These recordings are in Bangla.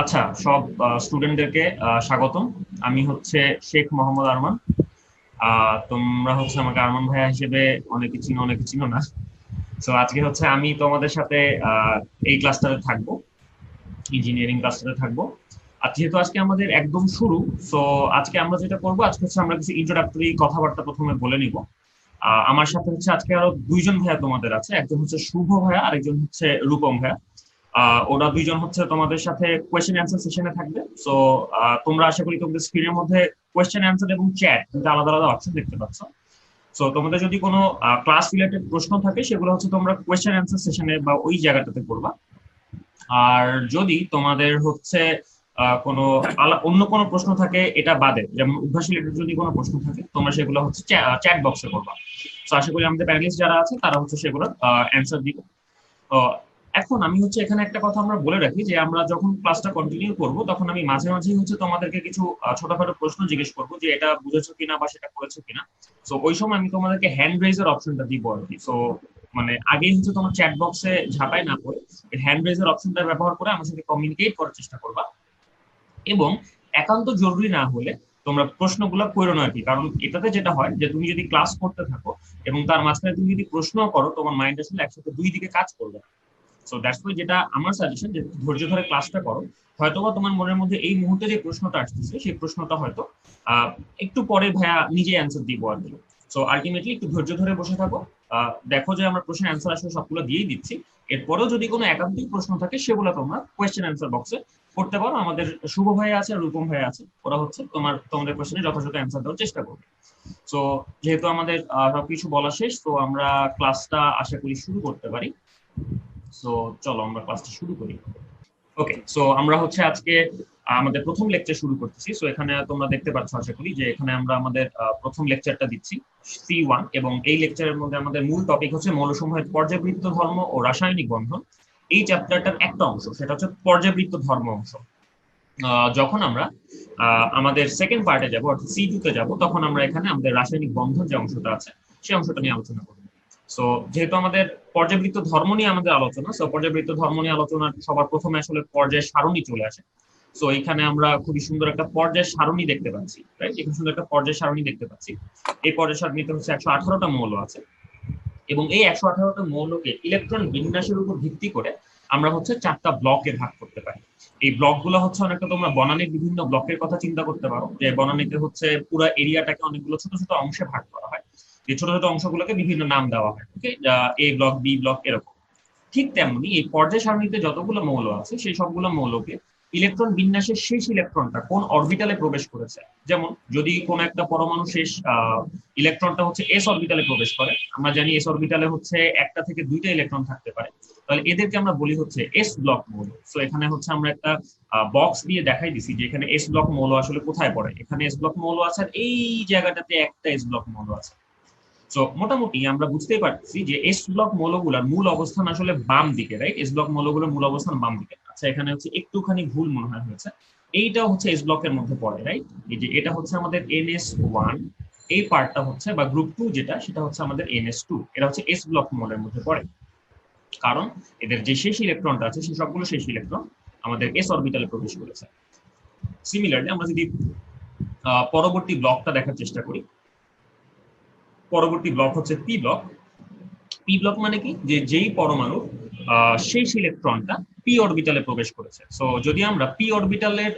আচ্ছা, সব স্টুডেন্টদেরকে স্বাগতম। আমি হচ্ছে শেখ মোহাম্মদ আরমান। তোমরা হচ্ছে আমাকে আরমান ভাইয়া হিসেবে অনেকে চিনো, অনেকে চিনো না। তো আজকে হচ্ছে আমি তোমাদের সাথে এই ক্লাসটাতে থাকবো, ইঞ্জিনিয়ারিং ক্লাসটাতে থাকবো। আর যেহেতু আজকে আমাদের একদম শুরু, তো আজকে আমরা যেটা করবো, আজকে হচ্ছে আমরা কিছু ইন্ট্রোডাক্টরি কথাবার্তা প্রথমে বলে নিব। আমার সাথে হচ্ছে আজকে আরো দুইজন ভাইয়া তোমাদের আছে, একজন হচ্ছে শুভ ভাইয়া আর একজন হচ্ছে রূপম ভাইয়া। ওরা দুইজন হচ্ছে তোমাদের সাথে কোয়েশ্চেন অ্যান্সার সেশনে থাকবে। সো তোমরা আশা করি তোমাদের স্ক্রিনের মধ্যে কোয়েশ্চেন অ্যান্সার এবং চ্যাট দুটো আলাদা আলাদা অপশন দেখতে পাচ্ছ। সো তোমাদের যদি কোনো ক্লাস রিলেটেড প্রশ্ন থাকে সেগুলো হচ্ছে তোমরা কোয়েশ্চেন অ্যান্সার সেশনে বা ওই জায়গাটাতে করবা। আর যদি তোমাদের হচ্ছে কোনো অন্য কোনো প্রশ্ন থাকে এটা বাদে, যেমন অভ্যাস রিলেটেড যদি কোনো প্রশ্ন থাকে তোমরা সেগুলো হচ্ছে চ্যাট বক্সে করবা। তো আশা করি আমাদের প্যানেলিস্ট যারা আছে তারা হচ্ছে সেগুলো অ্যান্সার দিবে। তো এখন আমি হচ্ছে এখানে একটা কথা আমরা বলে রাখি যে আমরা যখন ক্লাসটা কন্টিনিউ করব তখন আমি মাঝে মাঝে হচ্ছে তোমাদেরকে কিছু ছোটখাটো প্রশ্ন জিজ্ঞেস করবো যে এটা বুঝেছো কিনা বা সেটা করেছো কিনা। তো ওই সময় আমি তোমাদেরকে হ্যান্ড রেজের অপশনটা দিব আর কি। তো মানে আগেই হচ্ছে তোমার চ্যাট বক্সে ঝাঁপাই না করে হ্যান্ড রেজের অপশনটা ব্যবহার করে আমার সাথে কমিউনিকেট করার চেষ্টা করবা। এবং একান্ত জরুরি না হলে তোমরা প্রশ্নগুলো করো না আর কি, কারণ এটাতে যেটা হয় যে তুমি যদি ক্লাস করতে থাকো এবং তার মাঝখানে তুমি যদি প্রশ্ন করো তোমার মাইন্ড আসলে একসাথে দুই দিকে কাজ করবে। সো দ্যাটস ওয়াই যেটা আমার সাজেশন যে ধৈর্য ধরে ক্লাসটা করো। হয়তোবা তোমার মনের মধ্যে এই মুহূর্তে যে প্রশ্নটা আসতেছে সেই প্রশ্নটা হয়তো একটু পরে ভাইয়া নিজে অ্যান্সার দিব আর কি। সো আলটিমেটলি একটু ধৈর্য ধরে বসে থাকো। দেখো যে আমরা প্রশ্নের অ্যান্সার আসলে সবগুলো দিয়েই দিচ্ছি। এরপরেও যদি কোনো একান্তই প্রশ্ন থাকে সেগুলো তোমরা কোয়েশ্চেন অ্যান্সার বক্সে করতে পারো। আমাদের শুভ ভাই আছে আর রূপম ভাই আছে, ওরা হচ্ছে তোমাদের কোয়েশ্চেনে যথাযথ অ্যান্সার দেওয়ার চেষ্টা করবে। সো যেহেতু আমাদের সবকিছু বলা শেষ, তো আমরা ক্লাসটা আশা করি শুরু করতে পারি। সো চলো আমরা ক্লাসটা শুরু করি। ওকে, সো আমরা হচ্ছে আজকে আমাদের প্রথম লেকচার শুরু করতেছি। সো এখানে তোমরা দেখতে পাচ্ছ আশা করি যে এখানে আমরা আমাদের প্রথম লেকচারটা দিচ্ছি C1, এবং এই লেকচারের মধ্যে আমাদের মূল টপিক হচ্ছে মৌলসমূহের পর্যাবৃত্ত ধর্ম ও রাসায়নিক বন্ধন। এই চ্যাপ্টারটার একটা অংশ, সেটা হচ্ছে পর্যাবৃত্ত ধর্ম অংশ। যখন আমরা আমাদের সেকেন্ড পার্টে যাব অর্থাৎ C2 তে যাব, তখন আমরা এখানে আমাদের রাসায়নিক বন্ধন যে অংশটা আছে সেই অংশটা নিয়ে আলোচনা করব। সো যেহেতু আমাদের পর্যাবৃত্ত ধর্ম নিয়ে আমাদের আলোচনা, সো পর্যাবৃত্ত ধর্ম নিয়ে আলোচনা সবার প্রথমে আসলে পর্যায় সারণী চলে আসে। সো এখানে আমরা খুবই সুন্দর একটা পর্যায় সারণী দেখতে পাচ্ছি, রাইট? এখানে সুন্দর একটা পর্যায় সারণী দেখতে পাচ্ছি। এই পর্যায় সারণীতে হচ্ছে 118টা মৌল আছে, এবং এই 118টা মৌলকে ইলেকট্রন বিন্যাসের উপর ভিত্তি করে আমরা হচ্ছে 4টা ব্লকে ভাগ করতে পারি। এই ব্লকগুলো হচ্ছে অনেকটা তোমরা বনানীর বিভিন্ন ব্লকের কথা চিন্তা করতে পারো, যে বনানীতে হচ্ছে পুরো এরিয়াটাকে অনেকগুলো ছোট ছোট অংশে ভাগ করা হয়। এই ছোট ছোট অংশগুলোকে বিভিন্ন নাম দেওয়া হয়, ওকে, A ব্লক, B ব্লক, এরকম। ঠিক তেমনি এই পর্যায় সারণীতে যতগুলো মৌল আছে সেই সবগুলো মৌলকে ইলেকট্রন বিন্যাসের শেষ ইলেকট্রনটা কোন অরবিটালে প্রবেশ করেছে, যেমন যদি কোন একটা পরমাণু শেষ ইলেকট্রনটা হচ্ছে এস অরবিটালে প্রবেশ করে, আমরা জানি এস অরবিটালে হচ্ছে একটা থেকে দুইটা ইলেকট্রন থাকতে পারে, তাহলে এদেরকে আমরা বলি হচ্ছে এস ব্লক মৌল। তো এখানে হচ্ছে আমরা একটা বক্স দিয়ে দেখাই দিছি যে এখানে এস ব্লক মৌল আসলে কোথায় পড়ে। এখানে এস ব্লক মৌল আছে আর এই জায়গাটাতে একটা এস ব্লক মৌল আছে। সো মোটামুটি আমরা বুঝতেই পারছি যে এস ব্লক মৌলগুলোর মূল অবস্থান আসলে বাম দিকে, রাইট? এস ব্লক মৌলগুলোর মূল অবস্থান বাম দিকে। আচ্ছা, এখানে হচ্ছে একটুখানি ভুল মনে হয় হয়েছে, এইটা হচ্ছে এস ব্লকের মধ্যে পড়ে, রাইট? এই যে এটা হচ্ছে আমাদের NS1, এই পার্টটা হচ্ছে বা গ্রুপ 2 যেটা, সেটা হচ্ছে আমাদের NS2। এটা হচ্ছে এস ব্লক মৌলের মধ্যে পড়ে, কারণ এদের যে শেষ ইলেকট্রনটা আছে সেই সবগুলো শেষ ইলেকট্রন আমাদের এস অরবিটালে প্রবেশ করেছে। সিমিলারলি আমরা যদি পরবর্তী ব্লকটা দেখার চেষ্টা করি, পরবর্তী ব্লক হচ্ছে পি ব্লক। পি ব্লক মানে কি, যে যেই পরমাণু শেষ ইলেকট্রনটা পি অরবিটালে প্রবেশ করেছে। সো যদি আমরা পি অরবিটালের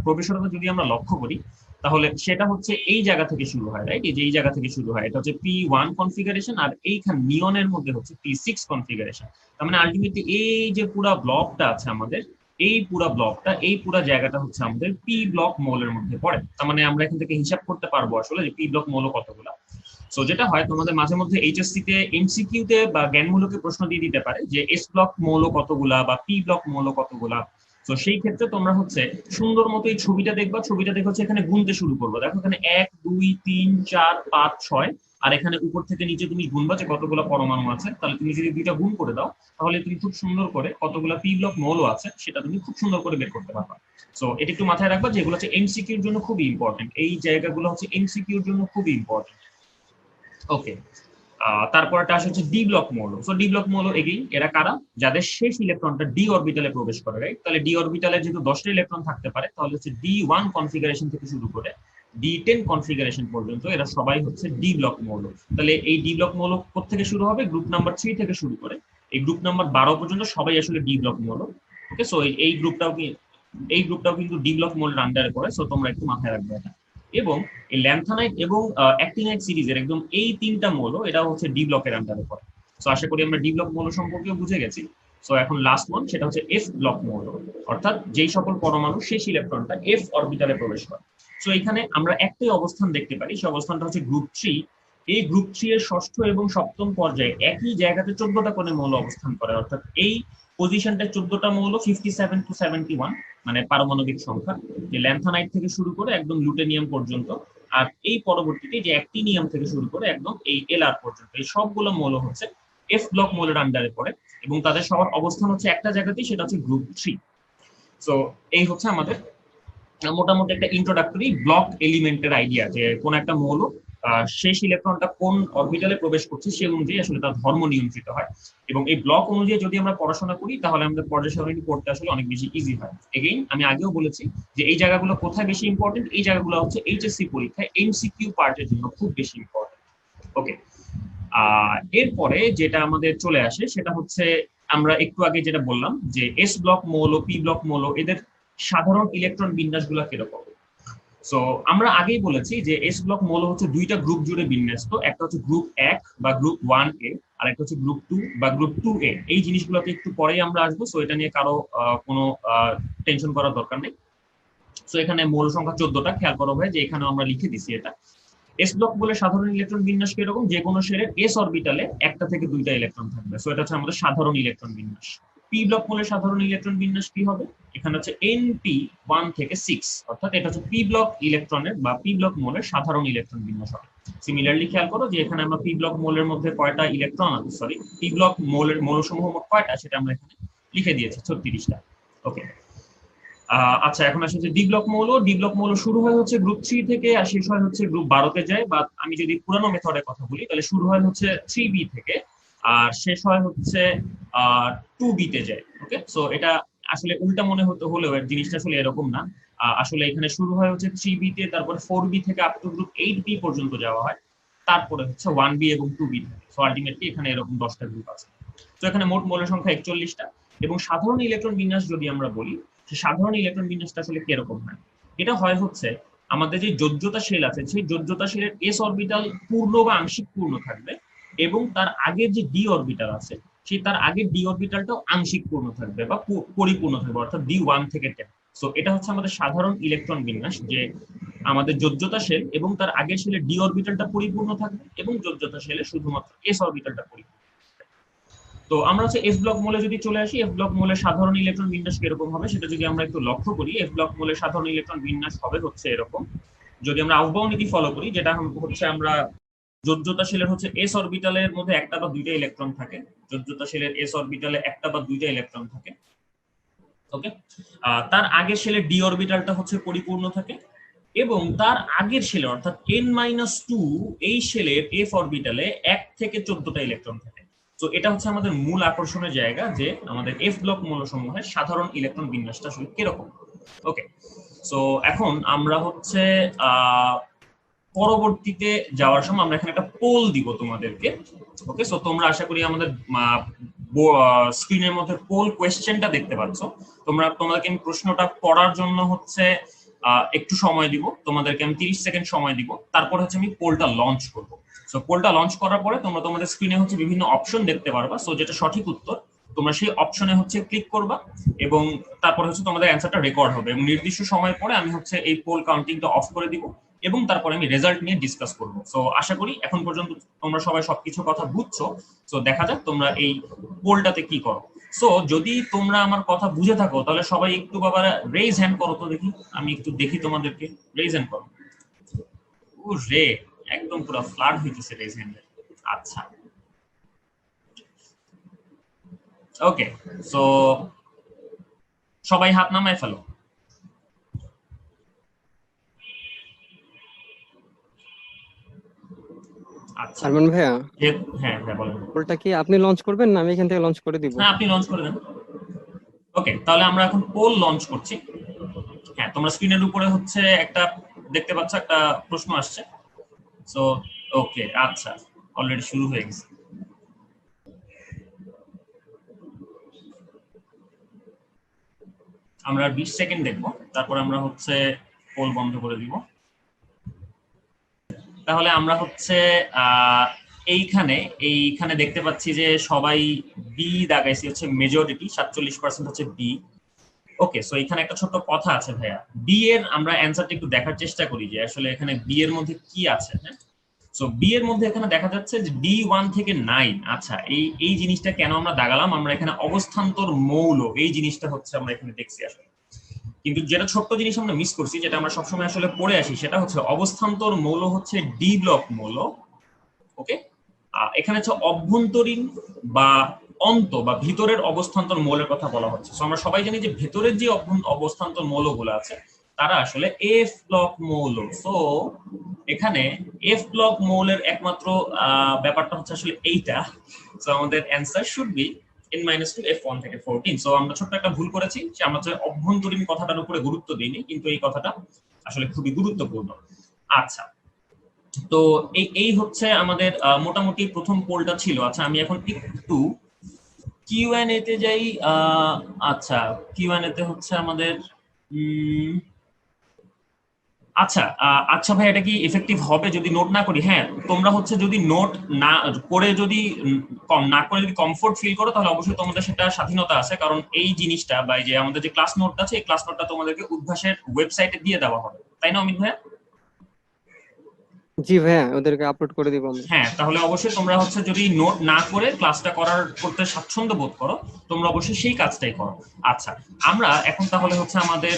প্রবেশতা যদি আমরা লক্ষ্য করি, তাহলে সেটা হচ্ছে এই জায়গা থেকে শুরু হয়, রাইট? এই যে এই জায়গা থেকে শুরু হয়, এটা হচ্ছে P1 কনফিগারেশন, আর এইখানে নিয়নের মধ্যে হচ্ছে P6 কনফিগারেশন। তার মানে আলটিমেটলি এই যে পুরো ব্লকটা আছে আমাদের, এই পুরো ব্লকটা, এই পুরো জায়গাটা হচ্ছে আমাদের পি ব্লক মৌলের মধ্যে পড়ে। তার মানে আমরা এখান থেকে হিসাব করতে পারবো আসলে যে পি ব্লক মৌল কতগুলো। সো যেটা হয় তোমাদের মাঝে মধ্যে এইচএসসি তে এমসিকিউ তে বা জ্ঞানমূলকে প্রশ্ন দিয়ে দিতে পারে যে এস ব্লক মৌল কতগুলা বা পি ব্লক মৌল কতগুলা। তো সেই ক্ষেত্রে তোমরা হচ্ছে সুন্দর মতো এই ছবিটা দেখবা, ছবিটা দেখে হচ্ছে এখানে গুনতে শুরু করবো। দেখো এখানে 1 2 3 4 5 6, আর এখানে উপর থেকে নিচে তুমি গুনবা যে কতগুলো পরমাণু আছে। তাহলে তুমি যদি দুইটা গুণ করে দাও তাহলে তুমি খুব সুন্দর করে কতগুলো পি ব্লক মৌল আছে সেটা তুমি খুব সুন্দর করে বের করতে পারবা। সো এটা একটু মাথায় রাখবা যেগুলো হচ্ছে এমসিকিউর জন্য খুবই ইম্পর্টেন্ট, এই জায়গাগুলো হচ্ছে এমসিকিউর জন্য খুবই ইম্পর্টেন্ট। ওকে, তারপরটা আসে হচ্ছে ডি ব্লক মৌল। সো ডি ব্লক মৌল এগেইন এরা কারা, যাদের শেষ ইলেকট্রনটা ডি অরবিটালে প্রবেশ করে, রাইট? তাহলে ডি অরবিটালে যেহেতু 10টা ইলেকট্রন থাকতে পারে, তাহলে হচ্ছে ডি1 কনফিগারেশন থেকে শুরু করে ডি10 কনফিগারেশন পর্যন্ত এরা সবাই হচ্ছে ডি ব্লক মৌল। তাহলে এই ডি ব্লক মৌল থেকে শুরু হবে, গ্রুপ নাম্বার 3 থেকে শুরু করে এই গ্রুপ নাম্বার 12 পর্যন্ত সবাই আসলে ডি ব্লক মৌল। ওকে, সো এই গ্রুপটাও কিন্তু ডি ব্লক মৌলের আন্ডারে পড়ে, সো তোমরা একটু মাথায় রাখবে এটা। এবং এই ল্যান্থানাইট এবং অ্যাক্টিনাইট সিরিজের একদম এই 3টা মৌল এটা হচ্ছে ডি ব্লকের আন্ডারে পড়ে। সো আশা করি আমরা ডি ব্লক মৌল সম্পর্কেও বুঝে গেছি। সো এখন লাস্ট ওয়ান, সেটা হচ্ছে এফ ব্লক মৌল, অর্থাৎ যেই সকল পরমাণু শেষ ইলেকট্রনটা এফ অরবিটালে প্রবেশ করে। সো এখানে আমরা একটাই অবস্থান দেখতে পারি, সেই অবস্থানটা হচ্ছে গ্রুপ 3। এই গ্রুপ 3 এর ষষ্ঠ এবং সপ্তম পর্যায়ে একই জায়গাতে 14টা করে মৌল অবস্থান করে, অর্থাৎ এই পজিশনটায় 14টা মৌল 57 to 71 মানে পারমাণবিক সংখ্যা, যে ল্যান্থানাইট থেকে শুরু করে একদম লুটেনিয়াম পর্যন্ত। আর এই পরবর্তীতে যে অ্যাক্টিনিয়াম থেকে শুরু করে একদম এই এলআর পর্যন্ত, এই সবগুলো মৌল হচ্ছে এফ ব্লক মৌলের আন্ডারে পড়ে এবং তাদের সবার অবস্থান হচ্ছে একটা জায়গাতেই, সেটা হচ্ছে গ্রুপ 3। সো এই হচ্ছে আমাদের মোটামুটি একটা ইন্ট্রোডাক্টরি ব্লক এলিমেন্টের আইডিয়া, যে কোন একটা মৌল শেষ ইলেকট্রনটা কোন অরবিটালে প্রবেশ করছে সে অনুযায়ী আসলে তার ধর্ম নিয়ন্ত্রিত হয়। এবং এই ব্লক অনুযায়ী যদি আমরা পড়াশোনা করি তাহলে আমাদের পর্যায় সারণী পড়তে আসলে অনেক বেশি ইজি হয়। এগেইন আমি আগেও বলেছি যে এই জায়গাগুলো কোথায় বেশি ইম্পর্টেন্ট, এই জায়গাগুলো হচ্ছে এইচএসসি পরীক্ষায় এমসিকিউ পার্টের জন্য খুব বেশি ইম্পর্টেন্ট। ওকে, এরপরে যেটা আমাদের চলে আসে সেটা হচ্ছে আমরা একটু আগে যেটা বললাম যে এস ব্লক মৌল, পি ব্লক মৌল, এদের সাধারণ ইলেকট্রন বিন্যাসগুলো কিরকম। সো আমরা আগেই বলেছি যে এস ব্লক মৌল হচ্ছে দুইটা গ্রুপ জুড়ে বিন্যস্ত, একটা হচ্ছে গ্রুপ 1 বা গ্রুপ 1A, আর একটা হচ্ছে গ্রুপ 2 বা গ্রুপ 2A। এই জিনিসগুলোতে একটু পরেই আমরা আসবো, সো এটা নিয়ে কারো কোনো টেনশন করার দরকার নেই। সো এখানে মৌল সংখ্যা 14টা, খেয়াল করো ভাই যে এখানে আমরা লিখে দিছি এটা। এস ব্লক বলে সাধারণ ইলেকট্রন বিন্যাস কিরকম, যে কোনো শেলের এস অরবিটালে একটা থেকে দুইটা ইলেকট্রন থাকবে, সো এটা হচ্ছে আমাদের সাধারণ ইলেকট্রন বিন্যাস। পি ব্লক বলে সাধারণ ইলেকট্রন বিন্যাস কি হবে, এখানে হচ্ছে এনপি 1 থেকে 6, অর্থাৎ এটা হচ্ছে পি ব্লক ইলেকট্রনের বা পি ব্লক মৌলের সাধারণ ইলেকট্রন বিন্যাস হবে। সিমিলারলি খেয়াল করো যে এখানে আমরা পি ব্লক মৌলের মধ্যে কয়টা ইলেকট্রন আছে, সরি পি ব্লক মৌলের মৌলসমূহ মোট কয়টা সেটা আমরা এখানে লিখে দিয়েছি 36টা। ওকে, আচ্ছা এখন আসলে যে ডি ব্লক মৌল, ডি ব্লক মৌল শুরু হয় হচ্ছে গ্রুপ 3 থেকে আর শেষ হয় হচ্ছে গ্রুপ 12 তে যায়, বা আমি যদি পুরানো মেথডের কথা বলি তাহলে শুরু হয় হচ্ছে 3B থেকে আর শেষ হয় হচ্ছে 2B তে যায়। ওকে, সো এটা আসলে উল্টা মনে হলেও জিনিসটা আসলে এরকম না। আসলে এখানে শুরু হয় হচ্ছে 3B তে, তারপরে 4B থেকে আপ টু গ্রুপ 8B পর্যন্ত যাওয়া হয়, তারপরে হচ্ছে 1B এবং 2B থাকে। সো আলটিমেটলি এখানে এরকম 10টা গ্রুপ আছে। তো এখানে মোট মৌলের সংখ্যা 41টা। এবং সাধারণ ইলেকট্রন বিন্যাস যদি আমরা বলি, সাধারণ ইলেকট্রন বিন্যাসটা আসলে কিরকম হয়, এটা হয় হচ্ছে আমাদের যে যোজ্যতা শেল আছে সেই যোজ্যতা শেলের এস অরবিটাল পূর্ণ বা আংশিক পূর্ণ থাকবে, এবং তার আগের যে ডি অরবিটাল আছে সেই তার আগের ডি অরবিটালটাও আংশিক পূর্ণ থাকবে বা পরিপূর্ণ থাকবে, অর্থাৎ D1 থেকে 10। সো এটা হচ্ছে আমাদের সাধারণ ইলেকট্রন বিন্যাস, যে আমাদের যোজ্যতা শেল এবং তার আগের শেলের ডি অরবিটালটা পরিপূর্ণ থাকবে এবং যোজ্যতা শেলে শুধুমাত্র এস অরবিটালটা পরিপূর্ণ। তো আমরা হচ্ছে এফ ব্লক মৌলে যদি চলে আসি, এফ ব্লক মৌলের সাধারণ ইলেকট্রন বিন্যাস কিরকম হবে সেটা যদি আমরা একটু লক্ষ্য করি, এফ ব্লক মৌলের সাধারণ ইলেকট্রন বিন্যাস হবে হচ্ছে এরকম। যদি আমরা আউফবাউ নীতি ফলো করি, যেটা হচ্ছে আমরা যোজ্যতা শেলের হচ্ছে এস অরবিটালের মধ্যে একটা বা দুইটা ইলেকট্রন থাকে, যোজ্যতা শেলের এস অরবিটালে একটা বা দুইটা ইলেকট্রন থাকে। ওকে, তার আগের শেলের ডি অরবিটালটা হচ্ছে পরিপূর্ণ থাকে, এবং তার আগের শেলে অর্থাৎ n-2 এই শেলের এফ অরবিটালে 1 থেকে 14টা ইলেকট্রন থাকে। তো এটা হচ্ছে আমাদের মূল আকর্ষণের জায়গা, যে আমাদের এফ ব্লক মৌলসমূহের সাধারণ ইলেকট্রন বিন্যাসটা আসলে কিরকম। ওকে, সো এখন আমরা হচ্ছে পরবর্তীতে যাওয়ার সময় আমরা এখানে একটা পোল দিব তোমাদেরকে। ওকে, সো তোমরা আশা করি আমাদের স্ক্রিনের মধ্যে পোল কোয়েশ্চেনটা দেখতে পাচ্ছ। তোমাদেরকে আমি প্রশ্নটা পড়ার জন্য হচ্ছে একটু সময় দিব, তোমাদেরকে আমি 30 সেকেন্ড সময় দিব, তারপর হচ্ছে আমি পোলটা লঞ্চ করব। সো পোলটা লঞ্চ করার পরে তোমরা তোমাদের স্ক্রিনে হচ্ছে বিভিন্ন অপশন দেখতে পারবা, সো যেটা সঠিক উত্তর তোমরা সেই অপশনে হচ্ছে ক্লিক করবা, এবং তারপর হচ্ছে তোমাদের অ্যান্সারটা রেকর্ড হবে, এবং নির্দিষ্ট সময় পরে আমি হচ্ছে এই পোল কাউন্টিংটা অফ করে দিব, এবং তারপরে আমি রেজাল্ট নিয়ে ডিসকাস করব। সো আশা করি এখন পর্যন্ত তোমরা সবাই সবকিছু কথা বুঝছো। সো দেখা যাক তোমরা এই পোলটাতে কি করো। সো যদি তোমরা আমার কথা বুঝে থাকো তাহলে সবাই একটু বাবা রেজ হ্যান্ড করো তো দেখি, আমি একটু দেখি তোমাদেরকে, রেজ হ্যান্ড করো। ও রে, একদম পুরো ফ্লাড হইতেছে রেজ হ্যান্ডে। আচ্ছা, ওকে, সো সবাই হাত নামায় ফেলো। আচ্ছা, আরমান ভাইয়া, হ্যাঁ হ্যাঁ বলেন। পোলটা কি আপনি লঞ্চ করবেন না আমি এখান থেকে লঞ্চ করে দিব? হ্যাঁ, আপনি লঞ্চ করে দেন। ওকে, তাহলে আমরা এখন পোল লঞ্চ করছি। হ্যাঁ, তোমরা স্ক্রিনের উপরে হচ্ছে একটা দেখতে পাচ্ছ, একটা প্রশ্ন আসছে। সো ওকে, আচ্ছা, অলরেডি শুরু হয়ে গেছে। আমরা 20 সেকেন্ড দেখবো, তারপর আমরা হচ্ছে পোল বন্ধ করে দিব। তাহলে আমরা হচ্ছে এইখানে এইখানে দেখতে পাচ্ছি যে সবাই বি দাগাইছি, হচ্ছে মেজরিটি 47% হচ্ছে বি। ওকে, সো এখানে একটা ছোট্ট কথা আছে ভাইয়া, বি এর আমরা অ্যানসারটা একটু দেখার চেষ্টা করি যে আসলে এখানে বি এর মধ্যে কি আছে। হ্যাঁ, সো বি এর মধ্যে এখানে দেখা যাচ্ছে যে ডি 1 থেকে 9। আচ্ছা, এই এই জিনিসটা কেন আমরা দাগালাম, আমরা এখানে অবস্থান্তর মৌল এই জিনিসটা হচ্ছে আমরা এখানে দেখছি আসলে। কিন্তু যেটা ছোট্ট জিনিস আমরা মিস করছি, যেটা আমরা সবসময় আসলে পড়ে আসি, সেটা হচ্ছে অবস্থান্তর মৌল হচ্ছে ডি ব্লক মৌল। ওকে, এখানে হচ্ছে অভ্যন্তরীণ বা অন্ত বা ভিতরের অবস্থান্তর মৌলের কথা বলা হচ্ছে। সো আমরা সবাই জানি যে ভেতরের যে অবস্থান্তর মৌলগুলো আছে তারা আসলে এফ ব্লক মৌল। সো এখানে এফ ব্লক মৌলের একমাত্র ব্যাপারটা হচ্ছে আসলে এইটা। সো আমাদের answer should be n-2 f1 থেকে 14। সো আমরা ছোট্ট একটা ভুল করেছি যে আমরা হচ্ছে অভ্যন্তরীণ কথাটার উপরে গুরুত্ব দিইনি, কিন্তু এই কথাটা আসলে খুবই গুরুত্বপূর্ণ। আচ্ছা, তো এই হচ্ছে আমাদের মোটামুটি প্রথম পোলটা ছিল। আচ্ছা, আমি এখন একটু কিউএনএ তে যাই। আচ্ছা, কিউএনএ তে হচ্ছে আমাদের আচ্ছা আচ্ছা ভাই, এটা কি এফেক্টিভ হবে যদি নোট না করি? হ্যাঁ, তোমরা হচ্ছে যদি নোট না করে, যদি কম না করে যদি কমফোর্ট ফিল করো, তাহলে অবশ্যই তোমাদের সেটা স্বাধীনতা আছে। কারণ এই জিনিসটা বা যে আমাদের যে ক্লাস নোটটা আছে, এই ক্লাস নোটটা তোমাদেরকে উদ্ভাসের ওয়েবসাইটে দিয়ে দেওয়া হবে, তাই না অমিত ভাইয়া? জি ভাইয়া, ওদেরকে আপলোড করে দিব আমরা। হ্যাঁ, তাহলে অবশ্যই তোমরা হচ্ছে যদি নোট না করে ক্লাসটা করতে স্বাচ্ছন্দ্য বোধ করো, তোমরা অবশ্যই সেই কাজটাই করো। আচ্ছা, আমরা এখন তাহলে হচ্ছে আমাদের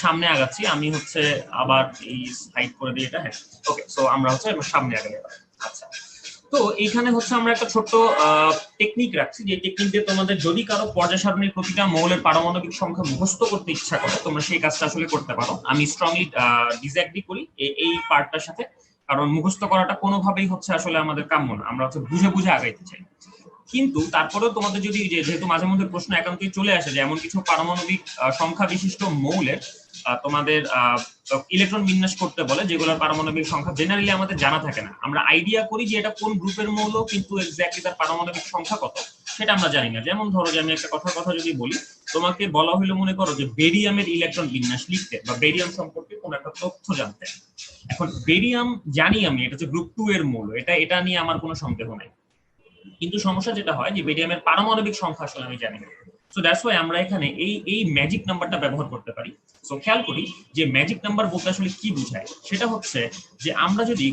সামনে আগাচ্ছি। আমি হচ্ছে আবার এই সাইড করে দিই এটা। হ্যাঁ, ওকে, সো আমরা হচ্ছে সামনে আগাই। আচ্ছা, তো এইখানে হচ্ছে আমরা একটা ছোট্ট টেকনিক রাখছি, যে টেকনিক দিয়ে তোমাদের যদি কারো পর্যায় সারণীর প্রতিটা মৌলের পারমাণবিক সংখ্যা মুখস্থ করতে ইচ্ছা করে, তোমরা সেই কাজটা আসলে করতে পারো। আমি স্ট্রংলি ডিসএগ্রি করি এই পার্টটার সাথে, কারণ মুখস্থ করাটা কোনোভাবেই হচ্ছে আসলে আমাদের কাম্য না। আমরা হচ্ছে বুঝে বুঝে আগাইতে চাই। কিন্তু তারপরেও তোমাদের যদি যেহেতু মাঝে মধ্যে প্রশ্ন একান্তই চলে আসে যে এমন কিছু পারমাণবিক সংখ্যা বিশিষ্ট মৌলের তোমাদের ইলেকট্রন বিন্যাস করতে বলে, যেগুলোর পারমাণবিক সংখ্যা জেনারেলি আমাদের জানা থাকে না। আমরা আইডিয়া করি যে এটা কোন গ্রুপের মৌল, কিন্তু এক্স্যাক্টলি তার পারমাণবিক সংখ্যা কত সেটা আমরা জানি না। যেমন ধরো যে আমি একটা কথা যদি বলি, তোমাকে বলা হলো মনে করো যে বেরিয়ামের ইলেকট্রন বিন্যাস লিখতে বা বেরিয়াম সম্পর্কে কোন একটা তথ্য জানতে। এখন বেরিয়াম জানি আমি, এটা হচ্ছে গ্রুপ 2 এর মৌল, এটা নিয়ে আমার কোনো সন্দেহ নাই। কিন্তু সমস্যা যেটা হয় যে বেরিয়ামের পারমাণবিক সংখ্যা আসলে আমি জানি না। সো দ্যাটস ওয়াই আমরা এখানে এই ম্যাজিক নাম্বারটা ব্যবহার করতে পারি। সো খেয়াল করি যে ম্যাজিক নাম্বার বলতে আসলে কি বোঝায়। সেটা হচ্ছে যে আমরা যদি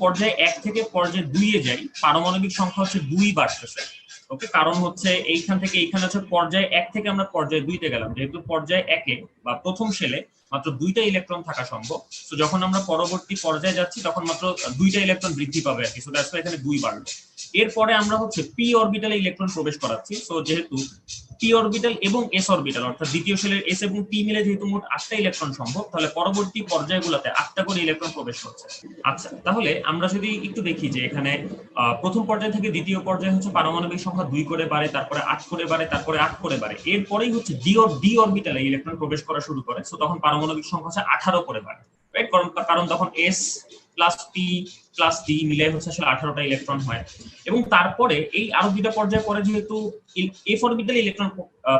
পর্যায়ে 1 থেকে পর্যায়ে 2 এ যাই, পারমাণবিক সংখ্যা হচ্ছে 2 বাড়তেছে। ওকে, কারণ হচ্ছে এইখান থেকে এইখানে হচ্ছে পর্যায়ে 1 থেকে আমরা পর্যায়ে 2 তে গেলাম, যেহেতু পর্যায়ে 1 এ বা প্রথম শেলে মাত্র 2টা ইলেকট্রন থাকা সম্ভব। তো যখন আমরা পরবর্তী পর্যায়ে যাচ্ছি তখন মাত্র 2টা ইলেকট্রন বৃদ্ধি পাবে আর কি। সো দ্যাটস ওয়াই এখানে 2 বাড়লো। এরপরে আমরা হচ্ছে পি অরবিটালে ইলেকট্রন প্রবেশ করাচ্ছি। সো যেহেতু পি অরবিটাল এবং এস অরবিটাল, অর্থাৎ দ্বিতীয় শেলের এস এবং পি মিলে যেহেতু মোট 8টা ইলেকট্রন সম্ভব, তাহলে পরবর্তী পর্যায়গুলোতে 8টা করে ইলেকট্রন প্রবেশ করছে। আচ্ছা, তাহলে আমরা যদি একটু দেখি যে এখানে প্রথম পর্যায় থেকে দ্বিতীয় পর্যায়ে হচ্ছে পারমাণবিক সংখ্যা 2 করে বাড়ে, তারপরে 8 করে বাড়ে, তারপরে 8 করে বাড়ে। এরপরেই হচ্ছে ডি অরবিটালে ইলেকট্রন প্রবেশ করা শুরু করে। সো তখন পারমাণবিক সংখ্যা হচ্ছে 18 করে বাড়ে, রাইট? কারণ তখন S plus P plus D মিলে হচ্ছে আসলে 18টা ইলেকট্রন হয়। এবং তারপরে এই আরো 2টা পর্যায়ে পরে যেহেতু এফ অরবিটালে ইলেকট্রন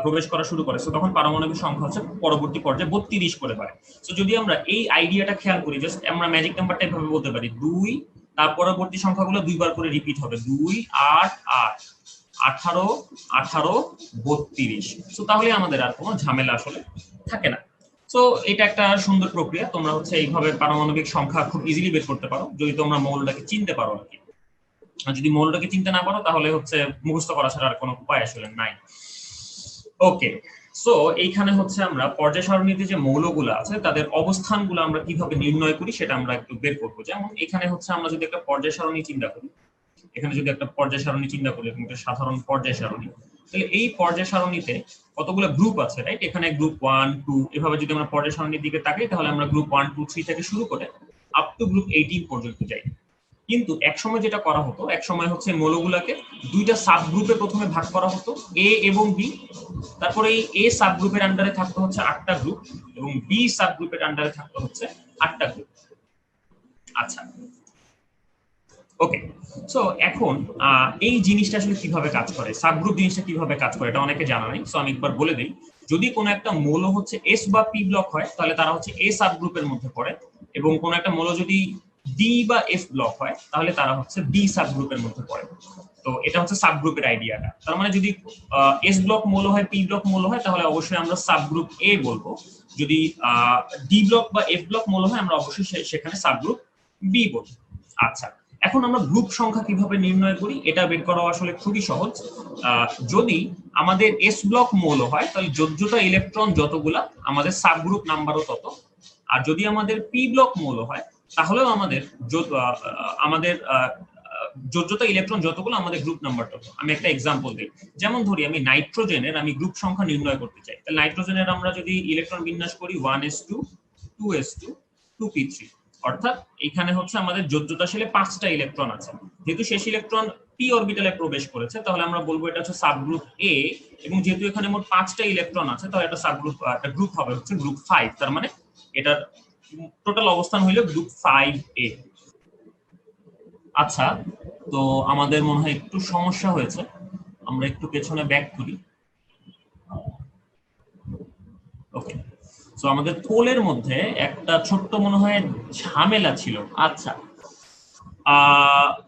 প্রবেশ করা শুরু করে, সো তখন পারমাণবিক সংখ্যা হচ্ছে পরবর্তী পর্যায়ে 32 করে বাড়ে। সো যদি আমরা এই আইডিয়াটা খেয়াল করি, জাস্ট আমরা ম্যাজিক নাম্বারটা এভাবে বলতে পারি, 2, তার পরবর্তী সংখ্যাগুলো 2 বার করে রিপিট হবে, 2, 8, 8, 18, 18, 32। সো তাহলে আমাদের আর কোনো ঝামেলা আসলে থাকে না। সো এটা একটা সুন্দর প্রক্রিয়া। তোমরা হচ্ছে এইভাবে পারমাণবিক সংখ্যা খুব ইজিলি বের করতে পারো যদি তোমরা মৌলটাকে চিনতে পারো আর কি। আর যদি মৌলটাকে চিনতে না পারো, তাহলে হচ্ছে মুখস্থ করা ছাড়া আর কোনো উপায় আসলে নাই। ওকে, সো এইখানে হচ্ছে আমরা পর্যায় সারণীতে যে মৌলগুলো আছে তাদের অবস্থানগুলো আমরা কিভাবে নির্ণয় করি সেটা আমরা একটু বের করবো। যেমন এখানে হচ্ছে আমরা যদি একটা পর্যায় সারণী চিন্তা করি, এখানে যদি একটা পর্যায় সারণী চিন্তা করি, একটা সাধারণ পর্যায় সারণী, তাহলে এই পর্যায় সারণীতে কতগুলো গ্রুপ আছে, রাইট? এখানে গ্রুপ 1, 2, এভাবে যদি আমরা পর্যায় সারণীর দিকে তাকাই, তাহলে আমরা গ্রুপ 1, 2, 3 থেকে শুরু করে আপ টু গ্রুপ 18 পর্যন্ত যাই। কিন্তু এক সময় যেটা করা হতো, এক সময় হচ্ছে মৌলগুলোকে দুইটা সাব গ্রুপে প্রথমে ভাগ করা হতো, এ এবং বি। তারপরে এই এ সাব গ্রুপের আন্ডারে থাকতো হচ্ছে 8টা গ্রুপ এবং বি সাব গ্রুপের আন্ডারে থাকতো হচ্ছে 8টা গ্রুপ। আচ্ছা, ওকে। সো এখন এই জিনিসটা আসলে কিভাবে কাজ করে, সাবগ্রুপ জিনিসটা কিভাবে কাজ করে, এটা অনেকে জানা নেই। সো আমি একবার বলে দিই, যদি কোনো একটা মৌল হচ্ছে এস বা পি ব্লক হয় তাহলে তারা হচ্ছে এ সাবগ্রুপের মধ্যে পড়ে, এবং কোনো একটা মৌল যদি ডি বা এফ ব্লক হয় তাহলে তারা হচ্ছে বি সাবগ্রুপের মধ্যে পড়ে। তো এটা হচ্ছে সাবগ্রুপের আইডিয়াটা। তার মানে যদি এস ব্লক মৌল হয়, পি ব্লক মৌল হয়, তাহলে অবশ্যই আমরা সাবগ্রুপ এ বলবো। যদি ডি ব্লক বা এফ ব্লক মৌল হয় আমরা অবশ্যই সেখানে সাবগ্রুপ বি বলবো। আচ্ছা, এখন আমরা গ্রুপ সংখ্যা কিভাবে নির্ণয় করি, এটা বের করা আসলে খুবই সহজ। যদি আমাদের এস ব্লক মৌল হয় তাহলে যোজ্যতা ইলেকট্রন যতগুলা আমাদের সাবগ্রুপ নাম্বারও তত। আর যদি আমাদের পি ব্লক মৌল হয় তাহলেও আমাদের যোজ্যতা ইলেকট্রন যতগুলো আমাদের গ্রুপ নাম্বার তত। আমি একটা এক্সাম্পল দিই, যেমন ধরি আমি নাইট্রোজেনের আমি গ্রুপ সংখ্যা নির্ণয় করতে চাই, তাহলে নাইট্রোজেনের আমরা যদি ইলেকট্রন বিন্যাস করি 1s2 2s2 2p3, অর্থাৎ এখানে হচ্ছে আমাদের যোজ্যতাশীলে 5টা ইলেকট্রন আছে। যেহেতু শেষ ইলেকট্রন পি অরবিটালে প্রবেশ করেছে তাহলে আমরা বলবো এটা হচ্ছে সাবগ্রুপ এ, এবং যেহেতু এখানে মোট 5টা ইলেকট্রন আছে তাহলে এটা সাবগ্রুপ, একটা গ্রুপ হবে হচ্ছে গ্রুপ 5। তার মানে এটার টোটাল অবস্থান হলো গ্রুপ 5A। আচ্ছা, তো আমাদের মনে হয় একটু সমস্যা হয়েছে, আমরা একটু পেছনে ব্যাক করি। ওকে, সো আমাদের পোলের মধ্যে একটা ছোট্ট মনে হয় ঝামেলা ছিল। আচ্ছা,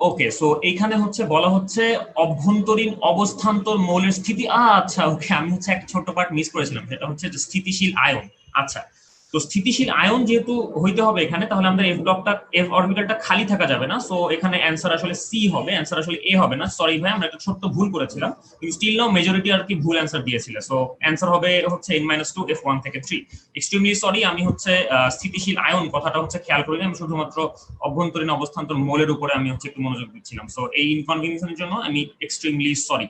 ওকে, সো এইখানে হচ্ছে বলা হচ্ছে অভ্যন্তরীণ অবস্থান্তর মৌলের স্থিতি। আচ্ছা, ওকে, আমি হচ্ছে একটা ছোট্ট পার্ট মিস করেছিলাম, সেটা হচ্ছে স্থিতিশীল আয়ন। আচ্ছা, তো স্থিতিশীল আয়ন যেহেতু হইতে হবে এখানে, তাহলে আমাদের এফ ব্লকটা, এফ অরবিটালটা খালি থাকা যাবে না। সো এখানে অ্যানসার আসলে সি হবে, অ্যানসার আসলে এ হবে না। সরি ভাই, আমরা একটা ছোট্ট ভুল করেছিলাম, কিন্তু স্টিল নাও মেজরিটি আর কি ভুল অ্যানসার দিয়েছিল। সো অ্যানসার হবে হচ্ছে n-2 f1 থেকে 3। এক্সট্রিমলি সরি, আমি হচ্ছে স্থিতিশীল আয়ন কথাটা হচ্ছে খেয়াল করিনি, আমি শুধুমাত্র অভ্যন্তরীণ অবস্থান্তর মৌলের উপরে আমি হচ্ছে একটু মনোযোগ দিচ্ছিলাম। সো এই ইনকনভিনিয়েন্সের জন্য আমি এক্সট্রিমলি সরি।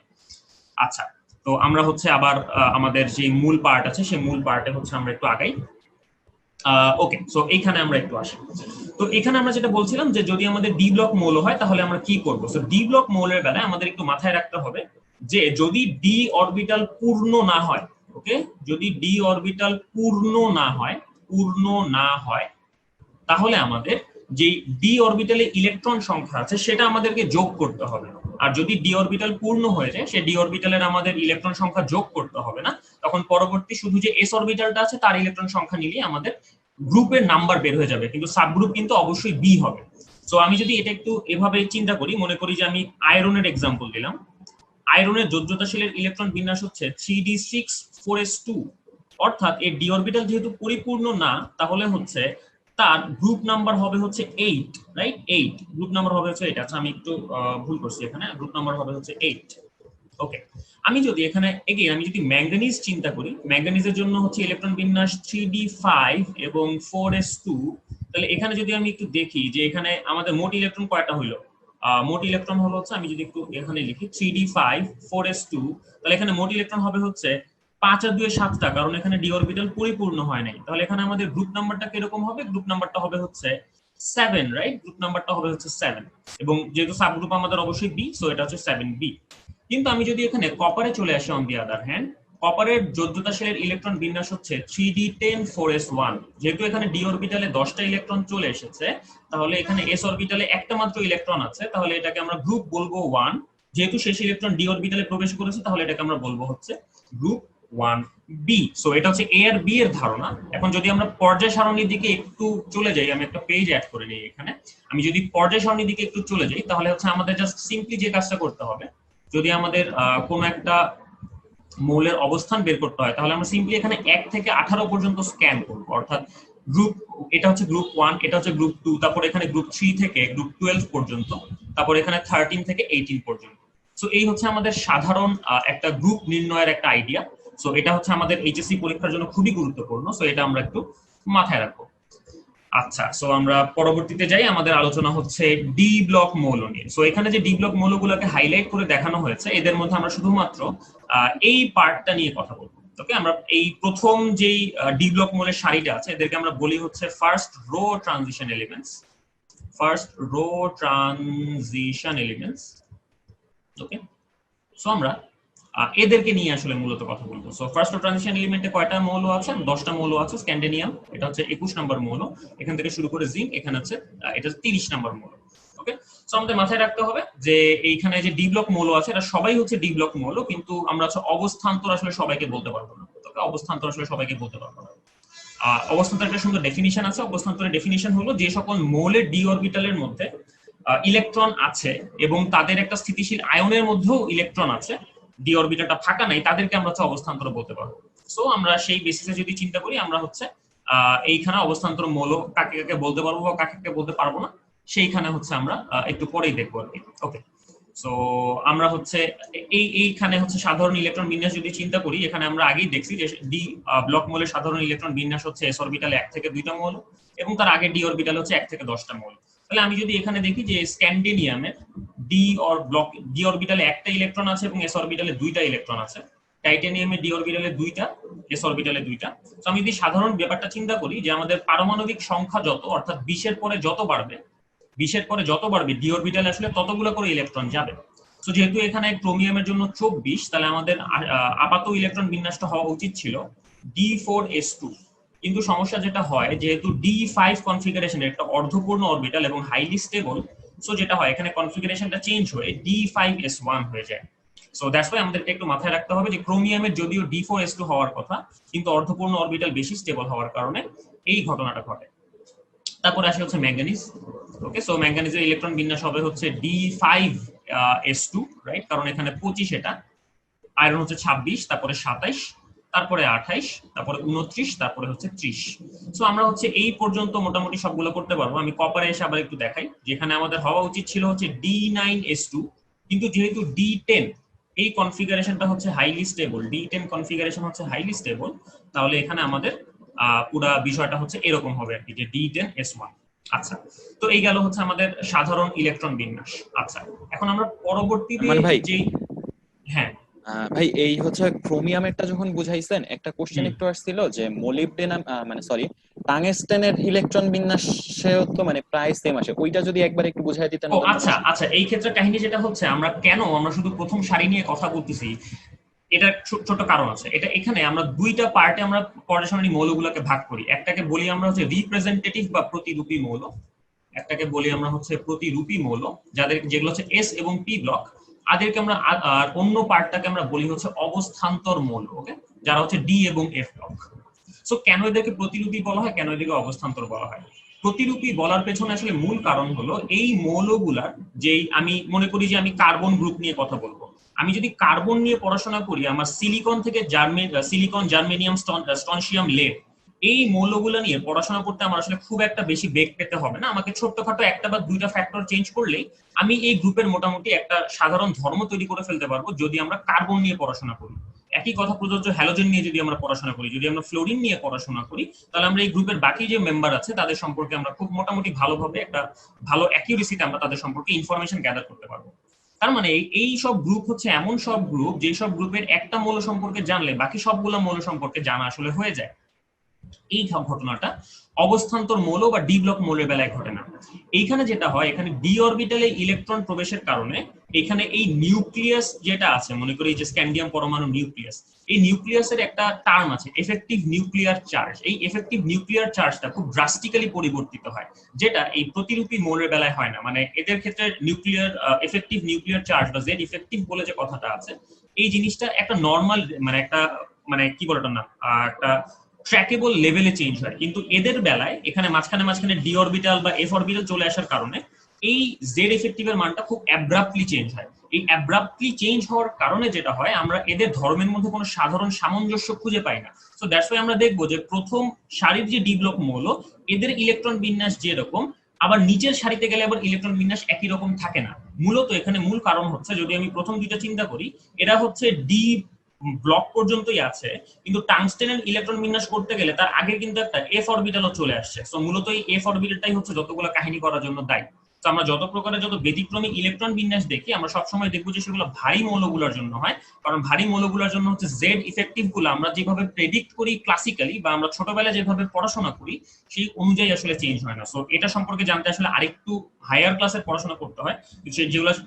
আচ্ছা, তো আমরা হচ্ছে আবার আমাদের যে মূল পার্ট আছে সেই মূল পার্টে হচ্ছে আমরা একটু আগাই। ওকে, সো এইখানে আমরা একটু আসি। তো এখানে আমরা যেটা বলছিলাম যে যদি আমাদের ডি ব্লক মৌল হয় তাহলে আমরা কি করব। সো ডি ব্লক মৌলের বেলায় আমাদের একটু মাথায় রাখতে হবে যে যদি ডি অরবিটাল পূর্ণ না হয়, ওকে, যদি ডি অরবিটাল পূর্ণ না হয় তাহলে আমাদের যে ডি অরবিটালে ইলেকট্রন সংখ্যা আছে সেটা আমাদেরকে যোগ করতে হবে। আর যদি ডি অরবিটাল পূর্ণ হয়ে যায়, সেই ডি অরবিটালের আমাদের ইলেকট্রন সংখ্যা যোগ করতে হবে না, তখন পরবর্তী শুধু যে এস অরবিটালটা আছে তার ইলেকট্রন সংখ্যা নিলে আমাদের গ্রুপের নাম্বার বের হয়ে যাবে, কিন্তু সাবগ্রুপ কিন্তু অবশ্যই বি হবে। সো আমি যদি এটা একটু এভাবে চিন্তা করি, মনে করি যে আমি আয়রনের এক্সাম্পল দিলাম। আয়রনের যোজ্যতাশীলের ইলেকট্রন বিন্যাস হচ্ছে 3d6 4s2, অর্থাৎ এর ডি অরবিটাল যেহেতু পরিপূর্ণ না তাহলে হচ্ছে তার গ্রুপ নাম্বার হবে হচ্ছে 8, রাইট? 8 গ্রুপ নাম্বার হবে হচ্ছে 8। আচ্ছা, আমি একটু ভুল করছি, এখানে গ্রুপ নাম্বার হবে হচ্ছে 8। ওকে, আমি যদি এখানে এগেইন আমি যদি ম্যাঙ্গানিজ চিন্তা করি, ম্যাঙ্গানিজের জন্য হচ্ছে ইলেকট্রন বিন্যাস 3d5 এবং 4s2, তাহলে এখানে যদি আমি একটু দেখি যে এখানে আমাদের মোট ইলেকট্রন কয়টা হইলো, মোট ইলেকট্রন হলো হচ্ছে, আমি যদি একটু এখানে লিখি 3d5 4s2, তাহলে এখানে মোট ইলেকট্রন হবে হচ্ছে 5 আর 2 7টা, কারণ এখানে ডি অরবিটাল পরিপূর্ণ হয় নাই। তাহলে এখানে আমাদের গ্রুপ নাম্বারটা কিরকম হবে? গ্রুপ নাম্বারটা হবে হচ্ছে 7, রাইট? গ্রুপ নাম্বারটা হবে হচ্ছে 7, এবং যেহেতু সাবগ্রুপ আমাদের অবশ্যই বি, সো এটা হচ্ছে 7b। কিন্তু আমি যদি এখানে কপারে চলে আসি, অন দি আদার হ্যান্ড, কপারের যোজ্যতাশীলের ইলেকট্রন বিন্যাস হচ্ছে 3d10 4s1। যেহেতু এখানে ডি অরবিটালে 10টা ইলেকট্রন চলে এসেছে, তাহলে এখানে এস অরবিটালে একটা মাত্র ইলেকট্রন আছে, তাহলে এটাকে আমরা গ্রুপ বলবো 1। যেহেতু শেষ ইলেকট্রন ডি অরবিটালে প্রবেশ করেছে তাহলে এটাকে আমরা বলবো হচ্ছে গ্রুপ 1b। সো এটা হচ্ছে এ আর বি এর ধারণা। এখন যদি আমরা পর্যায় সারণীর দিকে একটু চলে যাই, আমি একটা পেজ অ্যাড করে নিই এখানে। আমি যদি পর্যায় সারণীর দিকে একটু চলে যাই তাহলে হচ্ছে আমাদের জাস্ট সিম্পলি যে কাজটা করতে হবে, যদি আমাদের কোনো একটা মৌলের অবস্থান বের করতে হয় তাহলে আমরা সিম্পলি এখানে 1 থেকে 18 পর্যন্ত স্ক্যান করব, অর্থাৎ গ্রুপ, এটা হচ্ছে গ্রুপ 1, এটা হচ্ছে গ্রুপ 2, তারপর এখানে গ্রুপ 3 থেকে গ্রুপ 12 পর্যন্ত, তারপর এখানে 13 থেকে 18 পর্যন্ত। সো এই হচ্ছে আমাদের সাধারণ একটা গ্রুপ নির্ণয়ের একটা আইডিয়া। সো এটা হচ্ছে আমাদের এইচএসসি পরীক্ষার জন্য খুবই গুরুত্বপূর্ণ। সো এটা আমরা একটু মাথায় রাখবো। আচ্ছা, সো আমরা পরবর্তীতে যাই, আমাদের আলোচনা হচ্ছে ডি ব্লক মৌল নিয়ে। সো এখানে যে ডি ব্লক মৌলগুলোকে হাইলাইট করে দেখানো হয়েছে, এদের মধ্যে আমরা শুধুমাত্র এই পার্টটা নিয়ে কথা বলবো। ওকে, আমরা এই প্রথম যেই ডি ব্লক মৌলের সারিটা আছে এদেরকে আমরা বলি হচ্ছে first row transition elements. First row transition elements. Okay, so আমরা এদেরকে নিয়ে আসলে মূলত কথা বলবো। সো ফার্স্ট রো ট্রানজিশন এলিমেন্টে কয়টা মৌল আছে? 10টা মৌল আছে। স্ক্যান্ডিনিয়াম এটা হচ্ছে 21 নম্বর মৌল, এখান থেকে শুরু করে জিঙ্ক এখানে আছে এটা 30 নম্বর মৌল। ওকে, সো আমাদের মাথায় রাখতে হবে যে এইখানে যে ডি ব্লক মৌল আছে এটা সবাই হচ্ছে ডি ব্লক মৌল, কিন্তু আমরা হচ্ছে অবস্থান্তর আসলে সবাইকে বলতে পারবো না। ওকে, অবস্থান্তর আসলে সবাইকে বলতে পারবো না। অবস্থান্তর একটা সুন্দর ডেফিনিশন আছে। অবস্থান্তরের ডেফিনিশন হলো যে সকল মৌলের ডি অরবিটালের মধ্যে ইলেকট্রন আছে এবং তাদের একটা স্থিতিশীল আয়নের মধ্যেও ইলেকট্রন আছে, ডি অরবিটালটা ফাঁকা নাই, তাদেরকে আমরা হচ্ছে অবস্থান্তর বলতে পারবো। সো আমরা সেই বেসিসে যদি চিন্তা করি আমরা হচ্ছে এইখানে অবস্থান্তর মৌল কাকে কাকে বলতে পারবো বা কাকে কাকে বলতে পারবো না সেইখানে হচ্ছে আমরা একটু পরেই দেখবো আর কি। ওকে, সো আমরা হচ্ছে এইখানে হচ্ছে সাধারণ ইলেকট্রন বিন্যাস যদি চিন্তা করি, এখানে আমরা আগেই দেখছি যে ডি ব্লক মৌলের সাধারণ ইলেকট্রন বিন্যাস হচ্ছে এস অরবিটালে 1 থেকে 2টা মৌল এবং তার আগে ডি অরবিটাল হচ্ছে 1 থেকে 10টা মৌল। তাহলে আমি যদি এখানে দেখি যে স্ক্যান্ডিনিয়ামের ডি অরবিটালে 1টা ইলেকট্রন আছে এবং এস অরবিটালে 2টা ইলেকট্রন আছে। টাইটানিয়ামের ডি অরবিটালে 2টা, এস অরবিটালে 2টা। তো আমি যদি সাধারণ ব্যাপারটা চিন্তা করি যে আমাদের পারমাণবিক সংখ্যা যত, অর্থাৎ 20 এর পরে যত বাড়বে ডি অরবিটালে আসলে ততগুলো করে ইলেকট্রন যাবে। সো যেহেতু এখানে ক্রোমিয়ামের জন্য 24, তাহলে আমাদের আপাত ইলেকট্রন বিন্যাসটা হওয়া উচিত ছিল D4s2। কিন্তু সমস্যা যেটা হয়, যেহেতু D5 কনফিগারেশনের একটা অর্ধপূর্ণ অরবিটাল এবং হাইলি স্টেবল, সো যেটা হয় এখানে কনফিগারেশনটা চেঞ্জ হয়ে D5s1 হয়ে যায়। সো দ্যাটস ওয়াই আমাদেরকে একটু মাথায় রাখতে হবে যে ক্রোমিয়ামের যদিও D4s2 হওয়ার কথা, কিন্তু অর্ধপূর্ণ অরবিটাল বেশি স্টেবল হওয়ার কারণে এই ঘটনাটা ঘটে। তারপরে আসে হচ্ছে ম্যাঙ্গানিজ। ওকে, সো ম্যাঙ্গানিজের ইলেকট্রন বিন্যাস হবে হচ্ছে D5s2, রাইট, কারণ এখানে 25, এটা আয়রন হচ্ছে 26, তারপরে 27, তারপরে 28, তারপরে 29, তারপরে হচ্ছে 30। সো আমরা হচ্ছে এই পর্যন্ত মোটামুটি সবগুলো করতে পারবো। আমি কপারে এসে আবার একটু দেখাই, যেখানে আমাদের হওয়া উচিত ছিল হচ্ছে D9s2, কিন্তু যেহেতু D10 এই কনফিগারেশনটা হচ্ছে হাইলি স্টেবল, D10 কনফিগারেশন হচ্ছে হাইলি স্টেবল, তাহলে এখানে আমাদের পুরো বিষয়টা হচ্ছে এরকম হবে আর কি, যে D10s1। আচ্ছা, তো এই গেল হচ্ছে আমাদের সাধারণ ইলেকট্রন বিন্যাস। আচ্ছা, এখন আমরা পরবর্তীতে যে হ্যাঁ ভাই এই হচ্ছে ক্রোমিয়ামেরটা যখন বুঝাইছেন, একটা কোশ্চেন একটু আসছিল যে মোলিবডেনাম মানে সরি টাংস্টেনের ইলেকট্রন বিন্যাসেও তো মানে প্রায় সেম আসে, ওইটা যদি একবার একটু বুঝাই দিতেন। আচ্ছা আচ্ছা, এই ক্ষেত্রে কাহিনী যেটা হচ্ছে, আমরা শুধু প্রথম সারি নিয়ে কথা বলতেছি, এটা ছোট কারণ আছে। এটা এখানে আমরা 2টা পার্টে আমরা পর্যায়সারণী মৌলগুলোকে ভাগ করি। একটাকে বলি আমরা হচ্ছে রিপ্রেজেন্টেটিভ বা প্রতিরূপী মৌল, একটাকে বলি আমরা হচ্ছে প্রতিরূপী মৌল, যেগুলো হচ্ছে এস এবং পি ব্লক। আদেরকে আমরা আর অন্য পার্টটাকে আমরা বলি হচ্ছে অবস্থান্তর মৌল। ওকে, যারা হচ্ছে ডি এবং এফ ব্লক। সো কেন এদেরকে প্রতিরূপী বলা হয়, কেন এদেরকে অবস্থান্তর বলা হয়? প্রতিরূপী বলার পেছনে আসলে মূল কারণ হলো এই মৌলগুলার, যেই আমি মনে করি যে আমি কার্বন গ্রুপ নিয়ে কথা বলবো, আমি যদি কার্বন নিয়ে পড়াশোনা করি, আমার সিলিকন থেকে সিলিকন, জার্মেনিয়াম, স্ট্রনশিয়াম, লেড, এই মৌলগুলো নিয়ে পড়াশোনা করতে আমার আসলে খুব একটা বেশি বেগ পেতে হবে না। আমাকে ছোট্টখাটো একটা বা 2টা ফ্যাক্টর চেঞ্জ করলেই আমি এই গ্রুপের মোটামুটি একটা সাধারণ ধর্ম তৈরি করে ফেলতে পারবো, যদি আমরা কার্বন নিয়ে পড়াশোনা করি। একই কথা প্রযোজ্য হ্যালোজেন নিয়ে যদি আমরা পড়াশোনা করি, যদি আমরা ফ্লোরিন নিয়ে পড়াশোনা করি, তাহলে আমরা এই গ্রুপের বাকি যে মেম্বার আছে তাদের সম্পর্কে আমরা খুব মোটামুটি ভালোভাবে একটা ভালো অ্যাকিউরেসিতে আমরা তাদের সম্পর্কে ইনফরমেশন গ্যাদার করতে পারবো। তার মানে এই সব গ্রুপ হচ্ছে এমন সব গ্রুপ, যে সব গ্রুপের একটা মৌল সম্পর্কে জানলে বাকি সবগুলো মৌল সম্পর্কে জানা আসলে হয়ে যায়। এই ঘটনাটা অবস্থান্তর মৌল বা ডি ব্লক মৌলের বেলায় ঘটে না। এইখানে যেটা হয়, এখানে ডি অরবিটালে ইলেকট্রন প্রবেশের কারণে এখানে এই নিউক্লিয়াস যেটা আছে, মনে করি যে স্ক্যান্ডিয়াম পরমাণু নিউক্লিয়াস, এই নিউক্লিয়াসের একটা টার্ম আছে এফেক্টিভ নিউক্লিয়ার চার্জ। এই এফেক্টিভ নিউক্লিয়ার চার্জটা খুব ড্রাস্টিক্যালি পরিবর্তিত হয়, যেটা এই প্রতিরূপী মৌলের বেলায় হয় না। মানে এদের ক্ষেত্রে নিউক্লিয়ার এফেক্টিভ নিউক্লিয়ার চার্জ বা জেড ইফেক্টিভ বলে যে কথাটা আছে, এই জিনিসটা একটা নর্মাল মানে একটা মানে কি বলে না একটা ট্র্যাকেবল লেভেলে চেঞ্জ হয়। কিন্তু এদের বেলায় এখানে মাঝখানে ডি অরবিটাল বা এফ অরবিটাল চলে আসার কারণে এই জেড এফেক্টিভের মানটা খুব অ্যাব্রাপ্টলি চেঞ্জ হয়। এই অ্যাব্রাপ্টলি চেঞ্জ হওয়ার কারণে যেটা হয়, আমরা এদের ধর্মের মধ্যে কোনো সাধারণ সামঞ্জস্য খুঁজে পাই না। সো দ্যাটস ওয়াই আমরা দেখবো যে প্রথম সারির যে ডি ব্লক মৌল, এদের ইলেকট্রন বিন্যাস যেরকম, আবার নিচের সারিতে গেলে আবার ইলেকট্রন বিন্যাস একই রকম থাকে না। মূলত এখানে মূল কারণ হচ্ছে, যদি আমি প্রথম দুইটা চিন্তা করি, এরা হচ্ছে ডি ব্লক পর্যন্তই আছে, কিন্তু টাংস্টেনের ইলেকট্রন বিন্যাস করতে গেলে তার আগে কিন্তু একটা এফ অরবিটালও চলে আসছে। সো মূলত এই এফ অরবিটালটাই হচ্ছে যতগুলো কাহিনী করার জন্য দায়ী। তো আমরা যত প্রকারের যত ব্যতিক্রমী ইলেকট্রন বিন্যাস দেখি আমরা সবসময় দেখবো যে সেগুলো ভারী মৌলগুলোর জন্য হয়, কারণ ভারী মৌলগুলোর জন্য হচ্ছে জেড ইফেক্টিভ গুলো আমরা যেভাবে প্রেডিক্ট করি ক্লাসিক্যালি বা আমরা ছোটবেলায় যেভাবে পড়াশোনা করি সেই অনুযায়ী আসলে চেঞ্জ হয় না। সো এটা সম্পর্কে জানতে আসলে আরেকটু হায়ার ক্লাসের পড়াশোনা করতে হয়,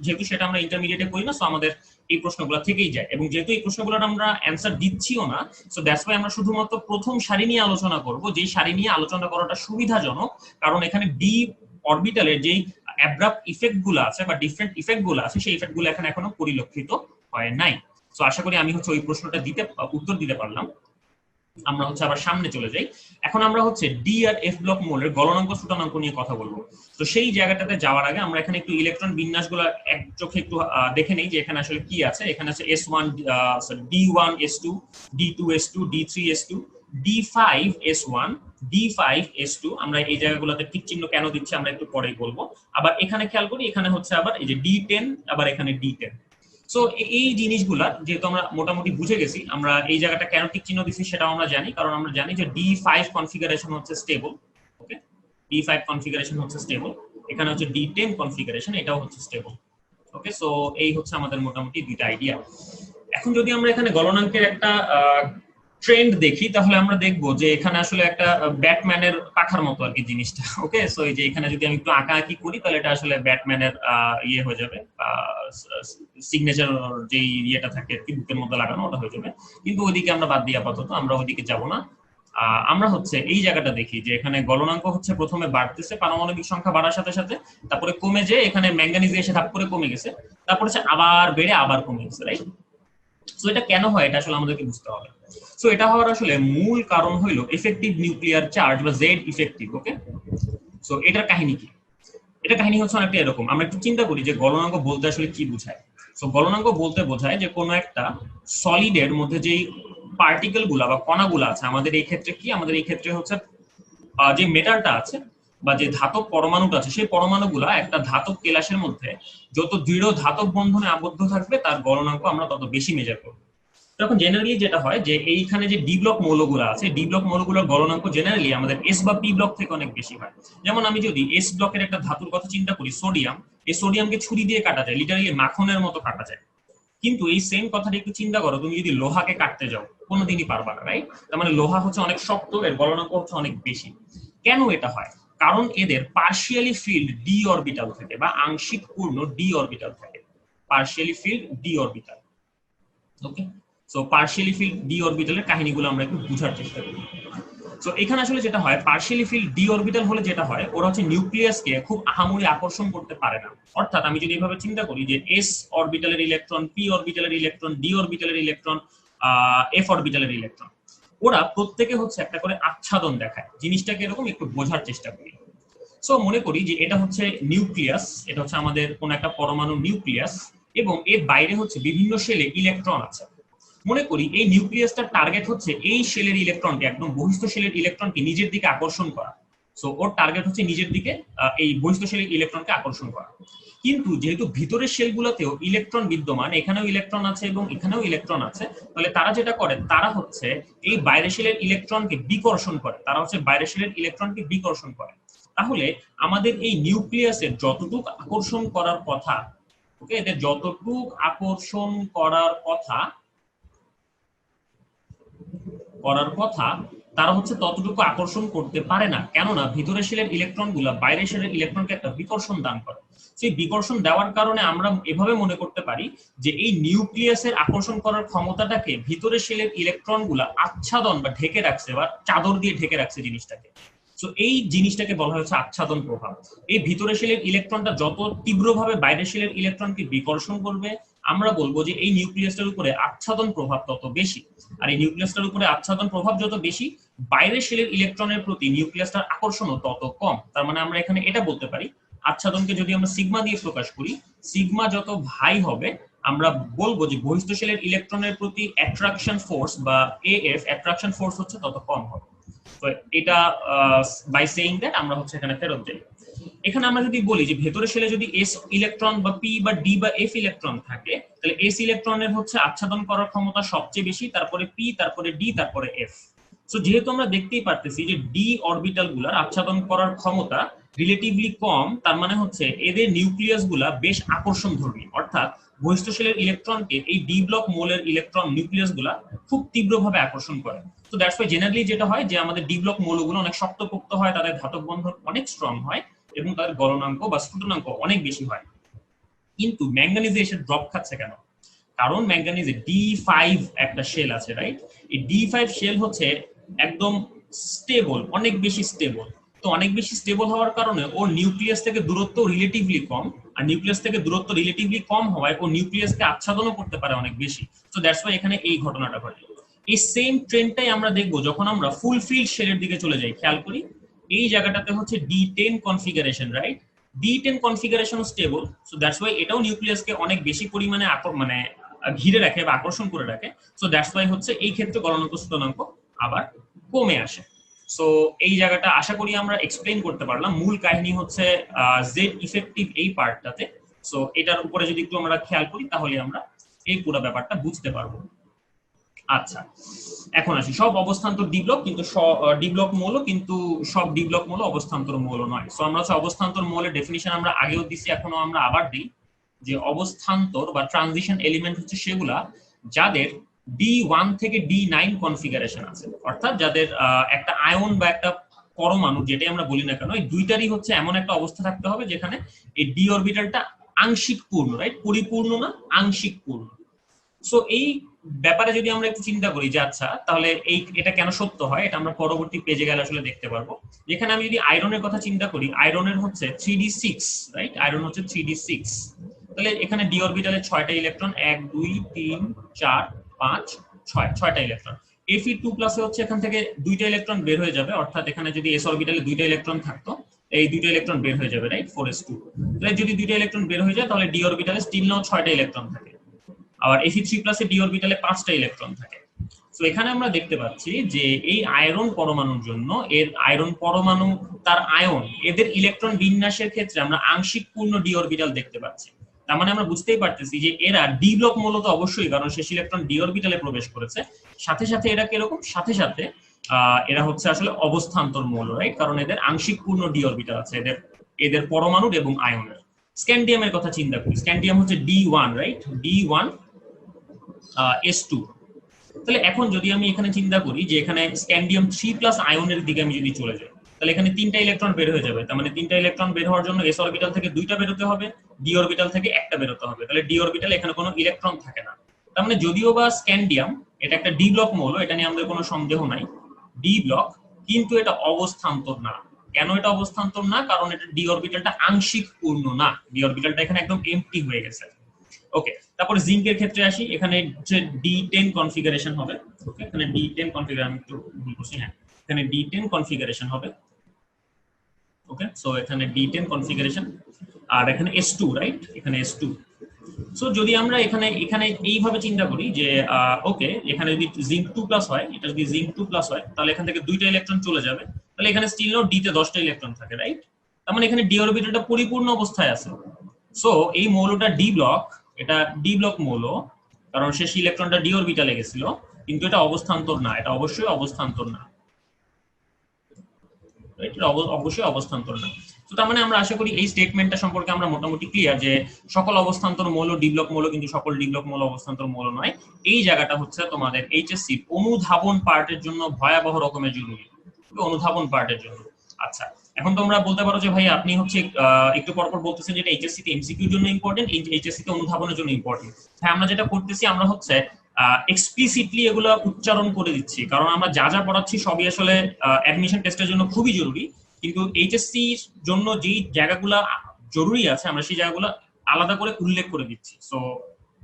যেহেতু সেটা আমরা ইন্টারমিডিয়েটে করি না, সো আমাদের এই প্রশ্নগুলো থেকেই যায়, এবং যেহেতু এই প্রশ্নগুলোর আমরা অ্যান্সার দিচ্ছিও না, সো দ্যাটস ওয়াই আমরা শুধুমাত্র প্রথম সারি নিয়ে আলোচনা করব, যেই সারি নিয়ে আলোচনা করাটা সুবিধাজনক, কারণ এখানে ডি অরবিটালের যেই অ্যাব্রাপ্ট ইফেক্ট গুলো আছে বা ডিফারেন্ট ইফেক্ট গুলো আছে সেই ইফেক্ট গুলো এখনো পরিলক্ষিত হয় নাই। সো আশা করি আমি হচ্ছে ওই প্রশ্নটা উত্তর দিতে পারলাম। আমরা হচ্ছে আবার সামনে চলে যাই। এখন আমরা হচ্ছে ডি আর এফ ব্লক মৌলের গলনাঙ্ক ছোটানাঙ্ক নিয়ে কথা বলবো। তো সেই জায়গাটাতে যাওয়ার আগে আমরা এখানে একটু ইলেকট্রন বিন্যাসগুলো এক চোখে একটু দেখে নেই যে এখানে আসলে কি আছে। এখানে আছে S1 D1S2 D2S2 D3S2 D5S1 D5S2। আমরা এই জায়গাগুলোতে টিক চিহ্ন কেন দিচ্ছি আমরা একটু পরেই বলবো। আবার এখানে খেয়াল করি, এখানে হচ্ছে আবার এই যে D10, আবার এখানে D10। সো এই জিনিসগুলা যেহেতু আমরা মোটামুটি বুঝে গেছি, আমরা এই জায়গাটা কেন টিক চিহ্ন দিচ্ছি সেটাও আমরা জানি, কারণ আমরা জানি যে D5 কনফিগারেশন হচ্ছে স্টেবল। ওকে, D5 কনফিগারেশন হচ্ছে স্টেবল, এখানে হচ্ছে D10 কনফিগারেশন, এটাও হচ্ছে স্টেবল। ওকে, সো এই হচ্ছে আমাদের মোটামুটি দুইটা আইডিয়া। এখন যদি আমরা এখানে গলনাঙ্কের একটা ট্রেন্ড দেখি তাহলে আমরা দেখবো যে এখানে আসলে একটা ব্যাটম্যানের পাখার মতো আর কি জিনিসটা। ওকে, সো এই যে এখানে যদি আমি একটু আঁকাআঁকি করি তাহলে এটা আসলে ব্যাটম্যানের ইয়ে হয়ে যাবে, সিগনেচার যে ইয়েটা থাকে আর কি বুকের মধ্যে লাগানো, ওটা হয়ে যাবে। কিন্তু ওইদিকে আমরা বাদ দিয়ে আপাতত আমরা ওইদিকে যাব না। আমরা হচ্ছে এই জায়গাটা দেখি যে এখানে গলনাঙ্ক হচ্ছে প্রথমে বাড়তেছে পারমাণবিক সংখ্যা বাড়ার সাথে সাথে, তারপরে কমে যে এখানে ম্যাঙ্গানিজ এসে ধাপ করে কমে গেছে, তারপরে আবার বেড়ে আবার কমে গেছে, রাইট? সো এটা কেন হয় এটা আসলে আমাদেরকে বুঝতে হবে। সো এটা হওয়ার আসলে মূল কারণ হইলো এফেক্টিভ নিউক্লিয়ার চার্জ বা জেড ইফেক্টিভ। ওকে, সো এটার কাহিনী কি? এটা কাহিনী হচ্ছে অনেকটা এরকম। আমরা একটু চিন্তা করি যে গলনাঙ্ক বলতে আসলে কি বোঝায়। সো গলনাঙ্ক বলতে বোঝায় যে কোনো একটা সলিডের মধ্যে যেই পার্টিকেল গুলা বা কণাগুলা আছে, আমাদের এই ক্ষেত্রে কি, আমাদের এই ক্ষেত্রে হচ্ছে যে মেটালটা আছে বা যে ধাতব পরমাণুটা আছে, সেই পরমাণুগুলা একটা ধাতব কেলাসের মধ্যে যত দৃঢ় ধাতব বন্ধনে আবদ্ধ থাকবে তার গলনাঙ্ক আমরা তত বেশি মেজার করবো। তখন জেনারেলি যেটা হয় যে এইখানে যে ডি ব্লক মৌলগুলো আছে, ডি ব্লক মৌলগুলোর গলনাঙ্ক জেনারেলি আমাদের এস বা পি ব্লক থেকে অনেক বেশি হয়। যেমন আমি যদি এস ব্লকের একটা ধাতুর কথা চিন্তা করি, সোডিয়াম, এই সোডিয়ামকে ছুরি দিয়ে কাটা যায়, লিটারালি মাখনের মতো কাটা যায়। কিন্তু এই সেম কথাটা একটু চিন্তা করো, তুমি যদি লোহাকে কাটতে যাও কোনোদিনই পারবা না, রাইট? তার মানে লোহা হচ্ছে অনেক শক্ত, এর গলনাঙ্ক হচ্ছে অনেক বেশি। কেন এটা হয়? কারণ এদের পার্শিয়ালি ফিল্ড ডি অরবিটাল থাকে বা আংশিক পূর্ণ ডি অরবিটাল থাকে, পার্শিয়ালি ফিল্ড ডি অরবিটাল। ওকে, সো পার্শিয়ালি ফিল্ড ডি অরবিটালের কাহিনীগুলো আমরা একটু বুঝার চেষ্টা করি। সো এখানে আসলে যেটা হয়, পার্শিয়ালি ফিল্ড ডি অরবিটাল হলে যেটা হয়, ওরা হচ্ছে নিউক্লিয়াসকে খুব আহামরি আকর্ষণ করতে পারে না। অর্থাৎ আমি যদি এভাবে চিন্তা করি যে এস অরবিটালের ইলেকট্রন, পি অরবিটালের ইলেকট্রন, ডি অরবিটালের ইলেকট্রন, এফ অরবিটালের ইলেকট্রন, ওরা প্রত্যেকে হচ্ছে একটা করে আচ্ছাদন দেখায়। জিনিসটাকে এরকম একটু বোঝার চেষ্টা করি। সো মনে করি যে এটা হচ্ছে নিউক্লিয়াস, এটা হচ্ছে আমাদের কোন একটা পরমাণু নিউক্লিয়াস, এবং এর বাইরে হচ্ছে বিভিন্ন শেলে ইলেকট্রন আছে। মনে করি এই নিউক্লিয়াসটার টার্গেট হচ্ছে এই শেলের ইলেকট্রনকে, একদম বহিস্থ শেলের ইলেকট্রনকে নিজের দিকে আকর্ষণ করা। সো ওর টার্গেট হচ্ছে নিজের দিকে এই বহিস্থ শেলের ইলেকট্রনকে আকর্ষণ করা। কিন্তু যেহেতু ভিতরের শেলগুলোতেও ইলেকট্রন বিদ্যমান, এখানেও ইলেকট্রন আছে এবং এখানেও ইলেকট্রন আছে, তাহলে তারা যেটা করে তারা হচ্ছে এই বাইরের শেলের ইলেকট্রনকে বিকর্ষণ করে, তারা হচ্ছে বাইরের শেলের ইলেকট্রনকে বিকর্ষণ করে। তাহলে আমাদের এই নিউক্লিয়াসের যতটুকু আকর্ষণ করার কথা, ওকে, এদের যতটুকু আকর্ষণ করার কথা তারা হচ্ছে ততটুকু আকর্ষণ করতে পারে না। কেননা ভিতরের শেলের ইলেকট্রন গুলা বাইরের শেলের ইলেকট্রনকে একটা বিকর্ষণ দান করে। সেই বিকর্ষণ দেওয়ার কারণে আমরা এভাবে মনে করতে পারি যে এই নিউক্লিয়াসের আকর্ষণ করার ক্ষমতাটাকে ভিতরের শেলের ইলেকট্রন গুলা আচ্ছাদন বা ঢেকে রাখছে, বা চাদর দিয়ে ঢেকে রাখছে জিনিসটাকে। সো এই জিনিসটাকে বলা হচ্ছে আচ্ছাদন প্রভাব। এই ভিতরের শেলের ইলেকট্রনটা যত তীব্রভাবে বাইরের শেলের ইলেকট্রনকে বিকর্ষণ করবে, আমরা বলবো যে এই নিউক্লিয়াসটার উপরে আচ্ছাদন প্রভাব তত বেশি। আর এই নিউক্লিয়াসটার উপরে আচ্ছাদন প্রভাব যত বেশি, বাইরের শেলের ইলেকট্রনের প্রতি নিউক্লিয়াসটার আকর্ষণও তত কম। তার মানে আমরা এখানে এটা বলতে পারি, আচ্ছাদনকে যদি আমরা সিগমা দিয়ে প্রকাশ করি, সিগমা যত হাই হবে, আমরা বলবো যে বহিস্থ শেলের ইলেকট্রনের প্রতি অ্যাট্রাকশন ফোর্স বা এএফ, অ্যাট্রাকশন ফোর্স হচ্ছে তত কম হবে। তো এটা বাই সেইং দ্যাট আমরা হচ্ছে এখানে ফেরত যাই। এখানে আমরা যদি বলি যে ভেতরের শেলে যদি এস ইলেকট্রন বা পি বা ডি বা এফ ইলেকট্রন থাকে, তাহলে এস ইলেকট্রনের হচ্ছে আচ্ছাদন করার ক্ষমতা সবচেয়ে বেশি, তারপরে পি, তারপরে ডি, তারপরে এফ। সো যেহেতু আমরা দেখতেই পারতেছি যে ডি অরবিটাল গুলার আচ্ছাদন করার ক্ষমতা রিলেটিভলি কম, তার মানে হচ্ছে এদের নিউক্লিয়াস গুলা বেশ আকর্ষণধর্মী, অর্থাৎ বহিস্থ শেলের ইলেকট্রনকে এই ডি ব্লক মোলের ইলেকট্রন নিউক্লিয়াস গুলা খুব তীব্রভাবে আকর্ষণ করে। তো দ্যাটস ওয়াই জেনারেলি যেটা হয় যে আমাদের ডি ব্লক মৌলগুলো অনেক শক্তপোক্ত হয়, তাদের ধাতব বন্ধন অনেক স্ট্রং হয় এবং তাদের গলনাঙ্ক বা স্ফুটনাঙ্ক অনেক বেশি হয়। কিন্তু ম্যাঙ্গানিজে এসে ড্রপ খাচ্ছে কেন? কারণ ম্যাঙ্গানিজে D5 একটা শেল আছে, রাইট? এই D5 শেল হচ্ছে একদম স্টেবল, অনেক বেশি স্টেবল। তো অনেক বেশি স্টেবল হওয়ার কারণে ওর নিউক্লিয়াস থেকে দূরত্ব রিলেটিভলি কম, আর নিউক্লিয়াস থেকে দূরত্ব রিলেটিভলি কম হওয়ায় ও নিউক্লিয়াসকে আচ্ছাদনও করতে পারে অনেক বেশি। সো দ্যাটস ওয়াই এখানে এই ঘটনাটা ঘটে। এই সেম ট্রেন্ডটাই আমরা দেখবো যখন আমরা ফুলফিল্ড শেলের দিকে চলে যাই। খেয়াল করি এই জায়গাটাতে হচ্ছে D10 configuration, right? D10 configuration stable, so that's why এটাও নিউক্লিয়াসকে অনেক বেশি পরিমাণে মানে ঘিরে রাখে বা আকর্ষণ করে রাখে। সো দ্যাটস ওয়াই হচ্ছে এই ক্ষেত্রে গলনাঙ্ক স্ফুটনাঙ্ক আবার কমে আসে। সো এই জায়গাটা আশা করি আমরা এক্সপ্লেইন করতে পারলাম। মূল কাহিনী হচ্ছে জেড ইফেক্টিভ এই পার্টটাতে। সো এটার উপরে যদি একটু আমরা খেয়াল করি তাহলে আমরা এই পুরো ব্যাপারটা বুঝতে পারবো। আচ্ছা, এখন আসি সব অবস্থান্তর ডি ব্লক, কিন্তু ডি ব্লক মৌল, কিন্তু সব ডি ব্লক মৌল অবস্থান্তর মৌল নয়। সো আমরা হচ্ছে অবস্থান্তর মৌলের ডেফিনিশন আমরা আগেও দিছি, এখনো আমরা আবার দিই যে অবস্থান্তর বা ট্রানজিশন এলিমেন্ট হচ্ছে সেগুলা যাদের D1 থেকে D9 কনফিগারেশন আছে, অর্থাৎ যাদের একটা আয়ন বা একটা পরমাণু যেটাই আমরা বলি না কেন, এই দুইটারই হচ্ছে এমন একটা অবস্থা থাকতে হবে যেখানে এই ডি অরবিটালটা আংশিক পূর্ণ, রাইট? পরিপূর্ণ না, আংশিক পূর্ণ। সো এই ব্যাপারে যদি আমরা একটু চিন্তা করি যে আচ্ছা তাহলে এটা কেন সত্য হয়, এটা আমরা পরবর্তী পেজে গেলে আসলে দেখতে পারবো। যেখানে আমি যদি আয়রনের কথা চিন্তা করি, আয়রনের হচ্ছে 3d6, রাইট? আয়রন হচ্ছে 3d6। তাহলে এখানে ডি অরবিটালে 6টা ইলেকট্রন, 1 2 3 4 5 6, 6টা ইলেকট্রন। Fe2+ এ হচ্ছে এখান থেকে 2টা ইলেকট্রন বের হয়ে যাবে, অর্থাৎ এখানে যদি s অরবিটালে 2টা ইলেকট্রন থাকতো, এই 2টা ইলেকট্রন বের হয়ে যাবে, রাইট? 4s2। তাহলে যদি 2টা ইলেকট্রন বের হয়ে যায় তাহলে ডি অরবিটালে স্টিল নাও 6টা ইলেকট্রন থাকে। আবার Fe3+ এ ডি অরবিটালে 5টা ইলেকট্রন থাকে। সো এখানে আমরা দেখতে পাচ্ছি যে এই আয়রন পরমাণুর জন্য এর আয়রন পরমাণু, তার আয়ন, এদের ইলেকট্রন বিন্যাসের ক্ষেত্রে আমরা আংশিক পূর্ণ ডি অরবিটাল দেখতে পাচ্ছি। তার মানে আমরা বুঝতেই পারতেছি যে এরা ডি ব্লক মূলত অবশ্যই, কারণ শেষ ইলেকট্রন ডি অরবিটালে প্রবেশ করেছে। সাথে সাথে এরা কিরকম, সাথে সাথে এরা হচ্ছে আসলে অবস্থান্তর মৌল, রাইট? কারণ এদের আংশিক পূর্ণ ডি অরবিটাল আছে এদের পরমাণুর এবং আয়নের। স্ক্যান্ডিয়ামের কথা চিন্তা করি, স্ক্যান্ডিয়াম হচ্ছে D1, রাইট? D1 S2। তাহলে এখন যদি আমি এখানে চিন্তা করি যে এখানে স্ক্যান্ডিয়াম 3+ আয়নের দিকে আমি যদি চলে যাই, তাহলে এখানে 3টা ইলেকট্রন বের হয়ে যাবে। তার মানে 3টা ইলেকট্রন বের হওয়ার জন্য s অরবিটাল থেকে 2টা বেরোতে হবে, d অরবিটাল থেকে একটা বেরোতে হবে। তাহলে d অরবিটালে এখানে কোনো ইলেকট্রন থাকে না। তার মানে যদিও বা স্ক্যান্ডিয়াম এটা একটা ডি ব্লক মৌল, এটা নিয়ে আমাদের কোনো সন্দেহ নাই, ডি ব্লক, কিন্তু এটা অবস্থান্তর না। কেন এটা অবস্থান্তর না? কারণ এটা ডি অরবিটালটা আংশিক পূর্ণ না, ডি অরবিটালটা এখানে একদম এমটি হয়ে গেছে। ওকে, তারপরে জিঙ্কের ক্ষেত্রে আসি, এখানে হচ্ছে D10 কনফিগারেশন হবে। ওকে, এখানে D10 কনফিগারেশন, আমি একটু ভুল করছি, হ্যাঁ এখানে D10 কনফিগারেশন হবে। ওকে, সো এখানে D10 কনফিগারেশন, আর এখানে S2, রাইট? এখানে S2। সো যদি আমরা এখানে এইভাবে চিন্তা করি যে ওকে, এখানে যদি জিঙ্ক 2+ হয়, এটা যদি জিঙ্ক 2+ হয় তাহলে এখান থেকে 2টা ইলেকট্রন চলে যাবে, তাহলে এখানে স্টিল নো D তে 10টা ইলেকট্রন থাকে, রাইট? তার মানে এখানে ডি অরবিটালটা পরিপূর্ণ অবস্থায় আছে। সো এই মৌলটা ডি ব্লক, এটা ডি ব্লক মৌল, কারণ শেষ ইলেকট্রনটা ডি অরবিটালে গেছিল, কিন্তু এটা অবস্থান্তর না, এটা অবশ্যই অবস্থান্তর না, এটা অবশ্যই অবস্থান্তর না। তো তার মানে আমরা আশা করি এই স্টেটমেন্টটা সম্পর্কে আমরা মোটামুটি ক্লিয়ার যে সকল অবস্থান্তর মৌল ডি ব্লক মৌল, কিন্তু সকল ডি ব্লক মৌল অবস্থান্তর মৌল নয়। এই জায়গাটা হচ্ছে তোমাদের এইচএসসি অনুধাবন পার্টের জন্য ভয়াবহ রকমের জরুরি, অনুধাবন পার্টের জন্য। আচ্ছা, এখন তোমরা বলতে পারো যে ভাই আপনি হচ্ছে একটু পরপর বলতেছেন যেটা এইচএসসি তে এমসিকিউর জন্য ইম্পর্টেন্ট, এইচএসসি তে অনুধাবনের জন্য ইম্পর্টেন্ট। হ্যাঁ, আমরা যেটা করতেছি আমরা হচ্ছে এক্সপ্লিসিটলি এগুলো উচ্চারণ করে দিচ্ছি, কারণ আমরা যা যা পড়াচ্ছি সবই আসলে অ্যাডমিশন টেস্টের জন্য খুবই জরুরি, কিন্তু এইচএসসির জন্য যেই জায়গাগুলো জরুরি আছে আমরা সেই জায়গাগুলো আলাদা করে উল্লেখ করে দিচ্ছি। সো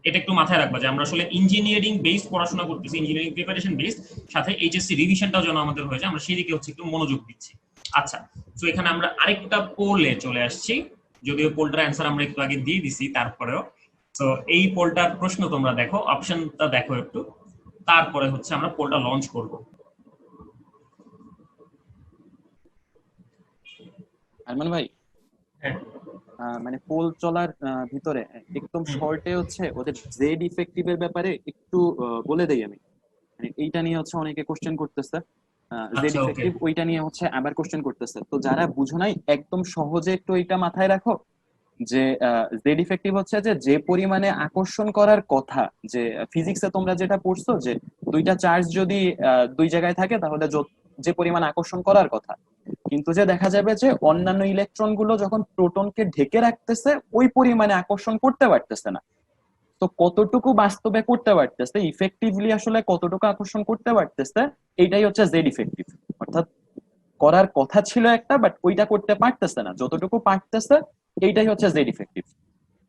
এটা একটু মাথায় রাখবা যে আমরা আসলে ইঞ্জিনিয়ারিং বেসড পড়াশোনা করতেছি, ইঞ্জিনিয়ারিং প্রিপারেশন বেসড, সাথে এইচএসসি রিভিশনটাও যেন আমাদের হয়ে যায়, আমরা সেই দিকে হচ্ছে একটু মনোযোগ দিচ্ছি। আচ্ছা, তো এখানে আমরা আরেকটা পোলে চলে আসছি, যদিও পোলটার অ্যান্সার আমরা একটু আগে দিয়ে দিছি, তারপরেও তো এই পোলটার প্রশ্ন তোমরা দেখো, অপশনটা দেখো একটু, তারপরে হচ্ছে আমরা পোলটা লঞ্চ করব। আরমান ভাই, হ্যাঁ, মানে পোল চলার ভিতরে একদম শর্টে হচ্ছে ওদের জেড ইফেক্টিভের ব্যাপারে একটু বলে দেই আমি। মানে এইটা নিয়ে হচ্ছে অনেকে কোশ্চেন করতেছে। জেড আচ্ছা, ওকে। ইফেক্টিভ, ওইটা নিয়ে হচ্ছে আবার কোশ্চেন করতেছে। তো যারা বুঝো নাই একদম সহজে একটু এটা মাথায় রাখো যে জেড ইফেক্টিভ হচ্ছে যে যে পরিমাণে আকর্ষণ করার কথা, যে ফিজিক্সে তোমরা যেটা পড়ছো যে দুইটা চার্জ যদি দুই জায়গায় থাকে তাহলে যে পরিমাণ আকর্ষণ করার কথা, কিন্তু যে দেখা যাবে যে অন্যান্য ইলেকট্রন গুলো যখন প্রোটনকে ঢেকে রাখতেছে ওই পরিমাণে আকর্ষণ করতে পারতেছে না। তো কতটুকু বাস্তবে করতে পারতেছে, ইফেক্টিভলি আসলে কতটুকু আকর্ষণ করতে পারতেছে, এইটাই হচ্ছে জেড ইফেক্টিভ। অর্থাৎ করার কথা ছিল একটা, বাট ওইটা করতে পারতেছে না, যতটুকু পারতেছে এইটাই হচ্ছে জেড ইফেক্টিভ।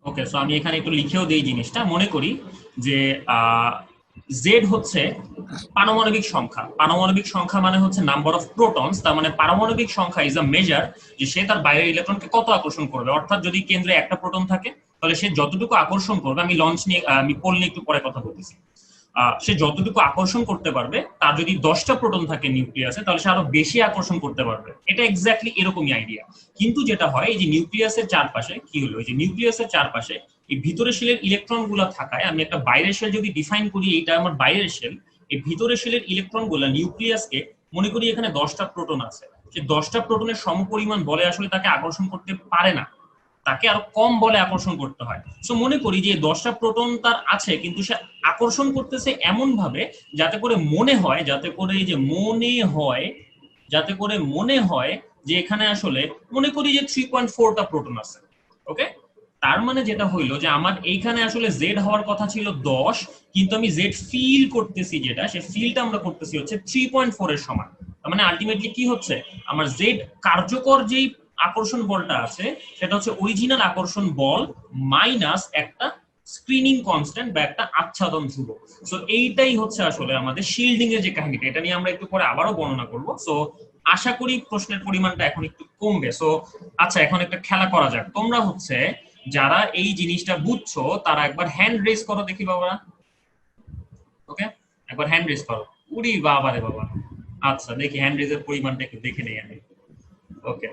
ওকে, সো আমি এখানে একটু লিখেও দিই জিনিসটা। মনে করি যে জেড হচ্ছে পারমাণবিক সংখ্যা। পারমাণবিক সংখ্যা মানে হচ্ছে নাম্বার অফ প্রোটনস, তার মানে পারমাণবিক সংখ্যা ইজ আ মেজার যে সে তার বাইরের ইলেকট্রনকে কত আকর্ষণ করবে। অর্থাৎ যদি কেন্দ্রে একটা প্রোটন থাকে তাহলে সে যতটুকু আকর্ষণ করবে, আমি লঞ্চ নিয়ে আমি পোল নিয়ে একটু পরে কথা বলতেছি, সে যতটুকু আকর্ষণ করতে পারবে, তার যদি 10টা প্রোটন থাকে নিউক্লিয়াসে তাহলে সে আরো বেশি আকর্ষণ করতে পারবে। এটা এক্স্যাক্টলি এরকমই আইডিয়া। কিন্তু যেটা হয় এই যে নিউক্লিয়াসের চারপাশে কি হলো, এই যে নিউক্লিয়াসের চারপাশে এই ভিতরের শেলের ইলেকট্রন গুলা থাকায়, আমি একটা বাইরের শেল যদি ডিফাইন করি, এইটা আমার বাইরের শেল, এই ভিতরের শেলের ইলেকট্রন গুলা নিউক্লিয়াসকে মনে করি এখানে 10টা প্রোটন আছে, সে 10টা প্রোটনের সমপরিমাণ বলে আসলে তাকে আকর্ষণ করতে পারে না, তাকে আরো কম বলে আকর্ষণ করতে হয়। সো মনে করি যে 10টা প্রোটন তার আছে, কিন্তু সে আকর্ষণ করতেছে এমন ভাবে যাতে করে মনে হয়, যে এখানে আসলে মনে করি যে 3.4টা প্রোটন আছে। ওকে, তার মানে যেটা হইলো যে আমার এইখানে আসলে জেড হওয়ার কথা ছিল 10, কিন্তু আমি জেড ফিল করতেছি, যেটা সে ফিলটা আমরা করতেছি হচ্ছে 3.4 এর সমান। তার মানে আলটিমেটলি কি হচ্ছে, আমার জেড কার্যকর যেই আকর্ষণ বলটা আছে সেটা হচ্ছে অরিজিনাল আকর্ষণ বল মাইনাস একটা স্ক্রিনিং কনস্ট্যান্ট বা একটা আচ্ছাদন ধ্রুবক। সো এইটাই হচ্ছে আসলে আমাদের শিল্ডিং এর যে কাহিনীটা, এটা নিয়ে আমরা একটু পরে আবারও বর্ণনা করব। সো আশা করি প্রশ্নের পরিমাণটা এখন একটু কমবে। সো আচ্ছা, এখন একটা খেলা করা যাক। তোমরা হচ্ছে যারা এই জিনিসটা বুঝছো তারা একবার হ্যান্ড রেজ করো দেখি বাবা। ওকে, একবার হ্যান্ড রেজ করো। উরি বাবা রে বাবা। আচ্ছা, দেখি হ্যান্ড রেজের পরিমাণটা একটু দেখে নেই আমি। ওকে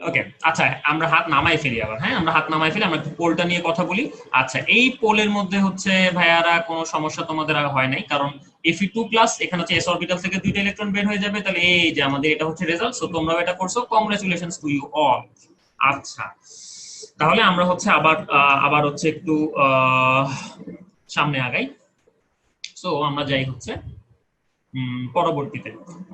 ওকে, আচ্ছা আমরা হাত নামাই ফেলি আবার। হ্যাঁ, আমরা হাত নামাই ফেলি, আমরা পোলটা নিয়ে কথা বলি। আচ্ছা, এই পোলের মধ্যে হচ্ছে ভাইয়ারা কোনো সমস্যা তোমাদের আর হয় নাই, কারণ Fe2+ এখানে হচ্ছে s অরবিটাল থেকে দুইটা ইলেকট্রন বের হয়ে যাবে। তাহলে এই যে আমাদের এটা হচ্ছে রেজাল্ট। সো তোমরাও এটা করছো, কংগ্রাচুলেশনস টু ইউ অল। আচ্ছা, তাহলে আমরা হচ্ছে আবার হচ্ছে একটু সামনে আগাই। সো আমরা যাই হচ্ছে পরবর্তীতে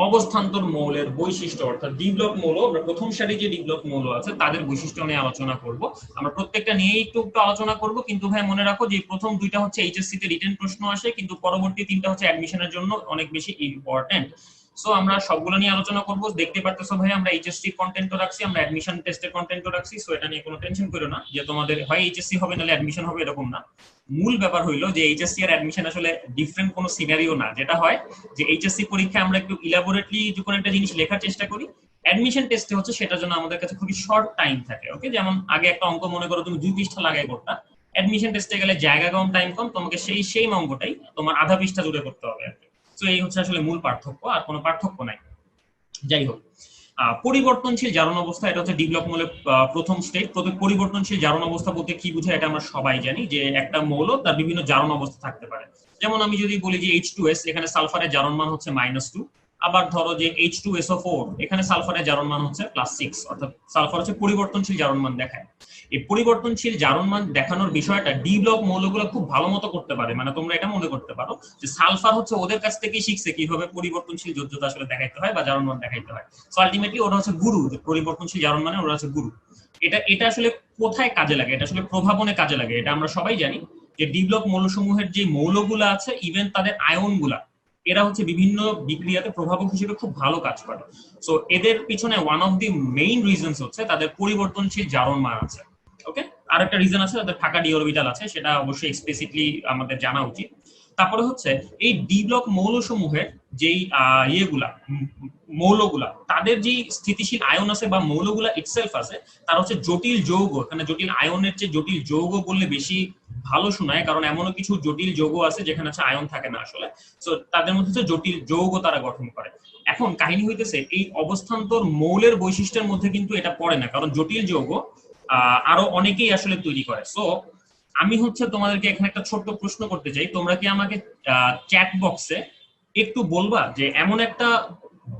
অবস্থান্তর মৌলের বৈশিষ্ট্য, অর্থাৎ ডি ব্লক মৌল। আমরা প্রথম সারি যে ডি ব্লক মৌল আছে তাদের বৈশিষ্ট্য নিয়ে আলোচনা করব। আমরা প্রত্যেকটা নিয়ে একটু আলোচনা করব, কিন্তু ভাই মনে রাখো যে প্রথম দুইটা হচ্ছে এইচএসসি তে রিটেন প্রশ্ন আসে, কিন্তু পরবর্তী তিনটা হচ্ছে অ্যাডমিশনের জন্য অনেক বেশি ইম্পর্টেন্ট। সো আমরা সবগুলো নিয়ে আলোচনা করব। দেখতে পারতেছো ভাই, আমরা এইচএসসি কন্টেন্টও রাখছি, আমরা অ্যাডমিশন টেস্টের কন্টেন্টও রাখছি। সো এটা নিয়ে কোনো টেনশন করো না যে তোমাদের হয় এইচএসসি হবে নাহলে অ্যাডমিশন হবে, এরকম না। মূল ব্যাপার হইলো যে এইচএসসি আর অ্যাডমিশন আসলে ডিফারেন্ট কোনো সিনারিও না। যেটা হয় যে এইচএসসি পরীক্ষায় আমরা একটু ইলাবোরেটলি যখন একটা জিনিস লেখার চেষ্টা করি, অ্যাডমিশন টেস্টে হচ্ছে সেটার জন্য আমাদের কাছে খুবই শর্ট টাইম থাকে। ওকে, যেমন আগে একটা অঙ্ক মনে করো তুমি 2 পৃষ্ঠা লাগাই করতা, অ্যাডমিশন টেস্টে গেলে জায়গা কম, টাইম কম, তোমাকে সেই অঙ্কটাই তোমার আধা পৃষ্ঠা জুড়ে করতে হবে আর কি। তো এই হচ্ছে আসলে মূল পার্থক্য, আর কোনো পার্থক্য নাই। যাই হোক, পরিবর্তনশীল জারণ অবস্থা, এটা হচ্ছে ডি ব্লক মৌলের প্রথম স্টেজ। পরিবর্তনশীল জারণ অবস্থা বলতে কি বোঝায় এটা আমরা সবাই জানি, যে একটা মৌল তার বিভিন্ন জারণ অবস্থা থাকতে পারে। যেমন আমি যদি বলি যে H2S, এখানে সালফারের জারণ মান হচ্ছে -2। আবার ধরো যে H2SO4, এখানে সালফারের জারণ মান হচ্ছে +6, অর্থাৎ সালফার হচ্ছে পরিবর্তনশীল জারণ মান দেখায়। এই পরিবর্তনশীল জারণ মান দেখানোর বিষয়টা ডি ব্লক মৌলগুলো খুব ভালো মতো করতে পারে। মানে তোমরা এটা মনে করতে পারো যে সালফার হচ্ছে ওদের কাছ থেকেই শিখছে কিভাবে পরিবর্তনশীল যোজ্যতা আসলে দেখাইতে হয় বা জারণ মান দেখাইতে হয়। সো আলটিমেটলি ওরা হচ্ছে গুরু, পরিবর্তনশীল জারণ মানে ওরা হচ্ছে গুরু। এটা আসলে কোথায় কাজে লাগে, এটা আসলে প্রভাবনে কাজে লাগে। এটা আমরা সবাই জানি যে ডি ব্লক মৌলসমূহের যে মৌলগুলা আছে, ইভেন তাদের আয়নগুলা, এরা হচ্ছে বিভিন্ন বিক্রিয়াতে প্রভাবক হিসেবে খুব ভালো কাজ করে। সো এদের পিছনে one of the main reasons হচ্ছে তাদের পরিবর্তনশীল জারণ মান আছে। ওকে, আরেকটা রিজন আছে তাদের ফাঁকা ডি অরবিটাল আছে, সেটা অবশ্যই এক্সপ্লিসিটলি আমাদের জানা উচিত। তারপরে হচ্ছে এই ডি ব্লক মৌলসমূহের যেই মৌলগুলা, তাদের যে স্থিতিশীল আয়ন আছে বা মৌলগুলা ইটসেলফ আছে, তার হচ্ছে জটিল যৌগ। এখানে জটিল আয়নের চেয়ে জটিল যৌগ বললে বেশি ভালো শোনায়, কারণ এমনও কিছু জটিল যৌগ আছে যেখানে হচ্ছে আয়ন থাকে না আসলে। সো তাদের মধ্যে হচ্ছে জটিল যৌগ তারা গঠন করে। এখন কাহিনী হইতেছে এই অবস্থান্তর মৌলের বৈশিষ্ট্যের মধ্যে কিন্তু এটা পড়ে না, কারণ জটিল যৌগ আরো অনেকেই আসলে তৈরি করে। সো আমি হচ্ছে তোমাদেরকে এখানে একটা ছোট্ট প্রশ্ন করতে চাই, তোমরা কি আমাকে চ্যাট বক্সে একটু বলবা যে এমন একটা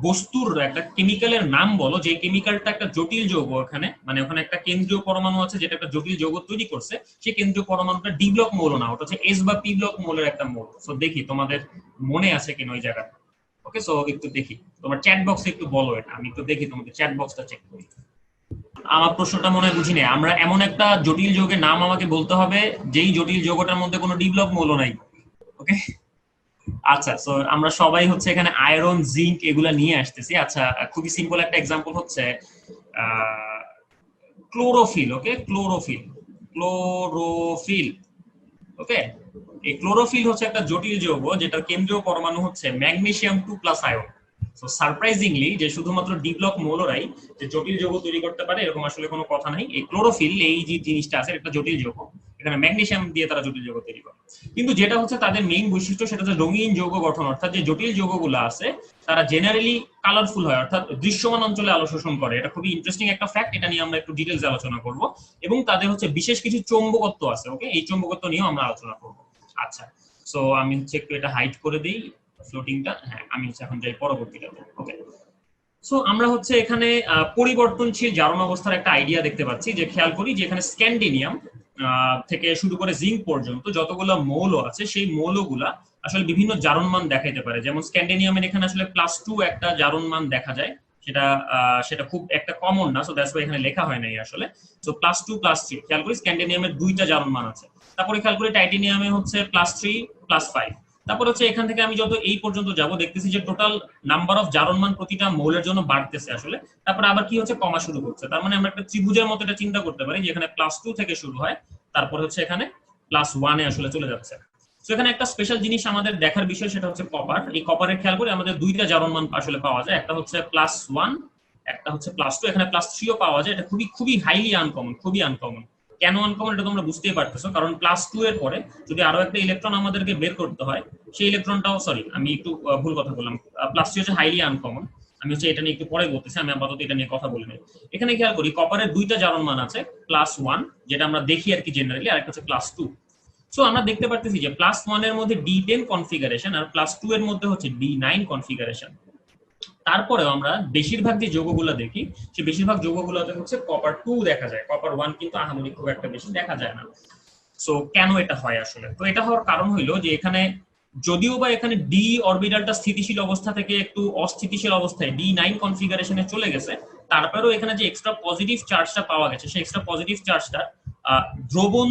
বস্তুর একটা কেমিক্যালের নাম বলো যে কেমিক্যালটা একটা জটিল যৌগ, ওখানে মানে ওখানে একটা কেন্দ্রীয় পরমাণু আছে যেটা একটা জটিল যৌগ তৈরি করছে, সেই কেন্দ্রীয় পরমাণুটা ডি ব্লক মৌল না, ওটা হচ্ছে এস বা পি ব্লক মৌলের একটা মৌল। সো দেখি তোমাদের মনে আছে কিনা ওই জায়গাটা। ওকে, সো একটু দেখি তোমার চ্যাট বক্সে একটু বলো এটা, আমি একটু দেখি তোমাদের চ্যাট বক্সটা চেক করি। আমার প্রশ্নটা মনে হয় বুঝি নাই, আমরা এমন একটা জটিল যৌগের নাম আমাকে বলতে হবে যেই জটিল যৌগটার মধ্যে কোনো ডি ব্লক মৌল নাই। ওকে, আচ্ছা, সো আমরা সবাই হচ্ছে এখানে আয়রন জিঙ্ক এগুলা নিয়ে আসতেছি। আচ্ছা, খুবই সিম্পল একটা এক্সাম্পল হচ্ছে ক্লোরোফিল। ওকে, ক্লোরোফিল, ক্লোরোফিল। ওকে, এই ক্লোরোফিল হচ্ছে একটা জটিল যৌগ যেটার কেন্দ্রীয় পরমাণু হচ্ছে ম্যাগনেসিয়াম 2+ আয়ন। সো সারপ্রাইজিংলি যে শুধুমাত্র ডি ব্লক মৌলরাই যে জটিল যৌগ তৈরি করতে পারে এরকম আসলে কোনো কথা নাই। এই ক্লোরোফিল এই যে জিনিসটা আছে একটা জটিল যৌগ, এখানে ম্যাগনেসিয়াম দিয়ে তারা জটিল যৌগ তৈরি করে। কিন্তু যেটা হচ্ছে তাদের মেইন বৈশিষ্ট্য সেটা হচ্ছে রঙিন যৌগ গঠন, অর্থাৎ যে জটিল যৌগগুলো আছে তারা জেনারেলি কালারফুল হয়, অর্থাৎ দৃশ্যমান অঞ্চলে আলো শোষণ করে। এটা খুবই ইন্টারেস্টিং একটা ফ্যাক্ট, এটা নিয়ে আমরা একটু ডিটেইলসে আলোচনা করব। এবং তাদের হচ্ছে বিশেষ কিছু চৌম্বকত্ব আছে। ওকে, এই চৌম্বকত্ব নিয়েও আমরা আলোচনা করব। আচ্ছা, সো আমি হচ্ছে একটু এটা হাইড করে দেই ফ্লোটিংটা। হ্যাঁ, আমি হচ্ছে এখন যাই পরবর্তীটাতে। ওকে, সো আমরা হচ্ছে এখানে পরিবর্তনশীল জারণ অবস্থার একটা আইডিয়া দেখতে পাচ্ছি, যে খেয়াল করি যে এখানে স্ক্যান্ডিনিয়াম থেকে শুরু করে জিঙ্ক পর্যন্ত যতগুলো মৌল আছে সেই মৌলগুলা আসলে বিভিন্ন জারণ মান দেখাইতে পারে। যেমন স্ক্যান্ডিনিয়ামের এখানে আসলে +2 একটা জারণ মান দেখা যায়, সেটা সেটা খুব একটা কমন না, সো দ্যাটস ওয়াই এখানে লেখা হয় নাই আসলে। সো +2 +3 খেয়াল করি স্ক্যান্ডিনিয়ামের 2টা জারণ মান আছে। তারপরে খেয়াল করি টাইটেনিয়ামে হচ্ছে +3 +5। তারপর হচ্ছে এখান থেকে আমি যত এই পর্যন্ত যাব দেখতেছি যে টোটাল নাম্বার অফ জারণ মান প্রতিটা মৌলের জন্য বাড়তেছে আসলে। তারপর আবার কি হচ্ছে কমা শুরু করছে, তার মানে আমরা একটা ত্রিভুজের মতো এটা চিন্তা করতে পারি, যেখানে +2 থেকে শুরু হয়, তারপর হচ্ছে এখানে +1 এ আসলে চলে যাচ্ছে। তো এখানে একটা স্পেশাল জিনিস আমাদের দেখার বিষয়, সেটা হচ্ছে কপার। এই কপারের খেয়াল করে আমাদের 2টা জারণ মান আসলে পাওয়া যায়, একটা হচ্ছে +1, একটা হচ্ছে +2, এখানে +3ও পাওয়া যায়। এটা খুবই খুবই হাইলি আনকমন, খুবই আনকমন। কেন আনকমন এটা তোমরা বুঝতেই পারতেছো, কারণ +2 এর পরে যদি আরো একটা ইলেকট্রন আমাদেরকে বের করতে হয়, সেই ইলেকট্রনটাও, সরি আমি একটু ভুল কথা বললাম, +3 হচ্ছে হাইলি আনকমন। আমি হচ্ছে এটা নিয়ে একটু পরে বলতেছি, আমি আপাতত এটা নিয়ে কথা বলি নাই। এখানে খেয়াল করি কপারের 2টা জারণ মান আছে, +1 যেটা আমরা দেখি আর কি জেনারেলি, আর একটা হচ্ছে +2। সো আমরা দেখতে পারতেছি যে +1 এর মধ্যে D10 কনফিগারেশন আর +2 এর মধ্যে হচ্ছে D9 কনফিগারেশন। তারপরেও আমরা বেশিরভাগ যে যৌগগুলো দেখি সেই বেশিরভাগ যৌগগুলোতে হচ্ছে কপার 2 দেখা যায়, কপার 1 কিন্তু আহামরি খুব একটা বেশি দেখা যায় না। সো কেন এটা হয় আসলে? তো এটা হওয়ার কারণ হইলো যে এখানে যদিও বা এখানে ডি অরবিটালটা স্থিতিশীল অবস্থা থেকে একটু অস্থিতিশীল অবস্থায় D9 কনফিগারেশনে চলে গেছে, তারপরেও এখানে যে এক্সট্রা পজিটিভ চার্জটা পাওয়া গেছে সেই এক্সট্রা পজিটিভ চার্জটা দ্রবণ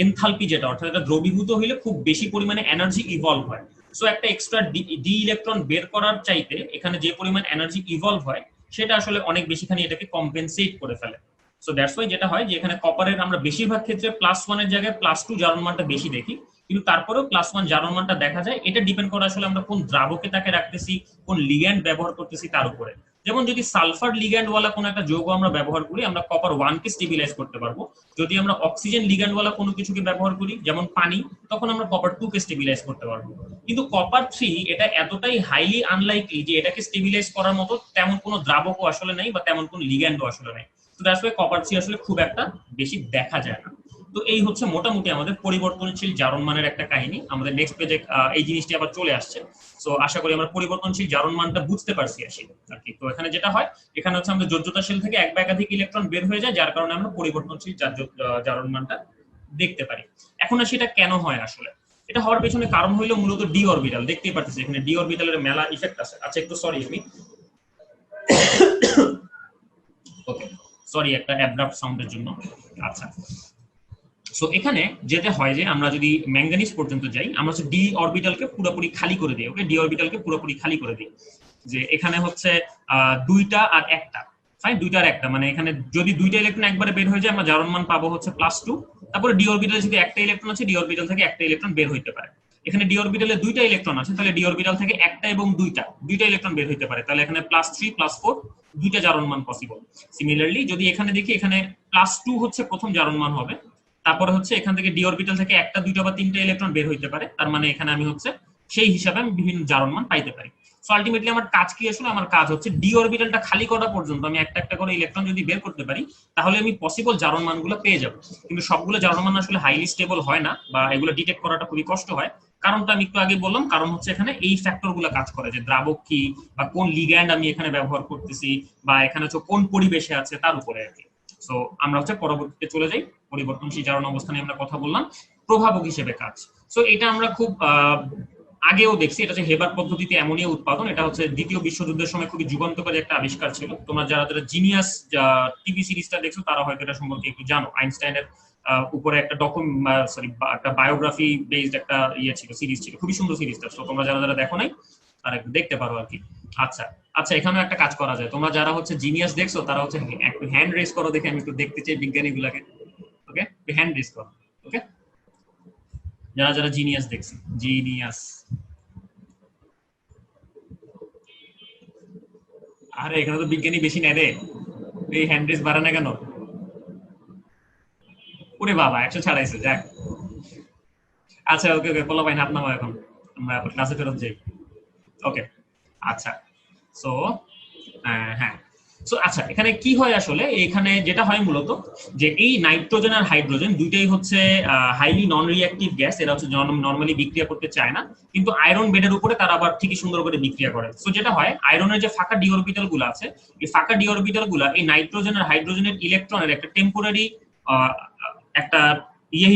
এনথালপি যেটা, অর্থাৎ এটা দ্রবীভূত হইলে খুব বেশি পরিমাণে এনার্জি ইভলভ হয়। সো একটা এক্সট্রা ডি ইলেকট্রন বের করার চাইতে এখানে যে পরিমাণ এনার্জি ইভলভ হয় সেটা আসলে অনেক বেশিখানি এটাকে কম্পেনসেট করে ফেলে। সো দ্যাটস ওয়াই যেটা হয় যে এখানে কপারের আমরা বেশিরভাগ ক্ষেত্রে +1 এর জায়গায় +2 জারণ মানটা বেশি দেখি, কিন্তু তারপরেও +1 জারণ মানটা দেখা যায়। এটা ডিপেন্ড করে আসলে আমরা কোন দ্রাবকে তাকে রাখতেছি, কোন লিগ্যান্ড ব্যবহার করতেছি তার উপরে। যেমন যদি সালফার লিগ্যান্ড ওয়ালা কোনো একটা যৌগ আমরা ব্যবহার করি, আমরা কপার 1 কে স্টেবিলাইজ করতে পারবো। যদি আমরা অক্সিজেন লিগ্যান্ড ওয়ালা কোনো কিছুকে ব্যবহার করি যেমন পানি, তখন আমরা কপার 2 কে স্টেবিলাইজ করতে পারবো। কিন্তু কপার 3 এটা এতটাই হাইলি আনলাইকলি যে এটাকে স্টেবিলাইজ করার মতো তেমন কোনো দ্রাবকও আসলে নাই বা তেমন কোনো লিগ্যান্ডও আসলে নাই। তো দ্যাটস ওয়াই কপার 3 আসলে খুব একটা বেশি দেখা যায় না। তো এই হচ্ছে মোটামুটি আমাদের পরিবর্তনশীল জারণ মানের একটা কাহিনী। আমাদের নেক্সট পেজে এই জিনিসটি আবার চলে আসছে। সো আশা করি আমরা পরিবর্তনশীল জারণ মানটা বুঝতে পারছি আর কি। তো এখানে যেটা হয়, এখানে হচ্ছে আমাদের যোজ্যতাশীল থেকে এক বা একাধিক ইলেকট্রন বের হয়ে যায়, যার কারণে আমরা পরিবর্তনশীল জারণ মানটা দেখতে পারি। এখন আর সেটা কেন হয় আসলে? এটা হওয়ার পেছনে কারণ হইলো মূলত ডি অরবিটাল। দেখতেই পাচ্ছি এখানে ডি অরবিটালের মেলা ইফেক্ট আছে। আচ্ছা, একটু সরি আমি ওকে, সরি একটা অ্যাব্রাপ্ট সাউন্ডের জন্য। আচ্ছা, সো এখানে যেটা হয় যে আমরা যদি ম্যাঙ্গানিজ পর্যন্ত যাই, আমরা হচ্ছে ডি অরবিটালকে পুরোপুরি খালি করে দিই। ওকে, ডি অরবিটালকে পুরোপুরি খালি করে দিই, যে এখানে হচ্ছে 2টা আর 1টা, ফাইন, 2টা আর 1টা, মানে এখানে যদি 2টা ইলেকট্রন একবারে বের হয়ে যায় আমরা জারণ মান পাবো হচ্ছে +2। তারপরে ডি অরবিটালে যদি একটা ইলেকট্রন আছে, ডি অরবিটাল থেকে একটা ইলেকট্রন বের হইতে পারে। এখানে ডি অরবিটালে 2টা ইলেকট্রন আছে, তাহলে ডি অরবিটাল থেকে একটা এবং 2টা ইলেকট্রন বের হইতে পারে, তাহলে এখানে +3 +4 2টা জারণ মান পসিবল। সিমিলারলি যদি এখানে দেখি, এখানে +2 হচ্ছে প্রথম জারণ মান হবে, তারপরে হচ্ছে এখান থেকে ডি অরবিটাল থেকে একটা, 2টা বা 3টা ইলেকট্রন বের হইতে পারে, তার মানে এখানে আমি হচ্ছে সেই হিসাবে আমি বিভিন্ন জারণ মান পাইতে পারি। সো আলটিমেটলি আমার কাজ কি আসলে, আমার কাজ হচ্ছে ডি অরবিটালটা খালি করা পর্যন্ত আমি একটা একটা করে ইলেকট্রন যদি বের করতে পারি তাহলে আমি পসিবল জারণ মানগুলো পেয়ে যাব। কিন্তু সবগুলো জারণ মান আসলে হাইলি স্টেবল হয় না বা এগুলো ডিটেক্ট করাটা খুবই কষ্ট হয়। কারণটা আমি একটু আগে বললাম, কারণ হচ্ছে এখানে এই ফ্যাক্টর গুলো কাজ করে, যে দ্রাবক কি বা কোন লিগ্যান্ড আমি এখানে ব্যবহার করতেছি বা এখানে হচ্ছে কোন পরিবেশে আছে তার উপরে আর কি। সো আমরা হচ্ছে পরবর্তীতে চলে যাই, পরিবর্তনশীল জারণ অবস্থানে আমরা কথা বললাম, প্রভাবক হিসেবে কাজ। সো এটা আমরা খুব আগেও দেখছি, এটা হচ্ছে হেবার পদ্ধতিতে অ্যামোনিয়া উৎপাদন। এটা হচ্ছে দ্বিতীয় বিশ্বযুদ্ধের সময় খুবই যুগান্তকারী একটা আবিষ্কার ছিল। তোমরা যারা যারা জিনিয়াস টিভি সিরিজটা দেখছো তারা হয়তো এটা সম্পর্কে একটু জানো। আইনস্টাইনের উপরে একটা একটা বায়োগ্রাফি বেসড একটা ছিল, সিরিজ ছিল, খুবই সুন্দর সিরিজটা। তো তোমরা যারা যারা দেখো নাই তারা একটু দেখতে পারো আর কি। আচ্ছা আচ্ছা, এখানেও একটা কাজ করা যায়, তোমরা যারা হচ্ছে জিনিয়াস দেখছো তারা হচ্ছে একটু হ্যান্ড রেজ করো, দেখে আমি একটু দেখতে চাই বিজ্ঞানীগুলাকে। ওকে, হ্যান্ড রেজ করো। ওকে, যারা যারা জিনিয়াস দেখছি, জিনিয়াস। আরে এখানে তো বিজ্ঞানী বেশি নেই রে, এই হ্যান্ড রেজ বাড়ে না কেন? ওরে বাবা 100 ছাড়াইছে, যাক। আচ্ছা ওকে ওকে, বলো ভাই, হাত নামাও, এখন আমরা ক্লাসে ফেরত যাই। ওকে আচ্ছা, সো হ্যাঁ, সো আচ্ছা এখানে কি হয় আসলে, এখানে যেটা হয় মূলত যে এই নাইট্রোজেন আর হাইড্রোজেন দুইটাই হচ্ছে হাইলি নন রিঅ্যাক্টিভ গ্যাস। এরা হচ্ছে নরমালি বিক্রিয়া করতে চায় না, কিন্তু আয়রন বেডের উপরে তারা আবার ঠিকই সুন্দর করে বিক্রিয়া করে। সো যেটা হয়, আয়রনের যে ফাঁকা ডি অরবিটাল গুলো আছে, এই ফাঁকা ডি অরবিটাল গুলা এই নাইট্রোজেন আর হাইড্রোজেনের ইলেকট্রনের একটা টেম্পোরারি একটা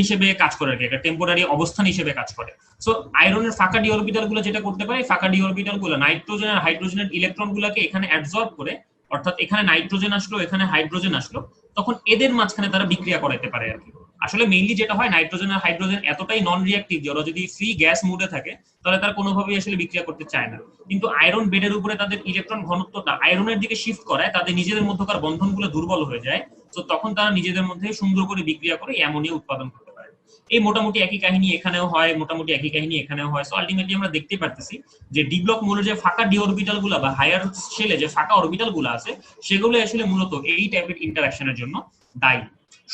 হিসেবে কাজ করে আর কি, একটা টেম্পোরারি অবস্থান হিসেবে কাজ করে। সো আয়রনের ফাঁকা ডি অরবিটাল গুলো যেটা করতে পারে, ফাঁকা ডি অরবিটাল গুলো নাইট্রোজেন আর হাইড্রোজেনের ইলেকট্রন গুলাকে এখানে অ্যাবজর্ব করে, অর্থাৎ এখানে নাইট্রোজেন আসলো, এখানে হাইড্রোজেন আসলো, তখন এদের মাঝখানে তারা বিক্রিয়া করাতে পারে আর কি। আসলে মেইনলি যেটা হয়, নাইট্রোজেন আর হাইড্রোজেন এতটাই নন রিঅ্যাক্টিভ যে ওরা যদি ফ্রি গ্যাস মুডে থাকে তাহলে তারা কোনোভাবেই আসলে বিক্রিয়া করতে চায় না। কিন্তু আয়রন বেডের উপরে তাদের ইলেকট্রন ঘনত্বটা আয়রনের দিকে শিফট করায়, তাদের নিজেদের মধ্যকার বন্ধনগুলো দুর্বল হয়ে যায়। তো তখন তারা নিজেদের মধ্যে সুন্দর করে বিক্রিয়া করে অ্যামোনিয়া উৎপাদন করতে পারে। এই মোটামুটি একই কাহিনী এখানেও হয়, মোটামুটি একই কাহিনী এখানেও হয়। সো আলটিমেটলি আমরা দেখতে পারতেছি যে ডি ব্লক মৌলের যে ফাঁকা ডি অরবিটাল গুলা বা হায়ার শেলে যে ফাঁকা অরবিটাল গুলো আছে, সেগুলো আসলে মূলত এই টাইপের ইন্টারঅ্যাকশনের জন্য দায়ী।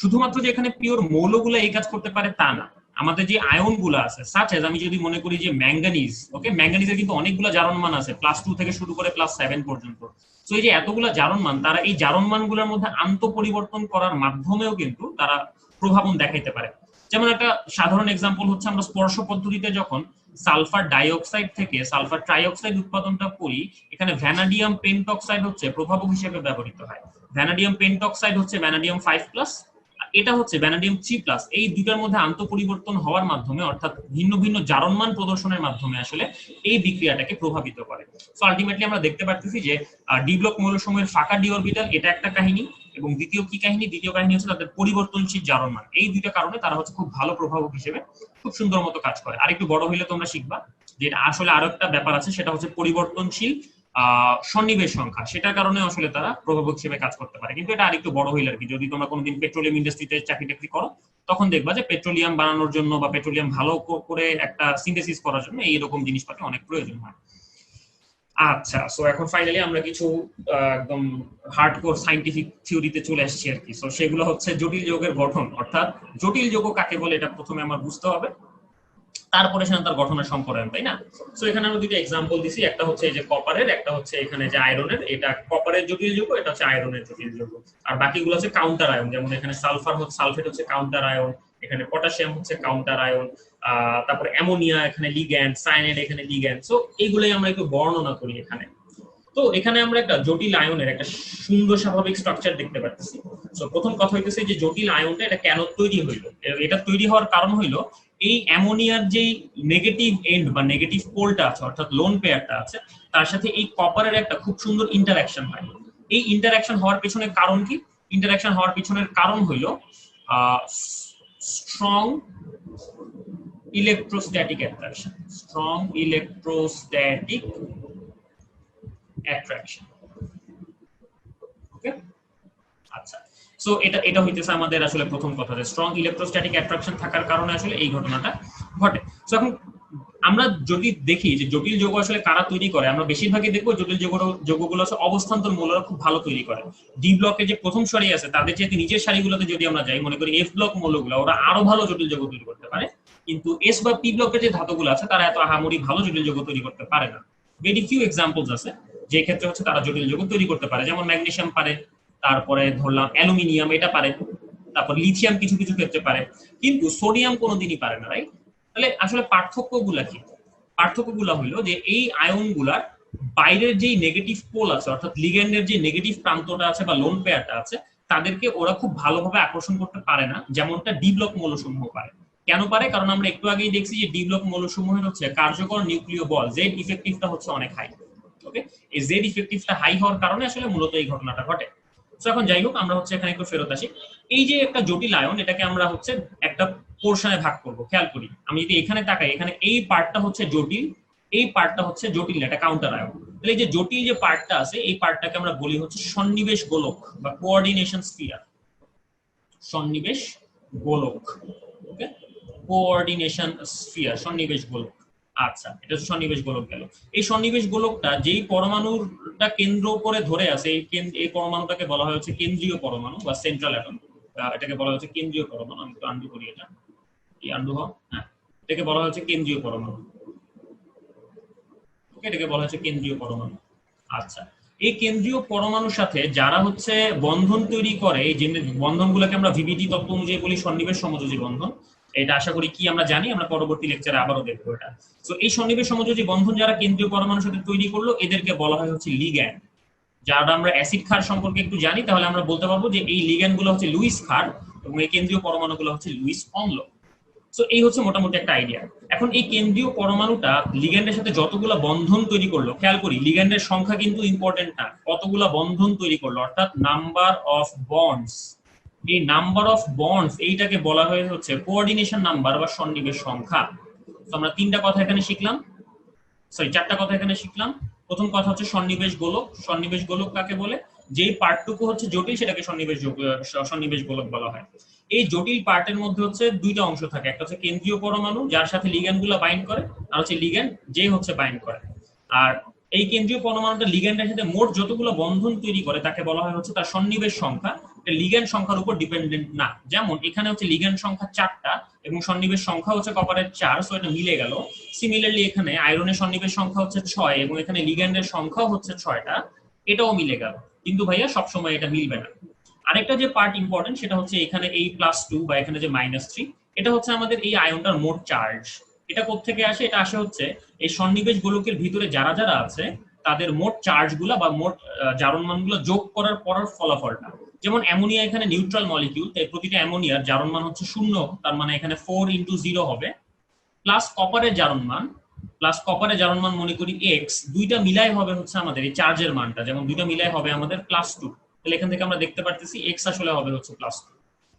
শুধুমাত্র যে এখানে পিওর মৌলগুলো এই কাজ করতে পারে তা না, আমাদের যে আয়ন গুলো আছে, সাচ এজ আমি যদি মনে করি যে ম্যাঙ্গানিজ, ওকে, ম্যাঙ্গানিজের কিন্তু অনেকগুলো জারণ মান আছে, +2 থেকে শুরু করে +7 পর্যন্ত। তো এই যে এতগুলো জারণ মান, তারা এই জারণ মানগুলোর মধ্যে আন্ত পরিবর্তন করার মাধ্যমেও কিন্তু তারা প্রভাবন দেখাইতে পারে। যেমন একটা সাধারণ এক্সাম্পল হচ্ছে, আমরা স্পর্শ পদ্ধতিতে যখন সালফার ডাইঅক্সাইড থেকে সালফার ট্রাইঅক্সাইড উৎপাদনটা করি, এখানে ভ্যানাডিয়াম পেন্টক্সাইড হচ্ছে প্রভাবক হিসেবে ব্যবহৃত হয়। ভ্যানাডিয়াম পেন্টক্সাইড হচ্ছে ভ্যানাডিয়াম 5+, এটা হচ্ছে ভ্যানাডিয়াম 3+। এই দুটার মধ্যে আন্ত পরিবর্তন হওয়ার মাধ্যমে, অর্থাৎ ভিন্ন ভিন্ন জারণমান প্রদর্শনের মাধ্যমে আসলে এই বিক্রিয়াটাকে প্রভাবিত করে। সো আলটিমেটলি আমরা দেখতে পাচ্ছি যে ডি ব্লক মৌলসমূহের ফাঁকা ডি অরবিটাল, এটা একটা কাহিনী, এবং দ্বিতীয় কি কাহিনী, দ্বিতীয় কাহিনী হচ্ছে তাদের পরিবর্তনশীল জারণমান। এই দুইটা কারণে তারা হচ্ছে খুব ভালো প্রভাবক হিসেবে খুব সুন্দর মতো কাজ করে। আর একটু বড় হইলে তোমরা শিখবা যে আসলে আরো একটা ব্যাপার আছে, সেটা হচ্ছে পরিবর্তনশীল সন্নিবেশ সংখ্যা, সেটার কারণে আসলে তারা প্রভাবক হিসেবে কাজ করতে পারে। কিন্তু এটা আরেকটু বড় হইলে আর কি, যদি তোমরা কোনোদিন পেট্রোলিয়াম ইন্ডাস্ট্রিতে চাকরি টাকরি করো, তখন দেখবা যে পেট্রোলিয়াম বানানোর জন্য বা পেট্রোলিয়াম ভালো করে একটা সিনথেসিস করার জন্য এইরকম জিনিসপাতি অনেক প্রয়োজন হয়। আচ্ছা, সো এখন ফাইনালি আমরা কিছু একদম হার্ডকোর সায়েন্টিফিক থিওরিতে চলে আসছি আর কি। সো সেগুলো হচ্ছে জটিল যৌগের গঠন, অর্থাৎ জটিল যৌগ কাকে বলে এটা প্রথমে আমার বুঝতে হবে, তারপরে সেখানে তার গঠনের সম্পর্ক, তাই না? সো এখানে আমরা দুটো एग्जांपल দিছি, একটা হচ্ছে এই যে কপারের, একটা হচ্ছে এখানে যে আয়রনের। এটা কপারের জটিল যৌগ, এটা হচ্ছে আয়রনের জটিল যৌগ। আর বাকিগুলো হচ্ছে কাউন্টার আয়ন, যেমন এখানে সালফেট হচ্ছে কাউন্টার আয়ন, এখানে পটাশিয়াম হচ্ছে কাউন্টার আয়ন, তারপর অ্যামোনিয়া এখানে লিগ্যান্ড, সায়ানাইড এখানে লিগ্যান্ড। সো এইগুলাই আমরা একটু বর্ণনা করি এখানে। তো এখানে আমরা একটা জটিল আয়নের একটা সুন্দর স্বাভাবিক স্ট্রাকচার দেখতে পাচ্ছি। সো প্রথম কথা হইতেছে যে জটিল আয়নটা এটা কেন তৈরি হইলো। এটা তৈরি হওয়ার কারণ হইলো এই অ্যামোনিয়ার যেই নেগেটিভ এন্ড বা নেগেটিভ পোলটা আছে, অর্থাৎ লোন পেয়ারটা আছে, তার সাথে এই কপারের একটা খুব সুন্দর ইন্টারঅ্যাকশন হয়। এই ইন্টারঅ্যাকশন হওয়ার পিছনে কারণ কি? ইন্টারঅ্যাকশন হওয়ার পিছনের কারণ হইলো strong electrostatic attraction. Strong electrostatic attraction. Okay, আচ্ছা। সো এটা হইতেছে আমাদের আসলে প্রথম কথা, যে স্ট্রং ইলেকট্রোস্ট্যাটিক অ্যাট্রাকশন থাকার কারণে আসলে এই ঘটনাটা ঘটে। সো এখন আমরা যদি দেখি যে জটিল যৌগ আসলে কারা তৈরি করে, আমরা বেশিরভাগই দেখবো জটিল যৌগগুলো আছে অবস্থান্তর মৌলরা খুব ভালো তৈরি করে। ডি ব্লকে যে প্রথম সারি আছে তাদের যে নিজের সারিগুলোতে যদি আমরা যাই, মনে করি এফ ব্লক মৌলগুলো, ওরা আরো ভালো জটিল যৌগ তৈরি করতে পারে, কিন্তু এস বা পি ব্লকের যে ধাতুগুলো আছে তারা এত আহামরি ভালো জটিল যৌগ তৈরি করতে পারে না। ভেরি ফিউ এক্সাম্পলস আছে যে ক্ষেত্রে হচ্ছে তারা জটিল যৌগ তৈরি করতে পারে, যেমন ম্যাগনেসিয়াম পারে, তারপরে ধরলাম অ্যালুমিনিয়াম এটা পারে, তারপর লিথিয়াম কিছু কিছু ক্ষেত্রে পারে, কিন্তু সোডিয়াম কোনোদিনই পারে না, রাইট? তাহলে আসলে পার্থক্যগুলা কি? পার্থক্যগুলো হলো যে এই আয়নগুলার বাইরের যে নেগেটিভ পোল আছে, অর্থাৎ লিগ্যান্ডের যে নেগেটিভ প্রান্তটা আছে বা লোন পেয়ারটা আছে, তাদেরকে ওরা খুব ভালোভাবে আকর্ষণ করতে পারে না, যেমনটা ডি ব্লক মৌলসমূহ পারে। কেন পারে? কারণ আমরা একটু আগেই দেখছি যে ডি ব্লক মৌলসমূহের হচ্ছে কার্যকর নিউক্লিয় বল জেড ইফেক্টিভটা হচ্ছে অনেক হাই। ওকে, এই জেড ইফেক্টিভটা হাই হওয়ার কারণে আসলে মূলত এই ঘটনাটা ঘটে। তো এখন যাই হোক, আমরা হচ্ছে এখানে একটু ফেরত আসি। এই যে একটা জটিল আয়ন, এটাকে আমরা হচ্ছে একটা পোর্শনে ভাগ করব। খেয়াল করি, আমি যদি এখানে তাকাই, এখানে এই পার্টটা হচ্ছে জটিল, এই পার্টটা হচ্ছে জটিল না, এটা কাউন্টার আয়ন। তাহলে এই যে জটিল যে পার্টটা আছে, এই পার্টটাকে আমরা বলি হচ্ছে সন্নিবেশ গোলক বা কোঅর্ডিনেশন স্ফিয়ার। সন্নিবেশ গোলক, ওকে, কোঅর্ডিনেশন স্ফিয়ার, সন্নিবেশ গোলক। আচ্ছা, এটা হচ্ছে সন্নিবেশ গোলক গেল। এই সন্নিবেশ গোলকটা যেই পরমাণুটা কেন্দ্র করে ধরে আছে, এই পরমাণুটাকে বলা হয় হচ্ছে কেন্দ্রীয় পরমাণু বা সেন্ট্রাল অ্যাটম। এটাকে বলা হচ্ছে কেন্দ্রীয় পরমাণু। আমি একটু আন্ডু করি এটা, এই আন্ডু হও, হ্যাঁ, এটাকে বলা হচ্ছে কেন্দ্রীয় পরমাণু। ওকে, এটাকে বলা হচ্ছে কেন্দ্রীয় পরমাণু। আচ্ছা, এই কেন্দ্রীয় পরমাণুর সাথে যারা হচ্ছে বন্ধন তৈরি করে, এই যে বন্ধনগুলোকে আমরা ভিবিটি তত্ত্ব অনুযায়ী বলি সন্নিবেশ সমযোজী বন্ধন। এটা আশা করি কি আমরা জানি, আমরা পরবর্তী লেকচারে আবারও দেখবো এটা। তো এই সন্নিবেশ সমযোজী বন্ধন যারা কেন্দ্রীয় পরমাণুর সাথে তৈরি করলো, এদেরকে বলা হয় হচ্ছে লিগ্যান্ড। যারা আমরা অ্যাসিড ক্ষার সম্পর্কে একটু জানি, তাহলে আমরা বলতে পারবো যে এই লিগ্যান্ড গুলো হচ্ছে লুইস ক্ষার এবং এই কেন্দ্রীয় পরমাণুগুলো হচ্ছে লুইস অম্ল। সো এই হচ্ছে মোটামুটি একটা আইডিয়া। এখন এই কেন্দ্রীয় পরমাণুটা লিগ্যান্ডের সাথে যতগুলা বন্ধন তৈরি করলো, খেয়াল করি লিগ্যান্ডের সংখ্যা কিন্তু ইম্পর্টেন্ট না, কতগুলা বন্ধন তৈরি করলো, অর্থাৎ নাম্বার অফ বন্ডস। এই নাম্বার অফ বন্ডস এইটাকে বলা হয় হচ্ছে কোঅর্ডিনেশন নাম্বার বা সন্নিবেশ সংখ্যা। তো আমরা তিনটা কথা এখানে শিখলাম, চারটা কথা এখানে শিখলাম। প্রথম কথা হচ্ছে সন্নিবেশ গোলক। সন্নিবেশ গোলক কাকে বলে? যেই পার্টটুকু হচ্ছে জটিল সেটাকে সন্নিবেশ গোলক বলা হয়। এই জটিল পার্টের মধ্যে হচ্ছে দুইটা অংশ থাকে, একটা হচ্ছে কেন্দ্রীয় পরমাণু যার সাথে লিগ্যান্ড গুলো বাইন্ড করে, আর হচ্ছে লিগ্যান্ড যে হচ্ছে বাইন্ড করে। আর এই কেন্দ্রীয় পরমাণুটা লিগ্যান্ডের সাথে মোট যতগুলো বন্ধন তৈরি করে তাকে বলা হয় হচ্ছে তার সন্নিবেশ সংখ্যা। লিগ্যান্ড সংখ্যার উপর ডিপেন্ডেন্ট না। যেমন এখানে হচ্ছে লিগ্যান্ড সংখ্যা 4টা এবং সন্নিবেশ সংখ্যা হচ্ছে কপারের 4, সো এটা মিলে গেল। সিমিলারলি এখানে আয়রনের সন্নিবেশ সংখ্যা হচ্ছে 6 এবং এখানে লিগ্যান্ডের সংখ্যাও হচ্ছে 6টা, এটাও মিলে গেল। কিন্তু ভাইয়া সবসময় এটা মিলবে না। আরেকটা যে পার্ট ইম্পর্টেন্ট সেটা হচ্ছে এখানে এই +2 বা এখানে যে -3, এটা হচ্ছে আমাদের এই আয়নটার মোট চার্জ। এটা কোত্থেকে আসে? এটা আসে হচ্ছে এই সন্নিবেশ গোলকের ভিতরে যারা যারা আছে তাদের মোট চার্জগুলা বা মোট জারণমানগুলো যোগ করার পরের ফলাফলটা। যেমন অ্যামোনিয়া এখানে নিউট্রাল মলিকিউল, তাই প্রতিটা অ্যামোনিয়ার জারণমান হচ্ছে 0, তার মানে এখানে 4 × 0 হবে, প্লাস কপারের জারণমান মনে করি x, দুইটা মিলাই হবে হচ্ছে আমাদের এই চার্জের মানটা, যেমন দুইটা মিলাই হবে আমাদের +2। তাহলে এখান থেকে আমরা দেখতে পারতেছি x আসলে হবে হচ্ছে +2।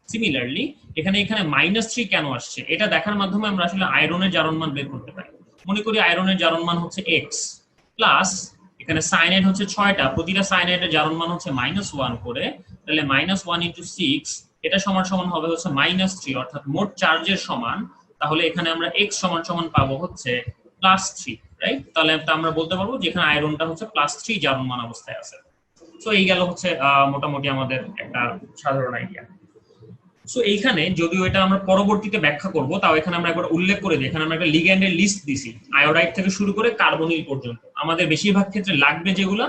সিমিলারলি এখানে -3 কেন আসছে, এটা দেখার মাধ্যমে আমরা আসলে আয়রনের জারণমান বের করতে পারি। মনে করি আয়রনের জারণমান হচ্ছে x, প্লাস এখানে সায়ানাইড হচ্ছে 6টা, প্রতিটা সায়ানাইডের জারণমান হচ্ছে -1 করে, তাহলে -1 × 6 এটা সমান সমান হবে হচ্ছে -3, অর্থাৎ মোট চার্জের সমান। তাহলে এখানে আমরা x সমান সমান পাবো হচ্ছে +3, রাইট? তাহলে আমরা বলতে পারবো যে এখানে আয়রনটা হচ্ছে +3 জারণমান অবস্থায় আছে। সো এই গেল হচ্ছে মোটামুটি আমাদের একটা সাধারণ আইডিয়া। সো এইখানে যদিও এটা আমরা পরবর্তীতে ব্যাখ্যা করব, তাও এখানে আমরা একবার উল্লেখ করে দিই, এখানে আমরা একটা লিগ্যান্ডের লিস্ট দিছি, আয়োডাইড থেকে শুরু করে কার্বনিল পর্যন্ত। আমাদের বেশিরভাগ ক্ষেত্রে লাগবে যেগুলো,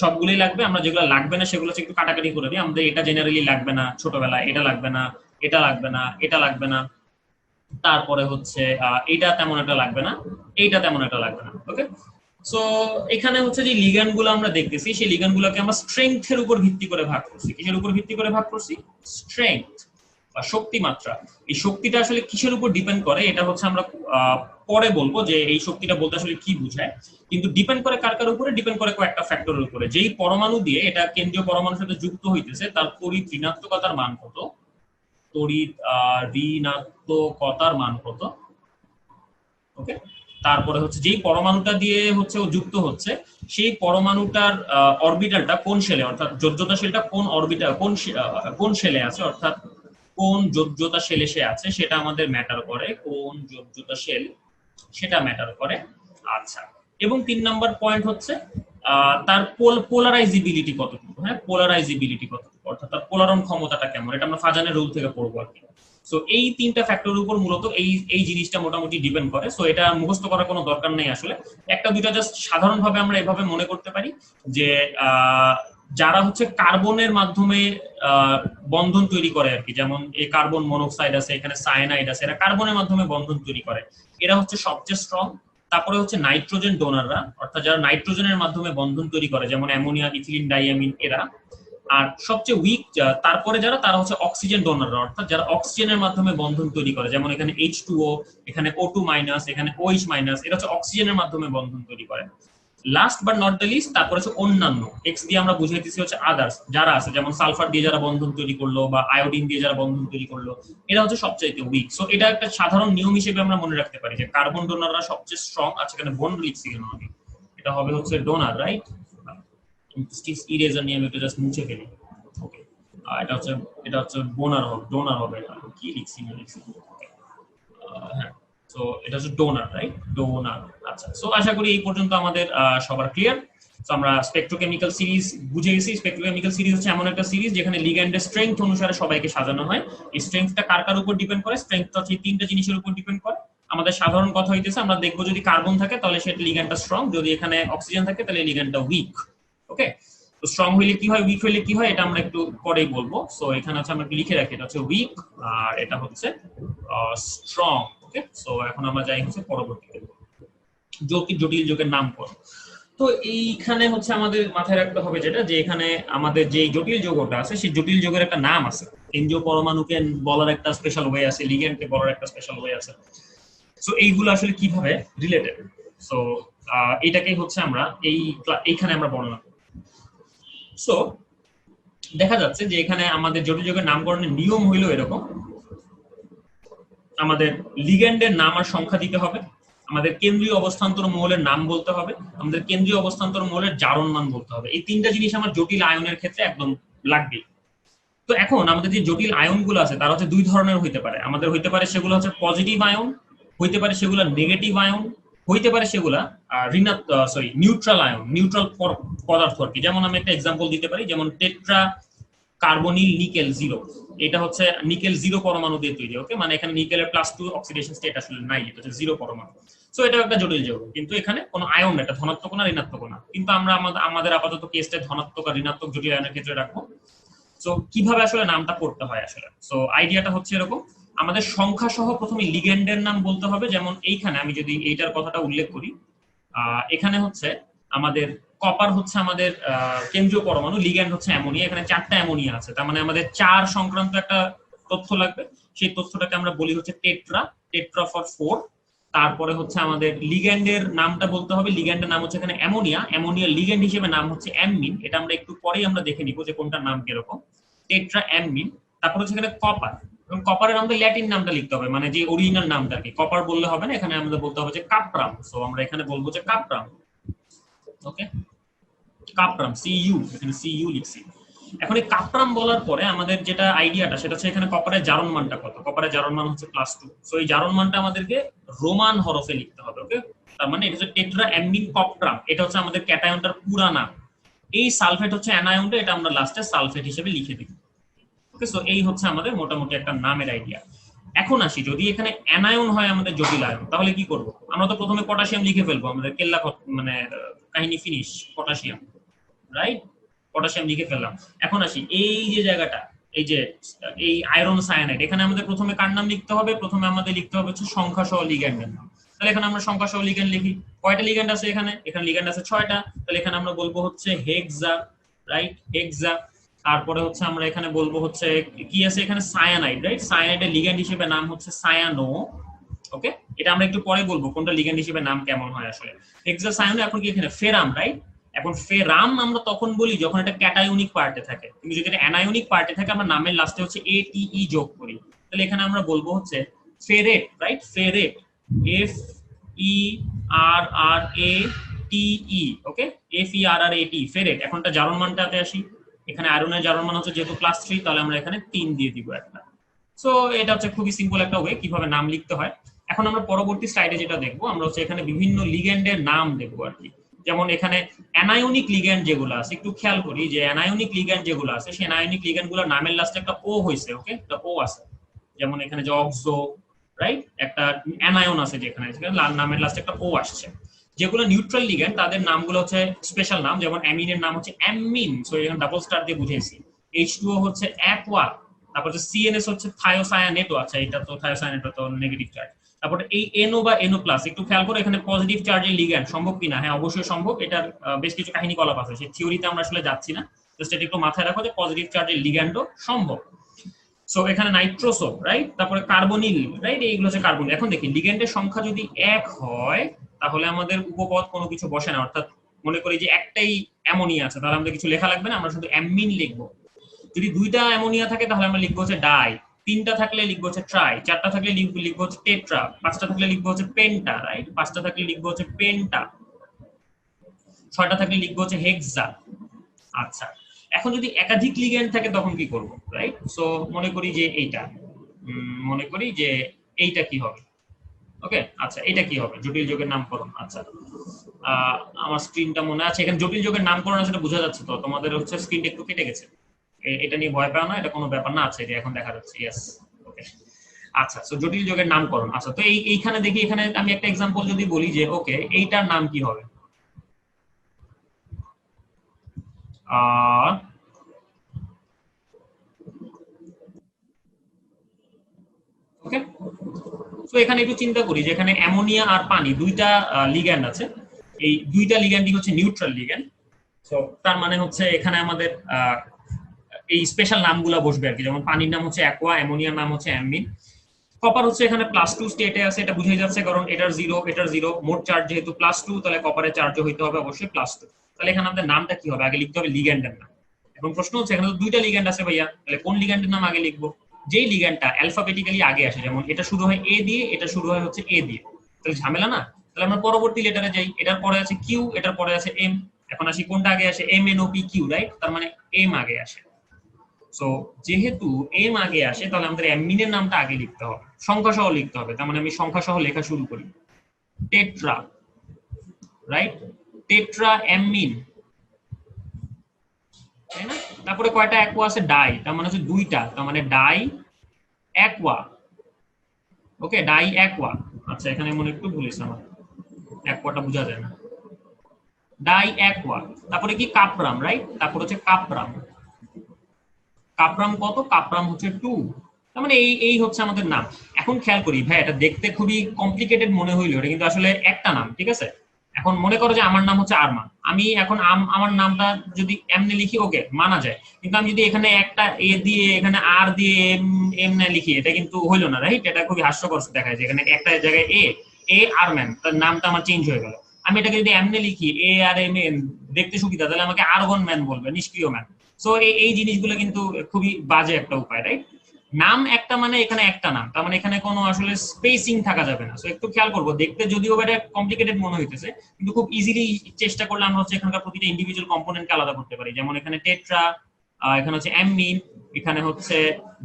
সবগুলোই লাগবে। আমরা যেগুলো লাগবে না সেগুলো একটু কাটাকাটি করে দিই। আমাদের এটা জেনারেলি লাগবে না ছোটবেলায়, এটা লাগবে না, এটা লাগবে না, এটা লাগবে না, তারপরে হচ্ছে এইটা তেমন একটা লাগবে না, এইটা তেমন একটা লাগবে না। ওকে, সো এখানে হচ্ছে যে লিগ্যান্ড গুলো আমরা দেখতেছি, সেই লিগ্যান্ড গুলোকে আমরা স্ট্রেংথের উপর ভিত্তি করে ভাগ করছি। কিসের উপর ভিত্তি করে ভাগ করছি? স্ট্রেংথ বা শক্তি মাত্রা। এই শক্তিটা আসলে কিসের উপর ডিপেন্ড করে এটা হচ্ছে আমরা পরে বলবো যে এই শক্তিটা বলতে আসলে কি বোঝায়, কিন্তু ডিপেন্ড করে কার কার উপরে? ডিপেন্ড করে কয়েকটা ফ্যাক্টরের উপরে। যেই পরমাণু দিয়ে এটা কেন্দ্রীয় পরমাণুর সাথে যুক্ত হইতেছে তার তড়িৎ ঋণাত্মকতার মান কত, ওকে, তারপরে হচ্ছে যেই পরমাণুটা দিয়ে হচ্ছে ও যুক্ত হচ্ছে সেই পরমাণুটার অরবিটালটা কোন শেলে, অর্থাৎ যোজ্যতা শেলটা কোন অরবিটাল কোন শেলে আছে, অর্থাৎ কোন যোজ্যতা শেলে সে আছে সেটা আমাদের ম্যাটার করে, কোন যোজ্যতা শেল সেটা ম্যাটার করে। আচ্ছা, এবং 3 নাম্বার পয়েন্ট হচ্ছে তার পোলারাইজিবিলিটি কতটুকু, হ্যাঁ, পোলারাইজিবিলিটি কতটুকু, অর্থাৎ তার পোলারন ক্ষমতাটা কেমন, এটা আমরা ফাজানের রুল থেকে পড়বো আর কি। সো এই তিনটা ফ্যাক্টরের উপর মূলত এই জিনিসটা মোটামুটি ডিপেন্ড করে। সো এটা মুখস্থ করার কোনো দরকার নেই আসলে, একটা দুইটা জাস্ট সাধারণভাবে আমরা এভাবে মনে করতে পারি যে যারা হচ্ছে কার্বনের মাধ্যমে বন্ধন তৈরি করে আর কি, যেমন এই কার্বন মনোক্সাইড আছে, এখানে সায়ানাইড আছে, এরা কার্বনের মাধ্যমে বন্ধন তৈরি করে, এরা হচ্ছে সবচেয়ে স্ট্রং। তারপরে হচ্ছে নাইট্রোজেন ডোনাররা, অর্থাৎ যারা নাইট্রোজেনের মাধ্যমে বন্ধন তৈরি করে, যেমন অ্যামোনিয়া, ইথিলিন, ডাইঅ্যামিন, এরা। আর সবচেয়ে উইক তারপরে যারা, তারা হচ্ছে অক্সিজেন ডোনাররা, অর্থাৎ যারা অক্সিজেনের মাধ্যমে বন্ধন তৈরি করে, যেমন এখানে H2O, এখানে O2-, এখানে OH-, এরা হচ্ছে অক্সিজেনের মাধ্যমে বন্ধন তৈরি করে। Last but not the list, তারপরে হচ্ছে অন্যান্য, এক্স দিয়ে আমরা বুঝাইতেছি হচ্ছে আদার্স যারা আছে, যেমন সালফার দিয়ে যারা বন্ধন তৈরি করলো বা আয়োডিন দিয়ে যারা বন্ধন তৈরি করলো, এরা হচ্ছে সবচেয়ে উইক। সো এটা একটা সাধারণ নিয়ম হিসেবে আমরা মনে রাখতে পারি যে কার্বন ডোনাররা সবচেয়ে স্ট্রং। আচ্ছা, এখানে বন্ড লিখছি কেন আমি, এটা হবে হচ্ছে ডোনার, রাইট? ইরেজার নিয়ে আমি এটা জাস্ট মুছে ফেলি। ওকে, এটা হচ্ছে ডোনার হবে, এটা কি লিখছি না লিখছি, হ্যাঁ। সো এটা হচ্ছে ডোনার, রাইট? ডোনার। আচ্ছা, সো আশা করি এই পর্যন্ত আমাদের সবার ক্লিয়ার। সো আমরা স্পেকট্রোকেমিক্যাল সিরিজ বুঝে গেছি। স্পেকট্রোকেমিক্যাল সিরিজ হচ্ছে এমন একটা সিরিজ যেখানে লিগ্যান্ডের স্ট্রেংথ অনুসারে সবাইকে সাজানো হয়। এই স্ট্রেংথটা কার কার উপর ডিপেন্ড করে? স্ট্রেংথটা হচ্ছে তিনটা জিনিসের উপর ডিপেন্ড করে। আমাদের সাধারণ কথা হইতেছে, আমরা দেখবো যদি কার্বন থাকে তাহলে সেটা লিগ্যান্ডটা স্ট্রং, যদি এখানে অক্সিজেন থাকে তাহলে লিগ্যান্ডটা উইক। ওকে, তো স্ট্রং হইলে কি হয়, উইক হইলে কি হয়, এটা আমরা একটু পরেই বলবো। সো এখানে হচ্ছে আমরা লিখে রাখি, এটা হচ্ছে উইক আর এটা হচ্ছে স্ট্রং। ওকে, সো এখন আমরা যাই হচ্ছে পরবর্তীতে জটিল যোগের নামকরণ। তো এইখানে হচ্ছে আমাদের মাথায় রাখতে হবে যেটা, যে এখানে আমাদের যে জটিল যৌগটা আছে সেই জটিল যৌগের একটা নাম আছে। কেন্দ্রীয় পরমাণুকে বলার একটা স্পেশাল ওয়ে আছে, লিগ্যান্ডকে বলার একটা স্পেশাল ওয়ে আছে। সো এইগুলো আসলে কিভাবে রিলেটেড, সো এটাকেই হচ্ছে আমরা এইখানে আমরা বর্ণনা করব। সো দেখা যাচ্ছে যে এখানে আমাদের জটিল যৌগের নামকরণের নিয়ম হইলো এরকম, আমাদের লিগ্যান্ডের নাম আর সংখ্যা দিতে হবে, আমাদের কেন্দ্রীয় অবস্থান্তর মৌলের নাম বলতে হবে, আমাদের কেন্দ্রীয় অবস্থান্তর মৌলের জারণ মান বলতে হবে। এই তিনটা জিনিস আমার জটিল আয়নের ক্ষেত্রে একদম লাগবে। তো এখন আমাদের যে জটিল আয়নগুলো আছে তারা হচ্ছে দুই ধরনের হইতে পারে। আমাদের হইতে পারে সেগুলো হচ্ছে পজিটিভ আয়ন, হইতে পারে সেগুলো নেগেটিভ আয়ন, হইতে পারে সেগুলা নিউট্রাল আয়ন, নিউট্রাল পদার্থ আর কি। যেমন আমি একটা এক্সাম্পল দিতে পারি, যেমন টেট্রা কার্বনিল নিকেল 0, এটা হচ্ছে নিকেল 0 পরমাণু দিয়ে তৈরি। ওকে, মানে এখানে নিকেলের +2 অক্সিডেশন স্টেট আসলে নাই, এটা হচ্ছে 0 পরমাণু। সো এটা একটা জটিল যৌগ, কিন্তু এখানে কোনো আয়ন না, এটা ধনাত্মক না ঋণাত্মক না, কিন্তু আমরা আমাদের আপাতত কেসটা ধনাত্মক আর ঋণাত্মক জটিল আয়নের ক্ষেত্রে রাখবো। সো কিভাবে আসলে নামটা করতে হয় আসলে, সো আইডিয়াটা হচ্ছে এরকম, আমাদের সংখ্যা সহ প্রথমে লিগ্যান্ডের নাম বলতে হবে। যেমন এইখানে আমি যদি এইটার কথাটা উল্লেখ করি, এখানে হচ্ছে আমাদের কপার হচ্ছে আমাদের কেন্দ্রীয় পরমাণু, লিগ্যান্ড হচ্ছে অ্যামোনিয়া, এখানে 4টা অ্যামোনিয়া আছে, তার মানে আমাদের 4 সংক্রান্ত একটা তথ্য লাগবে। সেই তথ্যটাকে আমরা বলি হচ্ছে টেট্রা ফর 4। তারপরে হচ্ছে আমাদের লিগ্যান্ডের নামটা বলতে হবে, লিগ্যান্ডের নাম হচ্ছে এখানে অ্যামোনিয়া লিগ্যান্ড হিসেবে নাম হচ্ছে অ্যামিন, এটা আমরা একটু পরেই আমরা দেখে নিব যে কোনটার নাম কিরকম, টেট্রা অ্যামিন। তারপর হচ্ছে এখানে কপার, এবং কপারের আমাদের ল্যাটিন নামটা লিখতে হবে, মানে যে অরিজিনাল নামটা আর কি। কপার বললে হবে না, এখানে আমাদের বলতে হবে যে কাপ্রাম। সো আমরা এখানে বলবো যে কাপ্রাম। ওকে, কাপ্রাম, সিইউ, এখানে সিইউ লিখছি। এখন এই কাপ্রাম বলার পরে আমাদের যেটা আইডিয়াটা সেটা হচ্ছে এখানে কপারের জারণ মানটা কত, কপারের জারণ মান হচ্ছে +2। সো এই জারণ মানটা আমাদেরকে রোমান হরফে লিখতে হবে। ওকে, তার মানে এটা হচ্ছে টেট্রা অ্যামিন কপ্রাম, এটা হচ্ছে আমাদের ক্যাটায়নটার পুরা নাম। এই সালফেট হচ্ছে অ্যানায়নটা, এটা আমরা লাস্টে সালফেট হিসেবে লিখে দিই। ওকে, সো এই হচ্ছে আমাদের মোটামুটি একটা নামের আইডিয়া। এখন আসি, যদি এখানে অ্যানায়ন হয় আমাদের জটিল আয়ন, তাহলে কি করব? আমরা তো প্রথমে পটাশিয়াম লিখে ফেলবো, আমাদের কেল্লা মানে কাহিনী ফিনিশ, পটাশিয়াম, রাইট? পটাশিয়াম লিখে ফেললাম। এখন আসি এই যে জায়গাটা, এই যে এই আয়রন সায়ানাইড, এখানে আমাদের প্রথমে কার নাম লিখতে হবে? প্রথমে আমাদের লিখতে হবে হচ্ছে সংখ্যা সহ লিগ্যান্ডের নাম। তাহলে এখানে আমরা সংখ্যা সহ লিগ্যান্ড লিখি। কয়টা লিগ্যান্ড আছে এখানে? এখানে লিগ্যান্ড আছে 6টা। তাহলে এখানে আমরা বলবো হচ্ছে হেক্সা, রাইট? হেক্সা। তারপরে হচ্ছে আমরা এখানে বলবো হচ্ছে কি আছে এখানে? Cyanide, right? সায়ানাইডের লিগ্যান্ড হিসেবে নাম হচ্ছে সায়ানো। ওকে, এটা আমরা একটু পরে বলবো কোনটা লিগ্যান্ড হিসেবে নাম কেমন হয় আসলে। হেক্সা সায়ানো। এখন কি এখানে ফেরাম, রাইট? এখন ফেরাম আমরা তখন বলি যখন এটা ক্যাটায়নিক পার্টে থাকে, কিন্তু যদি এটা অ্যানায়নিক পার্টে থাকে আমরা নামের লাস্টে হচ্ছে ATE যোগ করি। তাহলে এখানে আমরা বলবো হচ্ছে ফেরেট, রাইট? ফেরেট, FERRATE। ওকে, FERRATE, ফেরেট। এখনটা জারণ মানটাতে আসি, এখানে আয়রনের জারণ মান হচ্ছে যেহেতু +3, তাহলে আমরা এখানে 3 দিয়ে দিব একটা। সো এটা হচ্ছে খুবই সিম্পল একটা ওয়ে কিভাবে নাম লিখতে হয়। এখন আমরা পরবর্তী স্লাইডে যেটা দেখবো, আমরা হচ্ছে এখানে বিভিন্ন লিগ্যান্ডের নাম দেখবো আর কি। যেমন এখানে অ্যানায়নিক লিগ্যান্ড যেগুলো আছে, একটু খেয়াল করি যে অ্যানায়নিক লিগ্যান্ড যেগুলো আছে সেই অ্যানায়নিক লিগ্যান্ড গুলোর নামের লাস্টে একটা ও হইছে। ওকে, একটা ও আছে, যেমন এখানে যে অক্সো, রাইট, একটা অ্যানায়ন আছে যেখানে, নামের লাস্টে একটা ও আসছে। যেগুলো নিউট্রাল লিগ্যান্ড তাদের নামগুলো হচ্ছে স্পেশাল নাম, যেমন অ্যামিনের নাম হচ্ছে অ্যামিন, সো এখানে ডাবল স্টার দিয়ে বুঝিয়েছি। H2O হচ্ছে অ্যাকোয়া, তারপর CNS হচ্ছে থায়োসায়ানেটো, আচ্ছা এটা তো থায়োসায়ানেটো তো নেগেটিভ চার্জ। তারপর এই NO বা NO+, একটু খেয়াল করে এখানে পজিটিভ চার্জের লিগ্যান্ড সম্ভব কিনা। হ্যাঁ অবশ্যই সম্ভব, এটার বেশ কিছু কাহিনী কলাপ আছে, সেই থিওরিতে আমরা আসলে যাচ্ছি না, জাস্ট এটা একটু মাথায় রাখো যে পজিটিভ চার্জের লিগ্যান্ডও সম্ভব। সো এখানে নাইট্রোসো, রাইট, তারপরে কার্বনিল, রাইট, এইগুলো হচ্ছে কার্বন। এখন দেখি লিগ্যান্ডের সংখ্যা যদি 1 হয় তাহলে আমাদের উপপদ কোনো কিছু বসে না, অর্থাৎ মনে করি যে একটাই অ্যামোনিয়া আছে, তাহলে আমাদের কিছু লেখা লাগবে না, আমরা শুধু অ্যামিন লিখবো। যদি দুইটা অ্যামোনিয়া থাকে তাহলে আমরা লিখবো হচ্ছে ডাই, তিনটা থাকলে লিখবো হচ্ছে ট্রাই, চারটা থাকলে লিখবো হচ্ছে টেট্রা, পাঁচটা থাকলে লিখবো হচ্ছে পেন্টা, রাইট, পাঁচটা থাকলে লিখবো হচ্ছে পেন্টা, ছয়টা থাকলে লিখবো হচ্ছে হেক্সা। আচ্ছা, এখন যদি একাধিক লিগ্যান্ড থাকে তখন কি করব, রাইট? সো মনে করি যে এইটা কি হবে, ওকে। আচ্ছা এটা কি হবে, জটিল যোগের নামকরণ। আচ্ছা আমার স্ক্রিনটা মনে আছে, এখানে জটিল যোগের নামকরণ আছে, বোঝা যাচ্ছে তো তোমাদের হচ্ছে স্ক্রিনটা একটু কেটে গেছে, এটা নিয়ে ভয় পাও না, এটা কোনো ব্যাপার না। আছে যে এখন দেখা যাচ্ছে, ইয়েস, ওকে। আচ্ছা, সো জটিল যোগের নামকরণ। আচ্ছা তো এইখানে দেখি, এখানে আমি একটা এক্সাম্পল যদি বলি যে ওকে এইটার নাম কি হবে, ওকে। তো এখানে একটু চিন্তা করি যে এখানে অ্যামোনিয়া আর পানি দুইটা লিগ্যান্ড আছে, এই দুইটা লিগ্যান্ডই হচ্ছে নিউট্রাল লিগ্যান্ড। সো তার মানে হচ্ছে এখানে আমাদের এই স্পেশাল নামগুলো বসবে আর কি, যেমন পানির নাম হচ্ছে অ্যাকোয়া, অ্যামোনিয়ার নাম হচ্ছে অ্যামিন। কপার হচ্ছে এখানে +2 স্টেটে আছে, এটা বুঝাই যাচ্ছে কারণ এটার 0 এটার 0, মোট চার্জ যেহেতু +2 তাহলে কপারের চার্জও হইতে হবে অবশ্যই +2। তাহলে এখানে আমাদের নামটা কি হবে, আগে লিখতে হবে লিগ্যান্ডের নাম। এখন প্রশ্ন হচ্ছে এখানে তো দুইটা লিগ্যান্ড আছে ভাইয়া, তাহলে কোন লিগ্যান্ডের নাম আগে লিখবো? যেই লিগ্যান্ডটা অ্যালফাবেটিক্যালি আগে আসে, যেমন এটা শুরু হয় এ দিয়ে, এটা শুরু হয় হচ্ছে এ দিয়ে, তাহলে ঝামেলা না। তাহলে আমরা পরবর্তী লেটারে যাই, এটার পরে আছে কিউ, এটার পরে আছে এম, এখন আসি কোনটা আগে আসে, MNOP কিউ, রাইট, তার মানে এম আগে আসে। সো যেহেতু এম আগে আসে তাহলে আমাদের অ্যামিনের নামটা আগে লিখতে হবে, সংখ্যা সহ লিখতে হবে, তার মানে আমি সংখ্যা সহ লেখা শুরু করি, টেট্রা, রাইট, টেট্রা অ্যামিন, তাই না? তারপরে কয়টা অ্যাকোয়া আছে, ডাই, তার মানে হচ্ছে দুইটা, তার মানে ডাই অ্যাকোয়া, ওকে, ডাই অ্যাকোয়া। আচ্ছা এখানে মনে একটু ভুলিস আমার, অ্যাকোয়াটা বোঝা যায় না, ডাই অ্যাকোয়া। তারপরে কি কাপরাম, রাইট, তারপর হচ্ছে কাপরাম, কাপরাম কত, কাপরাম হচ্ছে 2, তার মানে এই হচ্ছে আমাদের নাম। এখন খেয়াল করি ভাই, এটা দেখতে খুবই কমপ্লিকেটেড মনে হইলো, এটা কিন্তু আসলে একটা নাম, ঠিক আছে। এখন মনে করো যে আমার নাম হচ্ছে আরমান, আমি এখন আমার নামটা যদি এমনি লিখি ওকে মানা যায়, কিন্তু আমি যদি এখানে একটা এ দিয়ে এখানে আর দিয়ে এম না লিখি এটা কিন্তু হইলো না, রাইট, এটা খুবই হাস্যকর দেখায় যে এখানে একটা জায়গায় এ আরমান, তার নামটা আমার চেঞ্জ হয়ে গেল। আমি এটাকে যদি এমনি লিখি ARMN, দেখতে সুবিধা, তাহলে আমাকে আরগন ম্যান বলবে, নিষ্ক্রিয় ম্যান। সো এই জিনিসগুলো কিন্তু খুবই বাজে একটা উপায়, রাইট। নাম একটা মানে এখানে একটা নাম, তার মানে এখানে কোনো আসলে স্পেসিং থাকা যাবে না। সো একটু খেয়াল করবো, দেখতে যদিও এটা কমপ্লিকেটেড মনে হইতেছে কিন্তু খুব ইজিলি চেষ্টা করলে আমরা হচ্ছে এখানকার প্রতিটা ইন্ডিভিজুয়াল কম্পোনেন্টকে আলাদা করতে পারি। যেমন এখানে টেট্রা, এখানে হচ্ছে অ্যামিন, এখানে হচ্ছে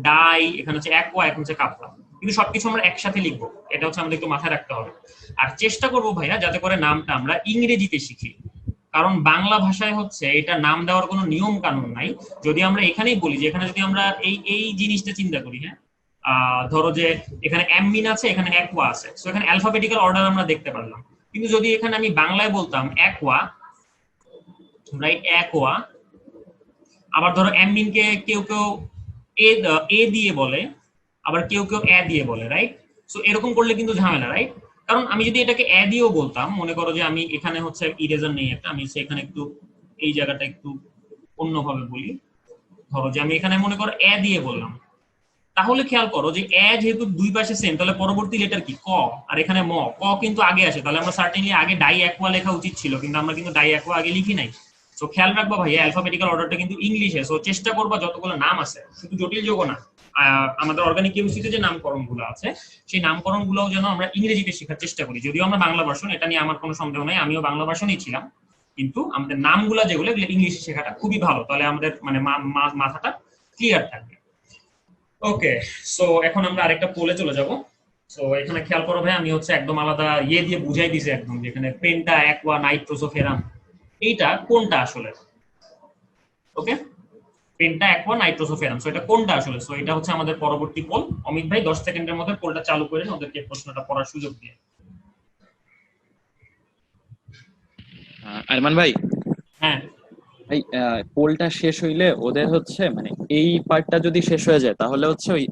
ডাই, এখানে হচ্ছে অ্যাকোয়া, এখানে হচ্ছে কাপরা, কিন্তু সবকিছু আমরা একসাথে লিখবো, এটা হচ্ছে আমাদের একটু মাথায় রাখতে হবে। আর চেষ্টা করবো ভাইয়া যাতে করে নামটা আমরা ইংরেজিতে শিখি, কারণ বাংলা ভাষায় হচ্ছে এটা নাম দেওয়ার কোনো নিয়ম কানুন নাই। যদি আমরা এখানেই বলি যে এখানে যদি আমরা এই জিনিসটা চিন্তা করি, হ্যাঁ ধরো যে এখানে অ্যামিন আছে, এখানে অ্যাকোয়া আছে, সো এখানে অ্যালফাবেটিক্যাল অর্ডার আমরা দেখতে পারলাম। কিন্তু যদি এখানে আমি বাংলায় বলতাম অ্যাকোয়া, রাইট, অ্যাকোয়া, আবার ধরো অ্যামিনকে কেউ কেউ এ দিয়ে বলে, আবার কেউ কেউ এ দিয়ে বলে, রাইট। সো এরকম করলে কিন্তু ঝামেলা, রাইট। কারণ আমি যদি এটাকে এ দিয়েও বলতাম, মনে করো যে আমি এখানে হচ্ছে ইরেজার নেই একটা, আমি সেখানে একটু এই জায়গাটা একটু অন্যভাবে বলি, ধরো যে আমি এখানে মনে করো এ দিয়ে বললাম, তাহলে খেয়াল করো যে এ যেহেতু দুই পাশে সেম, তাহলে পরবর্তী লেটার কি, ক, আর এখানে ম, ক কিন্তু আগে আসে, তাহলে আমরা সার্টেনলি আগে ডাই অ্যাকোয়া লেখা উচিত ছিল, কিন্তু আমরা কিন্তু ডাই অ্যাকোয়া আগে লিখি নাই। সো খেয়াল রাখবা ভাইয়া, অ্যালফাবেটিক্যাল অর্ডারটা কিন্তু ইংলিশে। সো চেষ্টা করবা যতগুলো নাম আছে, শুধু জটিল যোগ না, আমাদের অর্গানিক কেমিস্ট্রিতে যে নামকরণ গুলো আছে সেই নামকরণ গুলো যেন আমরা ইংরেজিতে শেখার চেষ্টা করি। যদিও আমরা বাংলা ভার্সন, এটা নিয়ে আমার কোনো সন্দেহ নাই, আমিও বাংলা ভার্সনই ছিলাম, কিন্তু আমাদের নামগুলা যেগুলো ইংলিশে শেখাটা খুবই ভালো, তাহলে আমাদের মানে মাথাটা ক্লিয়ার থাকবে। ওকে, সো এখন আমরা আরেকটা পোলে চলে যাব। সো এখানে খেয়াল করো ভাই, আমি হচ্ছে একদম আলাদা দিয়ে বুঝাই দিছি একদম, যেখানে পেন্টা, অ্যাকোয়া, নাইট্রোসোফেরাম, এইটা কোনটা আসলে, okay. Penta aqua nitrosoferrum. So এটা কোনটা আসলে? সো এটা হচ্ছে আমাদের পরবর্তী পোল। অমিত ভাই 10 সেকেন্ডের মধ্যে পোলটা চালু করে ওদেরকে প্রশ্নটা পড়ার সুযোগ দিয়ে। আরমান ভাই, হ্যাঁ এই পোলটা শেষ হইলে ওদের হচ্ছে মানে এই পার্টটা যদি শেষ হয়ে যায় তাহলে হচ্ছে ওই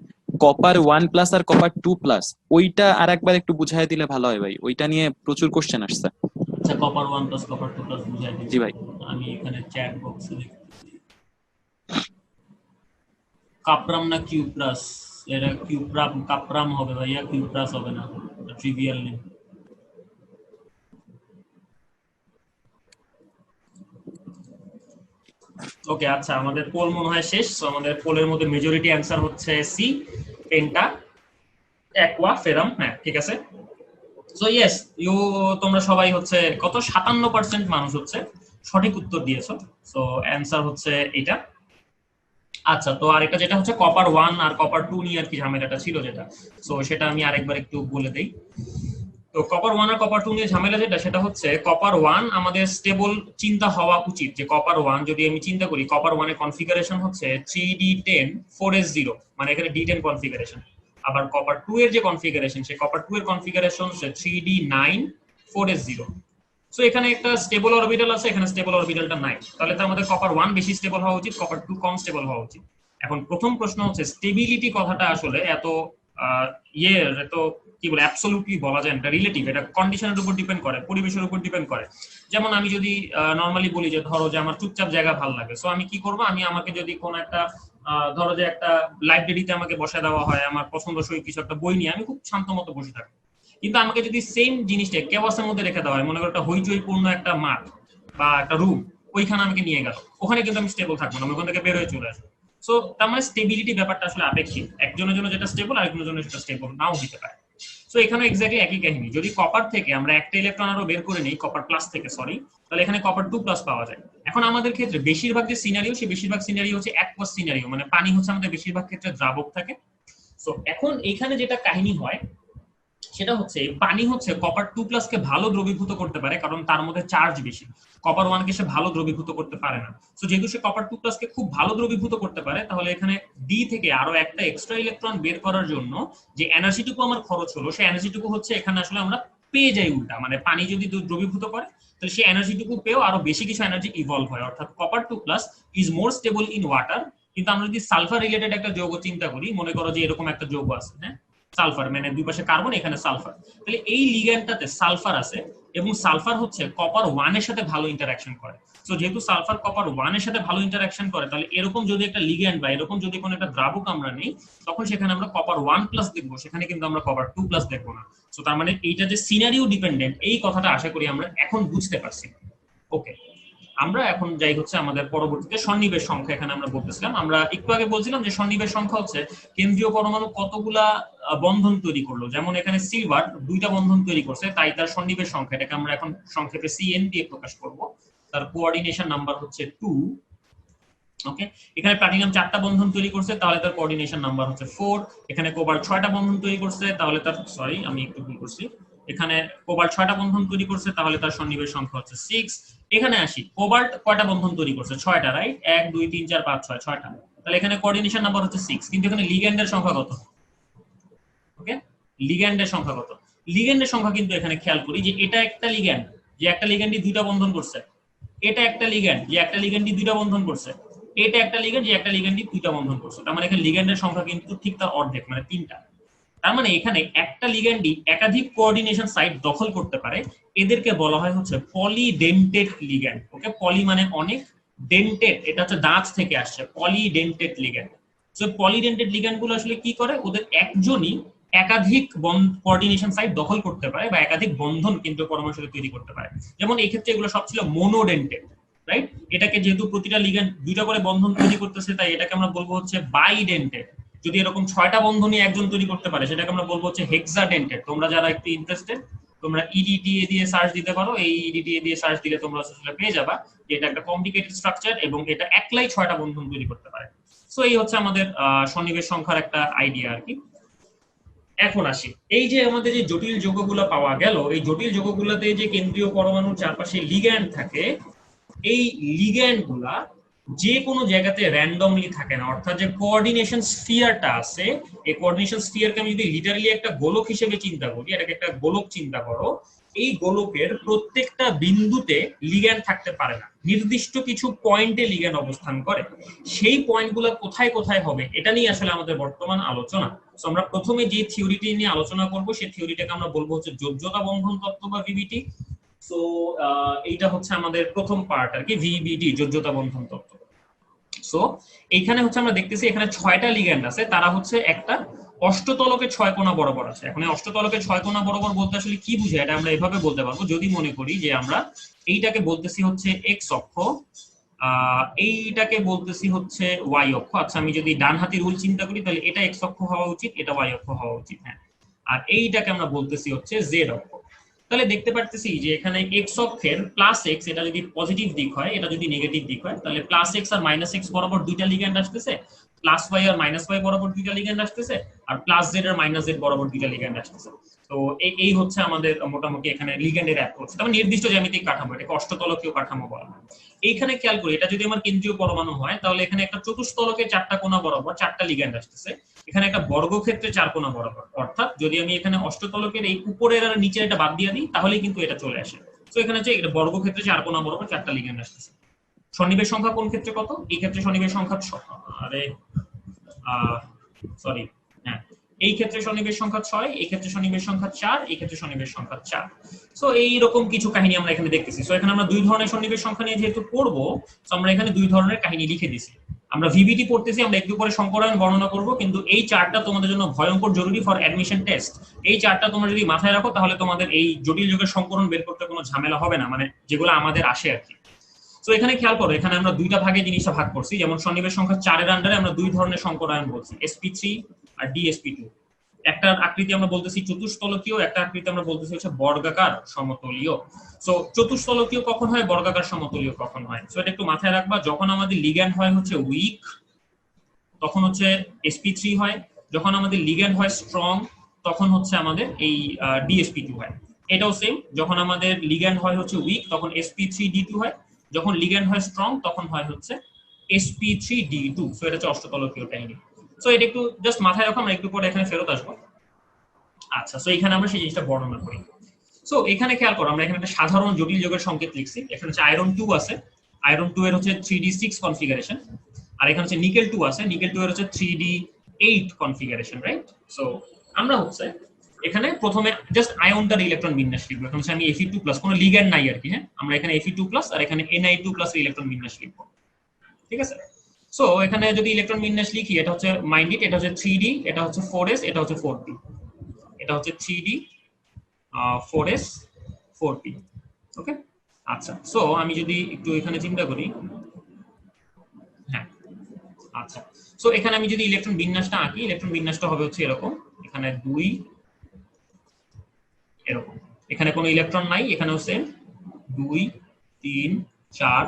কপার 1+ আর কপার 2+, ওইটা আর একবার একটু বুঝাই দিলে ভালো হয় ভাই, ওইটা নিয়ে প্রচুর কোশ্চেন আসছে। আচ্ছা, কপার 1 প্লাস কপার 2 প্লাস বুঝাই দিচ্ছি। জি ভাই। আমি এখানে চ্যাট বক্সে লিখতেছি কাপরাম না কিউপ্রাস। এটা কিউপ্রাম কাপরাম হবে ভাইয়া, কিউপ্রাস হবে না, ট্রিভিয়াল নেম। ওকে আচ্ছা, আমাদের পোল মনে হয় শেষ। সো আমাদের পোলের মধ্যে মেজরিটি অ্যানসার হচ্ছে সি, পেন্টা অ্যাকোয়া ফেরাম। হ্যাঁ ঠিক আছে। সো ইয়েস ইউ, তোমরা সবাই হচ্ছে কত 57% মানুষ হচ্ছে সঠিক উত্তর দিয়েছো। সো অ্যানসার হচ্ছে এটা। আচ্ছা, তো আরেকটা যেটা হচ্ছে কপার 1 আর কপার 2 নিয়ে আর কি ঝামেলাটা ছিল যেটা, সো সেটা আমি আরেকবার একটু বলে দেই। তো কপার 1 আর কপার 2 নিয়ে ঝামেলা যেটা, সেটা হচ্ছে কপার 1 আমাদের স্টেবল চিন্তা হওয়া উচিত যে কপার 1 যদি আমি চিন্তা করি, কপার 1 এর কনফিগারেশন হচ্ছে 3d10 4s0, মানে এখানে d10 কনফিগারেশন। আবার কপার 2 এর যে কনফিগারেশন, সেই কপার 2 এর কনফিগারেশন হচ্ছে 3d9 4s0। সো এখানে একটা স্টেবল অরবিটাল আছে, এখানে স্টেবল অরবিটালটা নাই, তাহলে তো আমাদের কপার 1 বেশি স্টেবল হওয়া উচিত, কপার 2 কম স্টেবল হওয়া উচিত। এখন প্রথম প্রশ্ন হচ্ছে স্টেবিলিটি কথাটা আসলে এত এত কি বলে অ্যাবসলিউটলি বলা যায় না, এটা রিলেটিভ, এটা কন্ডিশনের উপর ডিপেন্ড করে, পরিবেশের উপর ডিপেন্ড করে। যেমন আমি যদি নরমালি বলি যে ধরো যে আমার চুপচাপ জায়গা ভালো লাগে, সো আমি কি করব, আমি আমাকে যদি কোন একটা ধরো যে একটা লাইব্রেরিতে আমাকে বসে দেওয়া হয়, আমার পছন্দসই কিছু একটা বই নিয়ে আমি খুব শান্ত মতো বসে থাকবো। কিন্তু আমাকে যদি সেম জিনিসটা কেওয়াসের মধ্যে রেখে দেওয়া হয়, মনে করো একটা হইচইপূর্ণ একটা মাঠ বা একটা রুম, ওইখানে আমাকে নিয়ে গেল, ওখানে কিন্তু আমি স্টেবল থাকবো না, আমি ওখান থেকে বের হয়ে চলে আসবো। সো তার মানে স্টেবিলিটি ব্যাপারটা আসলে আপেক্ষিক, একজনের জন্য যেটা স্টেবল আরেকজনের জন্য সেটা স্টেবল নাও হতে পারে। সো এখানে এক্স্যাক্টলি একই কাহিনী, যদি কপার থেকে আমরা একটা ইলেকট্রন আরো বের করে নেই, কপার প্লাস থেকে সরি, তাহলে এখানে কপার 2+ পাওয়া যায়। এখন আমাদের ক্ষেত্রে বেশিরভাগ যে সিনারিও, সেই বেশিরভাগ সিনারিও হচ্ছে অ্যাকুয়াস সিনারিও, মানে পানি হচ্ছে আমাদের বেশিরভাগ ক্ষেত্রে দ্রাবক থাকে। সো এখন এখানে যেটা কাহিনী হয় সেটা হচ্ছে পানি হচ্ছে কপার 2+ কে ভালো দ্রবীভূত করতে পারে, কারণ তার মধ্যে চার্জ বেশি। কপার 1 কে সে ভালো দ্রবীভূত করতে পারে না। সো যেহেতু সে কপার 2+ কে খুব ভালো দ্রবীভূত করতে পারে, তাহলে এখানে ডি থেকে আরো একটা এক্সট্রা ইলেকট্রন বের করার জন্য যে এনার্জিটুকু আমার খরচ হলো, সেই এনার্জিটুকু হচ্ছে এখানে আসলে আমরা পেয়ে যাই উল্টা, মানে পানি যদি দ্রবীভূত করে তাহলে সেই এনার্জিটুকু পেয়েও আরো বেশি কিছু এনার্জি ইভলভ হয়, অর্থাৎ copper 2+ is more stable in water. কিন্তু আমরা যদি সালফার রিলেটেড একটা যৌগ চিন্তা করি, মনে করো যে এরকম একটা যৌগ আছে, হ্যাঁ সালফার, মানে দুই পাশে কার্বন, এখানে সালফার, তাহলে এই লিগ্যান্ডটাতে সালফার আছে এবং সালফার হচ্ছে কপার 1 এর সাথে ভালো ইন্টারঅ্যাকশন করে। সো যেহেতু সালফার কপার 1 এর সাথে ভালো ইন্টারঅ্যাকশন করে, তাহলে এরকম যদি একটা লিগ্যান্ড বা এরকম যদি কোনো একটা দ্রাবক আমরা নেই, তখন সেখানে আমরা কপার 1+ দেখবো, সেখানে কিন্তু আমরা কপার 2+ দেখবো না। সো তার মানে এইটা যে সিনারিও ডিপেন্ডেন্ট, এই কথাটা আশা করি আমরা এখন বুঝতে পারছি। ওকে, আমরা এখন যাই হচ্ছে আমাদের পরবর্তীতে সন্নিবেশ সংখ্যা। এখানে আমরা বলতেছিলাম, আমরা একটু আগে বলছিলাম যে সন্নিবেশ সংখ্যা হচ্ছে কেন্দ্রীয় পরমাণু কতগুলা বন্ধন তৈরি করলো, যেমন এখানে সিলভার 2টা বন্ধন তৈরি করছে, তাই তার সন্নিবেশ সংখ্যা, এটাকে আমরা এখন সংক্ষেপে সিএন দিয়ে প্রকাশ করব। তার কোঅর্ডিনেশন নাম্বার হচ্ছে 2। ওকে, এখানে প্লাটিনাম 4টা বন্ধন তৈরি করছে, তাহলে তার কোঅর্ডিনেশন নাম্বার হচ্ছে 4। এখানে কোবাল্ট 6টা বন্ধন তৈরি করছে, তাহলে তার সরি আমি একটু ভুল করছি, এখানে কোবাল্ট 6টা বন্ধন তৈরি করছে, তাহলে তার সন্নিবেশ সংখ্যা হচ্ছে 6। এখানে আসি, কোবাল্ট কয়টা বন্ধন তৈরি করছে? 6টা, রাইট? 1 2 3 4 5 6, 6টা, তাহলে এখানে কোঅর্ডিনেশন নাম্বার হচ্ছে 6। কিন্তু এখানে লিগ্যান্ডের সংখ্যা কত? ওকে, লিগ্যান্ডের সংখ্যা কত? লিগ্যান্ডের সংখ্যা কিন্তু এখানে খেয়াল করি যে এটা একটা লিগ্যান্ড যে একটা লিগ্যান্ডই 2টা বন্ধন করছে, এটা একটা লিগ্যান্ড যে একটা লিগ্যান্ডই 2টা বন্ধন করছে, এটা একটা লিগ্যান্ড যে একটা লিগ্যান্ডই 2টা বন্ধন করছে। তার মানে এখানে লিগ্যান্ডের সংখ্যা কিন্তু ঠিক তার অর্ধেক, মানে 3টা। তার মানে এখানে একটা লিগ্যান্ডই একাধিক কোঅর্ডিনেশন সাইট দখল করতে পারে, এদেরকে বলা হয় হচ্ছে পলিডেন্টেড লিগ্যান্ড। ওকে, পলি মানে অনেক, ডেন্টেড এটা হচ্ছে দাঁত থেকে আসছে, পলিডেন্টেড লিগ্যান্ড। সো পলিডেন্টেড লিগ্যান্ড গুলো আসলে কি করে, ওদের একজনই একাধিক কোঅর্ডিনেশন সাইট দখল করতে পারে বা একাধিক বন্ধন কিন্তু পরমাণুর সাথে তৈরি করতে পারে। যেমন এই ক্ষেত্রে এগুলো সব ছিল মোনোডেন্টেড, রাইট? এটাকে যেহেতু প্রতিটা লিগ্যান্ড 2টা করে বন্ধন তৈরি করতেছে, তাই এটাকে আমরা বলবো হচ্ছে বাইডেন্টেড। যদি এরকম 6টা বন্ধনই একজন তৈরি করতে পারে, সেটাকে আমরা বলবো হচ্ছে হেক্সাডেন্টেড। তোমরা যারা একটু ইন্টারেস্টেড, তোমরা ইডিটিএ দিয়ে সার্চ দিতে পারো, এই ইডিটিএ দিয়ে সার্চ দিলে তোমরা আসলে পেয়ে যাবা যে এটা একটা কমপ্লিকেটেড স্ট্রাকচার এবং এটা একলাই 6টা বন্ধন তৈরি করতে পারে। সো এই হচ্ছে আমাদের সন্নিবেশ সংখ্যার একটা আইডিয়া আর কি। এখন আসি, এই যে আমাদের যে জটিল যৌগগুলো পাওয়া গেল, এই জটিল যৌগগুলোতে যে কেন্দ্রীয় পরমাণুর চারপাশে লিগ্যান্ড থাকে, এই লিগ্যান্ড গুলা যে কোনো জায়গাতে র্যান্ডমলি থাকে না, অর্থাৎ যে কোঅর্ডিনেশন স্ফিয়ারটা আছে, এই কোঅর্ডিনেশন স্ফিয়ারকে আমি যদি লিটারালি একটা গোলক হিসেবে চিন্তা করি, এটাকে একটা গোলক চিন্তা করো, এই গোলকের প্রত্যেকটা বিন্দুতে লিগ্যান্ড থাকতে পারে না, নির্দিষ্ট কিছু পয়েন্টে লিগ্যান্ড অবস্থান করে। সেই পয়েন্টগুলো কোথায় কোথায় হবে এটা নিয়ে আসলে আমাদের বর্তমান আলোচনা। তো আমরা প্রথমে যে থিওরিটি নিয়ে আলোচনা করব সেই থিওরিটাকে আমরা বলবো হচ্ছে যোজ্যতা বন্ধন তত্ত্ব বা ভিবিটি। সো এইটা হচ্ছে আমাদের প্রথম পার্ট আর কি, ভিবিটি, যোজ্যতা বন্ধন তত্ত্ব। সো এইখানে হচ্ছে আমরা দেখতেছি এখানে 6টা লিগ্যান্ড আছে, তারা হচ্ছে একটা অষ্টতলকে 6 কোণা বরাবর আছে। এখন এই অষ্টতলকে 6 কোণা বরাবর বলতে আসলে কি বুঝায় এটা আমরা এভাবে বলতে পারবো, যদি মনে করি যে আমরা এইটাকে বলতেছি হচ্ছে এক্স অক্ষ, এইটাকে বলতেছি হচ্ছে ওয়াই অক্ষ। আচ্ছা, আমি যদি ডান হাতি রুল চিন্তা করি তাহলে এটা এক্স অক্ষ হওয়া উচিত, এটা ওয়াই অক্ষ হওয়া উচিত, হ্যাঁ। আর এইটাকে আমরা বলতেছি হচ্ছে জেড অক্ষ। তাহলে দেখতে পারতেছি যে এখানে এক্স অক্ষের প্লাস এক্স, এটা যদি পজিটিভ দিক হয়, এটা যদি নেগেটিভ দিক হয়, তাহলে প্লাস এক্স আর মাইনাস এক্স বরাবর দুইটা লিগ্যান্ড আসতেছে, প্লাস ওয়াই আর মাইনাস ওয়াই বরাবর দুইটা লিগ্যান্ড আসতেছে, আর প্লাস জেড আর মাইনাস জেড বরাবর দুইটা লিগ্যান্ড আসতেছে। তো এই হচ্ছে আমাদের মোটামুটি এখানে লিগ্যান্ডের অ্যাপ্রোচ। তারপর নির্দিষ্ট জ্যামিতিক কাঠামো, এটাকে অষ্টতলকীয় কাঠামো বলা হয়। এইখানে খেয়াল করি, এটা যদি আমার কেন্দ্রীয় পরমাণু হয় তাহলে এখানে একটা চতুস্তলকে 4টা কোণা বরাবর 4টা লিগ্যান্ড আসতেছে, এখানে একটা বর্গক্ষেত্রে 4 কোণা বরাবর। অর্থাৎ যদি আমি এখানে অষ্টতলকের এই উপরের আর নিচের এটা বাদ দিয়ে দিই তাহলেই কিন্তু এটা চলে আসে। তো এখানে হচ্ছে এটা বর্গক্ষেত্রে 4 কোণা বরাবর 4টা লিগ্যান্ড আসতেছে। সন্নিবেশ সংখ্যা কোন ক্ষেত্রে কত? এই ক্ষেত্রে সন্নিবেশ সংখ্যা সরি, হ্যাঁ, এই ক্ষেত্রে সন্নিবেশ সংখ্যা 6, এই ক্ষেত্রে সন্নিবেশ সংখ্যা 4, এই ক্ষেত্রে সন্নিবেশ সংখ্যা 4। সো এইরকম কিছু কাহিনী আমরা এখানে দেখতেছি। সো এখানে আমরা দুই ধরনের সন্নিবেশ সংখ্যা নিয়ে যেহেতু পড়বো, সো আমরা এখানে দুই ধরনের কাহিনী লিখে দিছি। আমরা ভিবিটি পড়তেছি, আমরা একটু পরে সংকরায়ন বর্ণনা করব, কিন্তু এই চারটা তোমাদের জন্য ভয়ঙ্কর জরুরি ফর অ্যাডমিশন টেস্ট। এই চারটা তোমরা যদি মাথায় রাখো তাহলে তোমাদের এই জটিল যুগের সংকরণ বের করতে কোনো ঝামেলা হবে না, মানে যেগুলো আমাদের আসে আর কি। তো এখানে খেয়াল করো, এখানে আমরা দুইটা ভাগে জিনিসটা ভাগ করছি। যেমন সন্নিবেশ সংখ্যা 4 এর আন্ডারে আমরা দুই ধরনের সংকরায়ন বলছি, sp3 আর dsp2। একটা আকৃতি আমরা বলতেছি চতুস্তলকীয়, একটা আকৃতি আমরা বলতেছি হচ্ছে বর্গাকার সমতলীয়। সো চতুস্তলকীয় কখন হয়, বর্গাকার সমতলীয় কখন হয়, সো এটা একটু মাথায় রাখবা। যখন আমাদের লিগ্যান্ড হয় হচ্ছে উইক তখন হচ্ছে sp3 হয়, যখন আমাদের লিগ্যান্ড হয় স্ট্রং তখন হচ্ছে আমাদের এই dsp2 হয়। এটাও সেম, যখন আমাদের লিগ্যান্ড হয় হচ্ছে উইক তখন sp3d2 হয়, যখন লিগ্যান্ড হয় স্ট্রং তখন হয় হচ্ছে sp3d2। সো এটা হচ্ছে অষ্টতলকীয় কাহিনী। সো এটা একটু জাস্ট মাথায় রাখো, আমরা একটু পরে এখানে ফেরত আসবো। আচ্ছা, সো এখানে আমরা সেই জিনিসটা বর্ণনা করি। সো এখানে খেয়াল করো, আমরা এখানে একটা সাধারণ জটিল যৌগের সংকেত লিখছি। এখানে হচ্ছে আয়রন 2 আছে, আয়রন 2 এর হচ্ছে 3d6 কনফিগারেশন, আর এখানে হচ্ছে নিকেল 2 আছে, নিকেল 2 এর হচ্ছে 3d8 কনফিগারেশন, রাইট? সো আমরা হচ্ছে এখানে প্রথমে জাস্ট আয়নটার ইলেকট্রন বিন্যাস লিখবো। এখন হচ্ছে আমি Fe2+, কোনো লিগ্যান্ড নাই আর কি, হ্যাঁ, আমরা এখানে Fe2+ আর এখানে Ni2+ এর ইলেকট্রন বিন্যাস লিখবো, ঠিক আছে? সো এখানে যদি ইলেকট্রন বিন্যাস লিখি, এটা হচ্ছে মাইন্ডিট, এটা হচ্ছে 3d, এটা হচ্ছে 4s, এটা হচ্ছে 4p, এটা হচ্ছে 3d 4s 4p, ওকে? আচ্ছা, সো আমি যদি একটু এখানে চিন্তা করি, হ্যাঁ, আচ্ছা, সো এখানে আমি যদি ইলেকট্রন বিন্যাসটা আঁকি, ইলেকট্রন বিন্যাসটা হবে হচ্ছে এরকম, এখানে 2 এরকম, এখানে কোনো ইলেকট্রন নাই, এখানেও সেম 2 3 4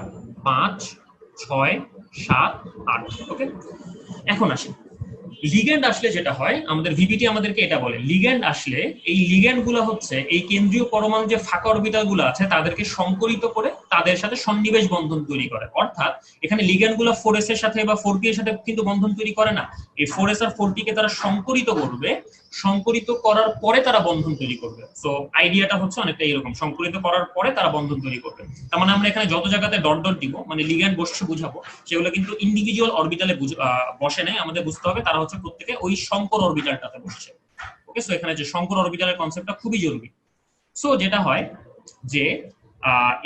5 6 7 8, ওকে? এখন আসি লিগ্যান্ড আসলে যেটা হয়, আমাদের ভিবিটি আমাদেরকে এটা বলে, লিগ্যান্ড আসলে এই লিগ্যান্ড গুলো হচ্ছে এই কেন্দ্রীয় পরমাণু যে ফাঁকা অরবিটাল গুলো আছে তাদেরকে সংকরিত করে তাদের সাথে সন্নিবেশ বন্ধন তৈরি করে। অর্থাৎ এখানে লিগ্যান্ড গুলো 4s এর সাথে বা 4p এর সাথে কিন্তু বন্ধন তৈরি করে না, এই 4s আর 4p কে তারা সংকরিত করবে, সংকরিত করার পরে তারা বন্ধন তৈরি করবে। সো আইডিয়াটা হচ্ছে অনেকটা এরকম, সংকরিত করার পরে তারা বন্ধন তৈরি করবে। তার মানে আমরা এখানে যত জায়গাতে ডট ডট দিব, মানে লিগ্যান্ড বসে বুঝাবো, সেগুলো কিন্তু ইন্ডিভিজুয়াল অরবিটালে বসে নাই, আমাদের বুঝতে হবে তারা হচ্ছে প্রত্যেকে ওই শঙ্কর অরবিটালটাতে বসছে, ওকে? সো এখানে যে শঙ্কর অরবিটালের কনসেপ্টটা খুবই জরুরি। সো যেটা হয় যে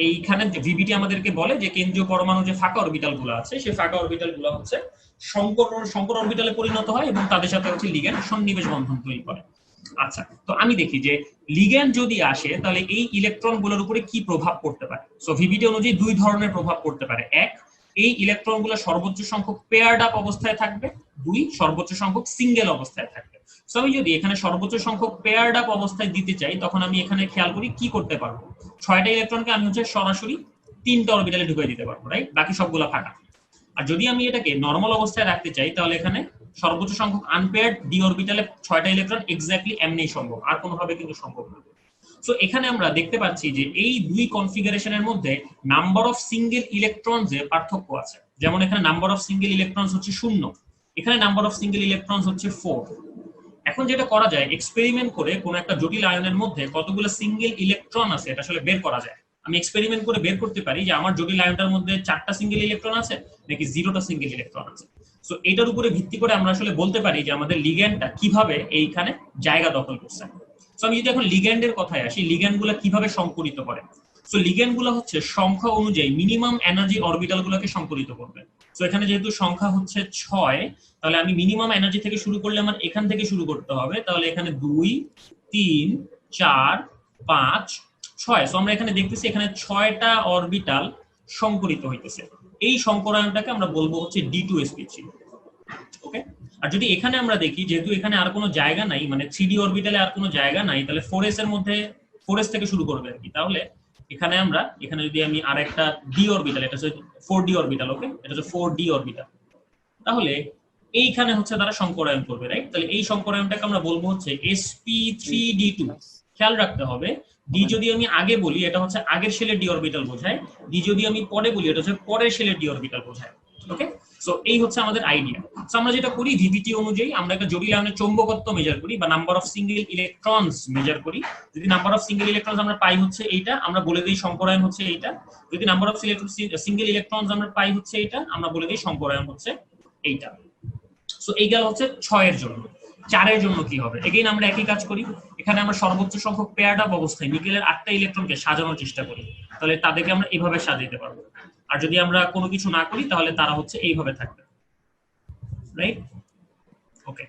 এইখানে ভিবিটি আমাদেরকে বলে যে কেন্দ্রীয় পরমাণু যে ফাঁকা অরবিটাল গুলো আছে সেই ফাঁকা অরবিটাল গুলো হচ্ছে শঙ্কর অরবিটালে পরিণত হয় এবং তাদের সাথে হচ্ছে লিগ্যান্ড সন্নিবেশ বন্ধন তৈরি করে। আচ্ছা, তো আমি দেখি যে লিগ্যান্ড যদি আসে তাহলে এই ইলেকট্রন গুলোর উপরে কি প্রভাব পড়তে পারে। সো ভিবিটি অনুযায়ী দুই ধরনের প্রভাব পড়তে পারে। এক, এই ইলেকট্রন গুলো সর্বোচ্চ সংখ্যক পেয়ার্ড আপ অবস্থায় থাকবে। দুই, সর্বোচ্চ সংখ্যক সিঙ্গেল অবস্থায় থাকবে। সো আমি যদি এখানে সর্বোচ্চ সংখ্যক পেয়ার্ড আপ অবস্থায় দিতে চাই তখন আমি এখানে খেয়াল করি কি করতে পারবো, 6টা ইলেকট্রনকে আমি হচ্ছে সরাসরি 3টা অরবিটালে ঢুকিয়ে দিতে পারবো, রাইট? বাকি সবগুলো ফাঁকা। আর যদি আমি এটাকে নরমাল অবস্থায় রাখতে চাই তাহলে এখানে সর্বোচ্চ সংখ্যক আনপেয়ার্ড ডি অরবিটালে 6টা ইলেকট্রন এক্স্যাক্টলি এমনি সম্ভব, আর কোনোভাবে কিন্তু সম্ভব না। সো এখানে আমরা দেখতে পাচ্ছি যে এই দুই কনফিগারেশনের মধ্যে নাম্বার অফ সিঙ্গেল ইলেকট্রন যে পার্থক্য আছে। যেমন এখানে নাম্বার অফ সিঙ্গেল ইলেকট্রনস হচ্ছে 0, এখানে নাম্বার অফ সিঙ্গেল ইলেকট্রনস হচ্ছে 4। এখন যেটা করা যায়, এক্সপেরিমেন্ট করে কোন একটা জটিল আয়নের মধ্যে কতগুলো সিঙ্গেল ইলেকট্রন আছে এটা আসলে বের করা যায়। আমি এক্সপেরিমেন্ট করে বের করতে পারি যে আমার জটিল আয়নটার মধ্যে 4টা সিঙ্গেল ইলেকট্রন আছে নাকি 0টা সিঙ্গেল ইলেকট্রন আছে। সো এটার উপরে ভিত্তি করে আমরা আসলে বলতে পারি যে আমাদের লিগ্যান্ডটা কিভাবে এইখানে জায়গা দখল করছে। সো আমি যদি এখন লিগ্যান্ডের কথায় আসি, লিগ্যান্ডগুলো কিভাবে সংকরিত করে। সো লিগ্যান্ডগুলো হচ্ছে সংখ্যা অনুযায়ী মিনিমাম এনার্জি অরবিটালগুলোকে সংকরিত করবে। সো এখানে যেহেতু সংখ্যা হচ্ছে 6, তাহলে আমি মিনিমাম এনার্জি থেকে শুরু করলে আমার এখান থেকে শুরু করতে হবে। তাহলে এখানে 2 3 4 5 6। সো আমরা এখানে দেখতেছি এখানে 6টা অরবিটাল সংকরিত হইতেছে। এই সংকরায়নটাকে আমরা বলবো হচ্ছে D2sp3। ওকে, আর যদি এখানে আমরা দেখি যেহেতু এখানে আর কোনো জায়গা নাই, মানে 3d অরবিটালে আর কোনো জায়গা নাই, তাহলে 4s এর মধ্যে 4s থেকে শুরু করবে আর কি। তাহলে এখানে আমরা যদি আমি আরেকটা d অরবিটাল, এটা হচ্ছে 4d অরবিটাল, ওকে, এটা হচ্ছে 4d অরবিটাল, তাহলে এইখানে হচ্ছে তারা সংকরায়ন করবে, রাইট? তাহলে এই সংকরায়নটাকে আমরা বলবো হচ্ছে sp3d2। খেয়াল রাখতে হবে, d যদি আমি আগে বলি এটা হচ্ছে আগের শেলের d অরবিটাল বোঝায়, d যদি আমি পরে বলি এটা হচ্ছে পরের শেলের d অরবিটাল বোঝায়। ওকে, সো এই হচ্ছে আমাদের আইডিয়া। সো আমরা যেটা করি ভিভিটি অনুযায়ী আমরা একটা জটিল আয়নের চৌম্বকত্ব মেজার করি বা number of single electrons measure করি। যদি নাম্বার অফ সিঙ্গেল ইলেকট্রনস আমরা পাই হচ্ছে এইটা, আমরা বলে দিই সংকরায়ন হচ্ছে এইটা। যদি নাম্বার অফ সিঙ্গেল ইলেকট্রনস আমরা পাই হচ্ছে এইটা, আমরা বলে দিই সংকরায়ন হচ্ছে এইটা। সো এই গেল হচ্ছে 6 এর জন্য। 4 এর জন্য কি হবে? এগেইন আমরা একই কাজ করি, এখানে আমরা সর্বোচ্চ সংখ্যক পেয়ারড আপ অবস্থায় নিকেলের 8টা ইলেকট্রনকে সাজানোর চেষ্টা করি। তাহলে তাদেরকে আমরা এইভাবে সাজাতে পারবো। আর যদি আমরা কোনো কিছু না করি তাহলে তারা হচ্ছে এইভাবে থাকবে, রাইট? ওকে,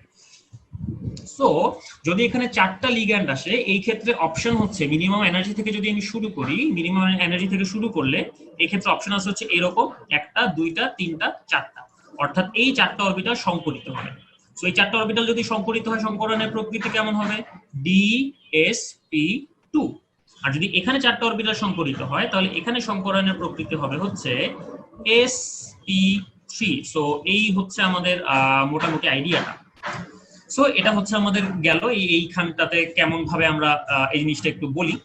সো যদি এখানে 4টা লিগ্যান্ড আসে, এই ক্ষেত্রে অপশন হচ্ছে মিনিমাম এনার্জি থেকে যদি আমি শুরু করি, মিনিমাম এনার্জি থেকে শুরু করলে এই ক্ষেত্রে অপশন আছে হচ্ছে এরকম 1টা 2টা 3টা 4টা, অর্থাৎ এই 4টা অরবিটাল সংকরিত হবে। সো এই 4টা অরবিটাল যদি সংকরিত হয়, সংকরণের প্রকৃতি কেমন হবে? DsP2। আর যদি এখানে 4টা অরবিটাল সংকরিত হয় তাহলে এখানে সংকরণের প্রকৃতি হবে হচ্ছে sp3। সো এই হচ্ছে আমাদের মোটামুটি আইডিয়াটা। সো এটা হচ্ছে আমাদের গেল এইখানটাতে কেমন ভাবে আমরা এই জিনিসটা একটু বলি।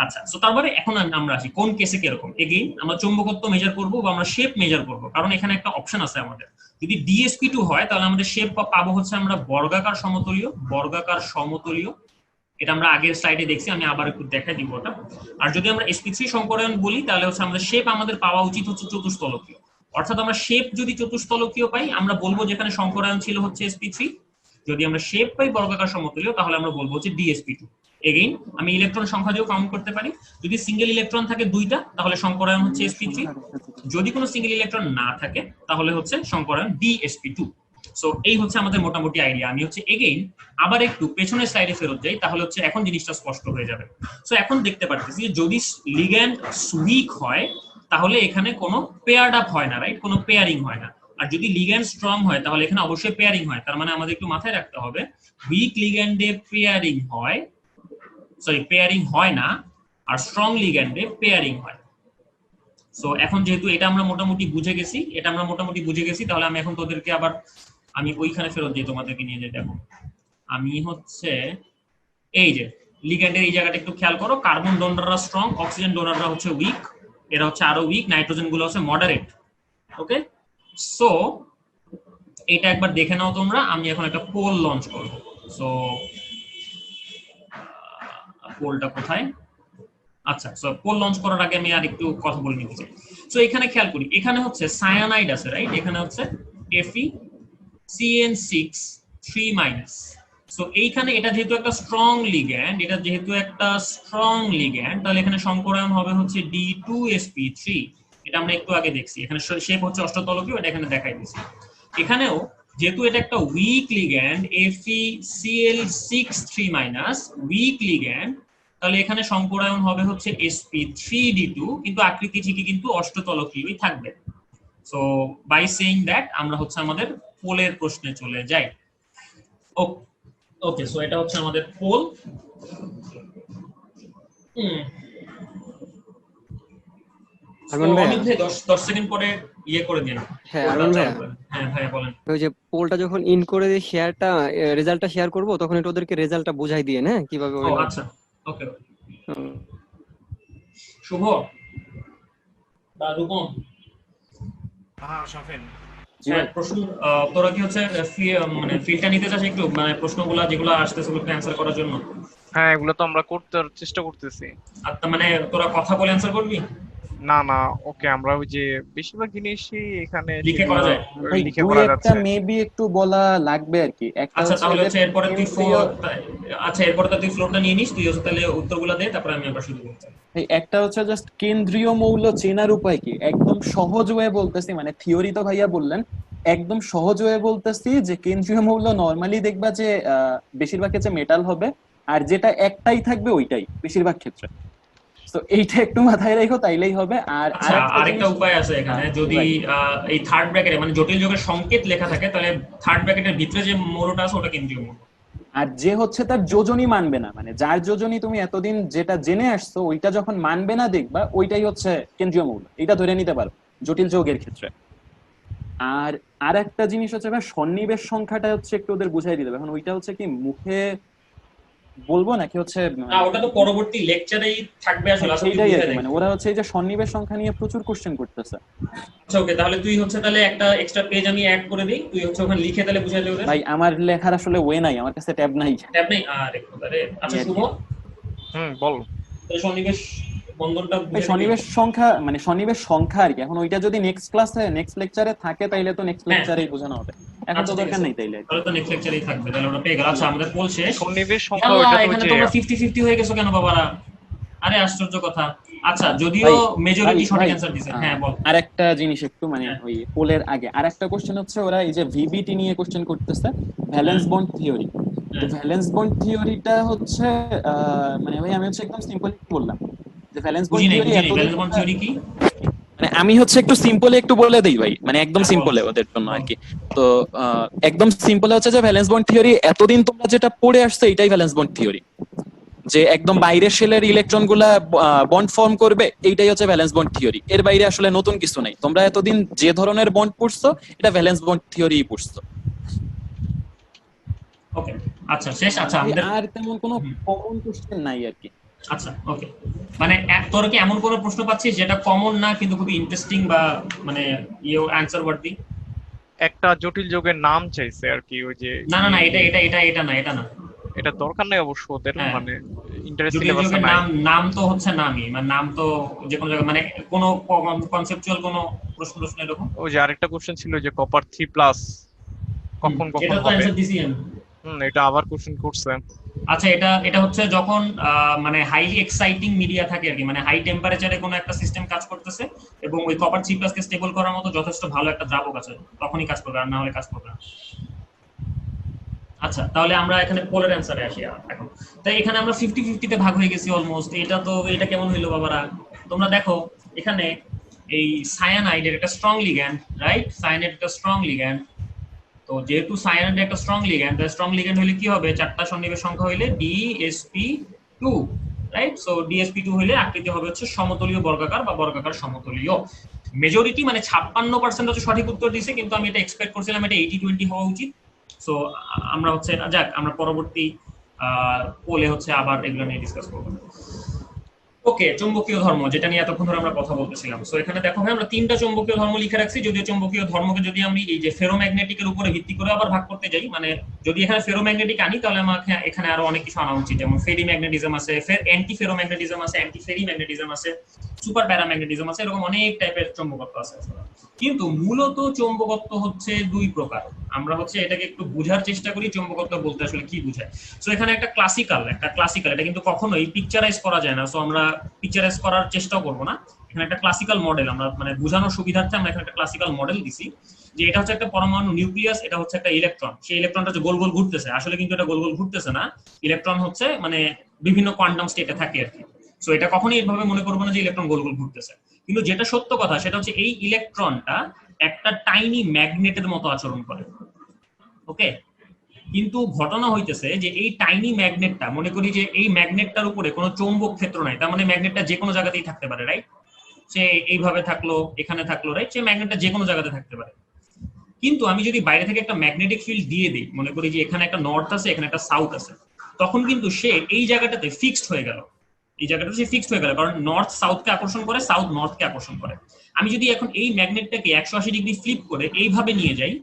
আচ্ছা, সো তারপরে এখন আমরা আসি কোন কেসে কিরকম। এগেইন আমরা চৌম্বকত্ব মেজার করব বা আমরা শেপ মেজার করব, কারণ এখানে একটা অপশন আছে আমাদের। যদি DsP2 হয় তাহলে আমাদের শেপ পাবো হচ্ছে আমরা বর্গাকার সমতলীয়। বর্গাকার সমতলীয়, এটা আমরা আগের স্লাইডে দেখছি, আমি আবার একটু দেখাই দিব ওটা। আর যদি আমরা sp3 সংকরায়ন বলি তাহলে হচ্ছে আমাদের শেপ আমাদের পাওয়া উচিত হচ্ছে চতুস্তলকীয়। অর্থাৎ আমরা শেপ যদি চতুস্তলকীয় পাই আমরা বলবো যেখানে সংকরায়ন ছিল হচ্ছে sp3। যদি আমরা শেপ পাই বর্গাকার সমতলীয় তাহলে আমরা বলবো হচ্ছে DsP2। এগেইন আমি ইলেকট্রন সংখ্যা দিয়েও কাউন্ট করতে পারি। যদি সিঙ্গেল ইলেকট্রন থাকে 2টা তাহলে সংকরায়ন হচ্ছে sp3। যদি কোনো সিঙ্গেল ইলেকট্রন না থাকে তাহলে হচ্ছে সংকরায়ন DsP2। সো এই হচ্ছে আমাদের মোটামুটি আইডিয়া। আমি হচ্ছে এগেইন আবার একটু পেছনের স্লাইডে ফেরত যাই, তাহলে হচ্ছে এখন জিনিসটা স্পষ্ট হয়ে যাবে। সো এখন দেখতে পাচ্ছি যে যদি লিগ্যান্ড উইক হয় তাহলে এখানে কোনো পেয়ারড আপ হয় না, রাইট? কোনো পেয়ারিং হয় না। আর যদি লিগ্যান্ড স্ট্রং হয় তাহলে এখানে অবশ্যই পেয়ারিং হয়। তার মানে আমাদের একটু মাথায় রাখতে হবে উইক লিগ্যান্ডে পেয়ারিং হয়, সরি পেয়ারিং হয় না, আর স্ট্রং লিগ্যান্ডে পেয়ারিং হয়। সো এখন যেহেতু এটা আমরা মোটামুটি বুঝে গেছি, তাহলে আমি এখন তোদেরকে আবার আমি ওইখানে ফেরত যাই, তোমাদেরকে নিয়ে যেতে। এখন আমি হচ্ছে এই যে লিগ্যান্ডের এই জায়গাটা একটু খেয়াল করো, কার্বন ডোনাররা স্ট্রং, অক্সিজেন ডোনাররা হচ্ছে উইক, এরা হচ্ছে আরো উইক, নাইট্রোজেন গুলো হচ্ছে মডারেট। ওকে, সো এটা একবার দেখে নাও তোমরা। আমি এখন একটা পোল লঞ্চ করব। সো পোলটা কোথায়? আচ্ছা, সো পোল লঞ্চ করার আগে আমি আর একটু কথা বলে নিতে চাই। সো এখানে খেয়াল করি, এখানে হচ্ছে সায়ানাইড আছে, রাইট? এখানে হচ্ছে FeCN6 3-। সো এইখানে এটা যেহেতু একটা স্ট্রং লিগ্যান্ড, তাহলে এখানে সংকরায়ন হবে হচ্ছে D2sp3। এটা আমরা একটু আগে দেখছি, এখানে শেপ হচ্ছে অষ্টতলকীয়, এটা এখানে দেখাই দিয়েছি। এখানেও যেহেতু এটা একটা week ligand FeCl6 3-, week ligand, তাহলে এখানে সংকরায়ন হবে হচ্ছে sp3d2, কিন্তু আকৃতি ঠিকই কিন্তু অষ্টতলকীয়ই থাকবে। সো বাই সেইং দ্যাট আমরা হচ্ছে আমাদের পোলের প্রশ্নে চলে যাই। ওকে, সো এটা হচ্ছে আমাদের পোল। অমিত ভাই 10 সেকেন্ড পরে ইয়ে করে দিন। হ্যাঁ আরমান ভাই, হ্যাঁ ভাই বলেন। ওই যে পোলটা যখন ইন করে দিয়ে রেজাল্টটা শেয়ার করব তখন একটু ওদেরকে রেজাল্টটা বুঝাই দিয়ে না কিভাবে হলো। আচ্ছা, ওকে। শুভ বা রূপম, হ্যাঁ শাফিন। জি ভাই। প্রশ্ন তোরা কি হচ্ছে মানে ফিল্ডটা নিতে চাস একটু, মানে প্রশ্নগুলো যেগুলো আসতেছে ওগুলো অ্যান্সার করার জন্য? হ্যাঁ এগুলো তো আমরা করতে চেষ্টা করতেছি। আর তার মানে তোরা কথা বলে অ্যান্সার করবি? না না, ওকে আমরা ওই যে বেশিরভাগ জিনিসই এখানে লিখে করা সেগুলো যায়? ভাই লিখে দুই করা একটা যাচ্ছে। মেবি একটু বলা লাগবে আর কি। একটা আচ্ছা হচ্ছে তাহলে যে হচ্ছে এরপরে তুই কেন্দ্রীয়, আচ্ছা এরপরে তো তুই ফ্লোরটা নিয়ে নিস, তুই হচ্ছে তাহলে উত্তরগুলো দে, তারপরে আমি আবার শুরু করতে। এই একটা হচ্ছে জাস্ট কেন্দ্রীয় মৌল চেনার উপায় কি, একদম সহজ ওয়ে বলতেছি, মানে থিওরি তো ভাইয়া বললেন, একদম সহজ ওয়ে বলতেছি যে কেন্দ্রীয় মৌল নরমালি দেখবা যে বেশিরভাগ ক্ষেত্রে মেটাল হবে, আর যেটা একটাই থাকবে ওইটাই বেশিরভাগ ক্ষেত্রে। তো এইটা একটু মাথায় রাখো তাইলেই হবে। আর আচ্ছা আরেকটা আরেকটা জিনিস, উপায় আছে এখানে, হ্যাঁ, যদি ভাই, এই থার্ড ব্র্যাকেটে মানে জটিল যোগের সংকেত লেখা থাকে তাহলে থার্ড ব্র্যাকেটের ভিতরে যে মৌলটা আছে ওটা কেন্দ্রীয় মৌল। আর যে হচ্ছে তার যোজনী মানবে না, মানে যার যোজনী তুমি এতদিন যেটা জেনে আসছো ওইটা যখন মানবে না দেখবা ওইটাই হচ্ছে কেন্দ্রীয় মৌল, এটা ধরে নিতে পারো জটিল যৌগের ক্ষেত্রে। আর আর একটা জিনিস হচ্ছে ভাই, সন্নিবেশ সংখ্যাটা হচ্ছে একটু ওদের বুঝাই দিতে হবে। এখন ওইটা হচ্ছে কি মুখে বলবো নাকি হচ্ছে না ওটা তো পরবর্তী লেকচারেই থাকবে, আসলে আসলে তুই সেইটাই আর বুঝে কি, দেখ। মানে ওরা হচ্ছে এই যে সন্নিবেশ সংখ্যা নিয়ে প্রচুর কোশ্চেন করতেছে। আচ্ছা ওকে, তাহলে তুই হচ্ছে তাহলে একটা এক্সট্রা পেজ আমি অ্যাড করে দিই, তুই হচ্ছে ওখানে লিখে তাহলে বুঝাই দেবে। ভাই আমার লেখার আসলে ওয়ে নাই, আমার কাছে ট্যাব নাই। ট্যাব নেই আর একটু তাহলে। আচ্ছা এই আর শুভ, কি। বল। তাহলে সন্নিবেশ বন্ধনটা ভাই বুঝে দিবি? সন্নিবেশ সংখ্যা মানে সন্নিবেশ সংখ্যা আর কি, এখন ওইটা যদি নেক্সট ক্লাসে নেক্সট লেকচারে থাকে তাইলে তো নেক্সট হ্যাঁ লেকচারেই বোঝানো হবে, এখন তো আচ্ছা ঠিক দরকার আছে, নেই তাইলে আর কি। তাহলে তো নেক্সট লেকচারেই থাকবে, তাহলে ওটা পেয়ে গেল। আচ্ছা আমাদের পোল শেষ। সন্নিবেশ সংখ্যা আল্লাহ, ওইটা তো এখানে যে তোমরা 50-50 হয়ে গেছো কেন বাবারা? আরে আশ্চর্য কথা। আচ্ছা যদিও ভাই ভাই মেজরিটি সঠিক ভাই অ্যান্সার দিছে। হ্যাঁ বল। আর একটা জিনিস একটু মানে হ্যাঁ ওই পোলের আগে আর একটা কোশ্চেন হচ্ছে, ওরা এই যে ভিবিটি নিয়ে কোশ্চেন করতেছে, হ্যাঁ ভ্যালেন্স বন্ড থিওরি। তো হ্যাঁ ভ্যালেন্স বন্ড থিওরিটা হচ্ছে মানে ভাই আমি হচ্ছে একদম সিম্পলি বললাম যে ভ্যালেন্স বন্ড থিওরি বুঝি নেই এতদিন ব্যালেন্স বন্ড থিওরি কি? মানে আমি হচ্ছে একটু সিম্পলি একটু বলে দেই ভাই, মানে একদম হ্যাঁ বল সিম্পলে ওদের জন্য বল। আর কি। তো একদম সিম্পলে হচ্ছে যে ভ্যালেন্স বন্ড থিওরি এতদিন তোমরা যেটা পড়ে আসছো এটাই ভ্যালেন্স বন্ড থিওরি, যে একদম বাইরের শেলের ইলেকট্রন গুলা বন্ড ফর্ম করবে, এইটাই হচ্ছে ভ্যালেন্স বন্ড থিওরি। এর বাইরে আসলে নতুন কিছু নাই, তোমরা এতদিন যে ধরনের বন্ড পড়ছো এটা ভ্যালেন্স বন্ড থিওরি পড়ছো। ওকে আচ্ছা শেষ। আচ্ছা ভাই আমাদের আর তেমন কোনো কমন কোশ্চেন নাই আর কি। আচ্ছা ওকে, মানে তোর কি এমন কোনো প্রশ্ন পাচ্ছিস যেটা কমন না কিন্তু খুবই ইন্টারেস্টিং বা মানে অ্যান্সার ওয়ার্দি? একটা জটিল যোগের নাম চাইছে আর কি, ওই যে না না না, এটা এটা এটা এটা না, এটা না। এটা দরকার নেই অবশ্য ওদের, হ্যাঁ মানে ইন্টারেস্ট জটিল সিলেবাসে যোগের নাই। নাম, নাম তো হচ্ছে নামই, মানে নাম তো যে কোনো জায়গায় মানে কোনো কনসেপচুয়াল কোনো প্রশ্ন প্রশ্ন এরকম। ওই যে আরেকটা কোশ্চেন ছিল যে কপার 3+ কখন কখন এটা তো হবে। অ্যান্সার দিছি আমি। এটা আবার কোশ্চেন করছে। আচ্ছা এটা এটা হচ্ছে যখন মানে হাইলি এক্সাইটিং মিডিয়া থাকে আর কি, মানে হাই টেম্পারেচারে কোনো একটা সিস্টেম কাজ করতেছে এবং ওই কপার 3+ কে স্টেবল করার মতো যথেষ্ট ভালো একটা দ্রাবক আছে, তখনই কাজ করবে, আর না হলে কাজ করবে না। আচ্ছা তাহলে আমরা এখানে পোলের অ্যান্সারে আসি এখন। তাই এখানে আমরা 50-50 তে ভাগ হয়ে গেছি অলমোস্ট। এটা তো এটা কেমন হইলো বাবারা? তোমরা দেখো এখানে এই সায়ানাইডের একটা স্ট্রং লিগ্যান্ড, রাইট? সায়ানাইড একটা স্ট্রং লিগ্যান্ড। তো যেহেতু সায়ানাইড একটা স্ট্রং লিগ্যান্ড, তাহলে স্ট্রং লিগ্যান্ড হলে কি হবে? চারটা সন্নিবেশ সংখ্যা হইলে DsP2, রাইট? সো DsP2 হইলে আকৃতি হবে হচ্ছে সমতলীয় বর্গাকার বা বর্গাকার সমতলীয়। মেজরিটি মানে 56% হচ্ছে সঠিক উত্তর দিয়েছে, কিন্তু আমি এটা এক্সপেক্ট করছিলাম এটা 80-20 হওয়া উচিত। সো আমরা হচ্ছে যাক, আমরা পরবর্তী পোলে হচ্ছে আবার এগুলো নিয়ে ডিসকাস করবো। ওকে, চৌম্বকীয় ধর্ম যেটা নিয়ে এতক্ষণ ধরে আমরা কথা বলতেছিলাম। সো এখানে দেখো ভাই আমরা 3টা চৌম্বকীয় ধর্ম লিখে রাখছি। যদিও চৌম্বকীয় ধর্মকে যদি আমি এই যে ফেরোম্যাগনেটিকের উপরে ভিত্তি করে আবার ভাগ করতে যাই, মানে যদি এখানে ফেরোম্যাগনেটিক আনি তাহলে আমাকে এখানে আরো অনেক কিছু আনা উচিত, যেমন ফেরিম্যাগনেটিজম আছে, অ্যান্টি ফেরোম্যাগনেটিজম আছে, অ্যান্টি ফেরিম্যাগনেটিজম আছে, সুপার প্যারাম্যাগনেটিজম আছে, এরকম অনেক টাইপের চৌম্বকত্ব আছে। কিন্তু মূলত চৌম্বকত্ব হচ্ছে দুই প্রকার। আমরা হচ্ছে এটাকে একটু বোঝার চেষ্টা করি চৌম্বকত্ব বলতে আসলে কি বোঝায়। সো এখানে একটা ক্লাসিক্যাল এটা কিন্তু কখনোই পিকচারাইজ করা যায় না, সো আমরা পিকচারাইজ করার চেষ্টা করব না। এখানে একটা ক্লাসিক্যাল মডেল আমরা মানে বোঝানোর সুবিধার্থে আমরা এখানে একটা ক্লাসিক্যাল মডেল দিছি, যে এটা হচ্ছে একটা পরমাণু নিউক্লিয়াস, এটা হচ্ছে একটা ইলেকট্রন, সেই ইলেকট্রনটা যে গোল গোল ঘুরতেছে, আসলে কিন্তু এটা গোল গোল ঘুরতেছে না। ইলেকট্রন হচ্ছে মানে বিভিন্ন কোয়ান্টাম স্টেটে থাকে আর কি। সো এটা কখনোই এইভাবে মনে করবো না যে ইলেকট্রন গোল গোল ঘুরতেছে। কিন্তু যেটা সত্য কথা সেটা হচ্ছে এই ইলেকট্রনটা একটা টাইনি ম্যাগনেটের মতো আচরণ করে। ওকে, কিন্তু ঘটনা হইতেছে যে এই টাইনি ম্যাগনেটটা, মনে করি যে এই ম্যাগনেটটার উপরে কোনো চৌম্বক ক্ষেত্র নাই, তার মানে ম্যাগনেটটা যে কোনো জায়গাতেই থাকতে পারে, রাইট? সে এইভাবে থাকলো, এখানে থাকলো, রাইট? সে ম্যাগনেটটা যে কোনো জায়গাতে থাকতে পারে। কিন্তু আমি যদি বাইরে থেকে একটা ম্যাগনেটিক ফিল্ড দিয়ে দিই, মনে করি যে এখানে একটা নর্থ আছে, এখানে একটা সাউথ আছে, তখন কিন্তু সে এই জায়গাটাতে ফিক্সড হয়ে গেল। এই জায়গাটা সে ফিক্সড হয়ে গেল, কারণ নর্থ সাউথকে আকর্ষণ করে, সাউথ নর্থকে আকর্ষণ করে। আমি যদি এখন এই ম্যাগনেটটাকে 180 ডিগ্রি ফ্লিপ করে এইভাবে নিয়ে যাই,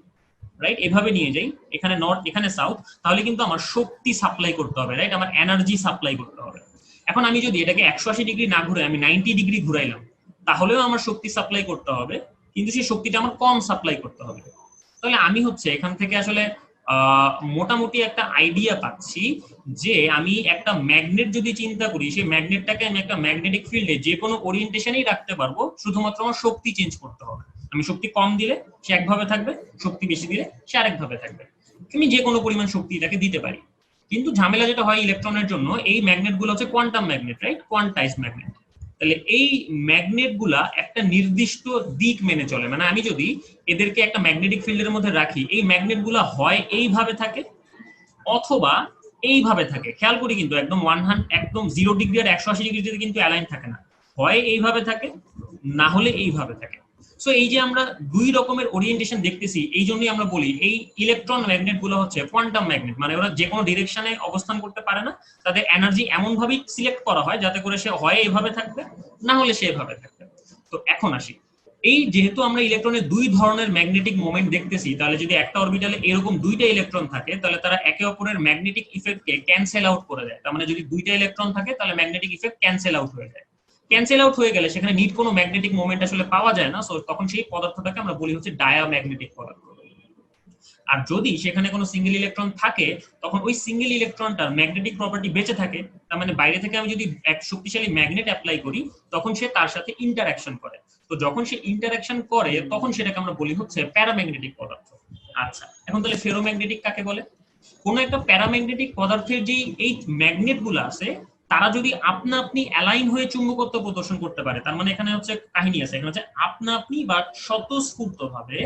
রাইট, এভাবে নিয়ে যাই, এখানে নর্থ এখানে সাউথ, তাহলে কিন্তু আমার শক্তি সাপ্লাই করতে হবে, রাইট, আমার এনার্জি সাপ্লাই করতে হবে। এখন আমি যদি এটাকে 180 ডিগ্রি না ঘুরে আমি 90 ডিগ্রি ঘুরাইলাম, তাহলেও আমার শক্তি সাপ্লাই করতে হবে, কিন্তু সেই শক্তিটা আমার কম সাপ্লাই করতে হবে। তাহলে আমি হচ্ছে এখান থেকে আসলে মোটামুটি একটা আইডিয়া পাচ্ছি যে আমি একটা ম্যাগনেট যদি চিন্তা করি, সেই ম্যাগনেটটাকে আমি একটা ম্যাগনেটিক ফিল্ডে যে কোনো ওরিয়েন্টেশনেই রাখতে পারবো, শুধুমাত্র আমার শক্তি চেঞ্জ করতে হবে। আমি শক্তি কম দিলে সে একভাবে থাকবে, শক্তি বেশি দিলে সে আরেকভাবে থাকবে। আমি যে কোনো পরিমাণ শক্তি এটাকে দিতে পারি। কিন্তু ঝামেলা যেটা হয় ইলেকট্রনের জন্য, এই ম্যাগনেট গুলো হচ্ছে quantum magnet, right, quantized magnet. তাহলে এই ম্যাগনেট গুলা একটা নির্দিষ্ট দিক মেনে চলে, মানে আমি যদি এদেরকে একটা ম্যাগনেটিক ফিল্ডের মধ্যে রাখি, এই ম্যাগনেট গুলা হয় এইভাবে থাকে অথবা এইভাবে থাকে। খেয়াল করি কিন্তু একদম 0 ডিগ্রি আর 180 ডিগ্রিতে কিন্তু অ্যালাইন থাকে না, হয় এইভাবে থাকে না হলে এইভাবে থাকে। সো এই যে আমরা দুই রকমের ওরিয়েন্টেশন দেখতেছি, এই জন্যই আমরা বলি এই ইলেকট্রন ম্যাগনেট গুলো হচ্ছে কোয়ান্টাম ম্যাগনেট, মানে ওরা যে কোনো ডিরেকশনে অবস্থান করতে পারে না, তাদের এনার্জি এমন ভাবেই সিলেক্ট করা হয় যাতে করে সে হয় এইভাবে থাকবে না হলে সে এভাবে থাকবে। তো এখন আসি, এই যেহেতু আমরা ইলেকট্রনের দুই ধরনের ম্যাগনেটিক মোমেন্ট দেখতেছি, তাহলে যদি একটা অরবিটালে এরকম দুইটা ইলেকট্রন থাকে, তাহলে তারা একে অপরের ম্যাগনেটিক ইফেক্টকে ক্যান্সেল আউট করে দেয়। তার মানে যদি দুইটা ইলেকট্রন থাকে তাহলে ম্যাগনেটিক ইফেক্ট ক্যান্সেল আউট হয়ে যায়। ক্যান্সেল আউট হয়ে গেলে সেখানে নিট কোনো ম্যাগনেটিক মোমেন্ট আসলে পাওয়া যায় না, সো তখন সেই পদার্থটাকে আমরা বলি হচ্ছে ডায়াম্যাগনেটিক পদার্থ। আর যদি সেখানে কোনো সিঙ্গেল ইলেকট্রন থাকে, তখন ওই সিঙ্গেল ইলেকট্রনটার ম্যাগনেটিক প্রপার্টি বেঁচে থাকে, তার মানে বাইরে থেকে আমি যদি এক শক্তিশালী ম্যাগনেট অ্যাপ্লাই করি, তখন সে তার সাথে ইন্টারঅ্যাকশন করে। তো যখন সে ইন্টারঅ্যাকশন করে তখন সেটাকে আমরা বলি হচ্ছে প্যারাম্যাগনেটিক পদার্থ। আচ্ছা, এখন তাহলে ফেরোম্যাগনেটিক কাকে বলে? কোন একটা প্যারাম্যাগনেটিক পদার্থের যে এই ম্যাগনেট গুলো আছে, তারা যদি আপনা আপনি অ্যালাইন হয়ে চুম্বকত্ব প্রদর্শন করতে পারে, তার মানে এখানে হচ্ছে কাহিনী আছে, এখানে হচ্ছে আপনা আপনি বা স্বতঃস্ফূর্তভাবে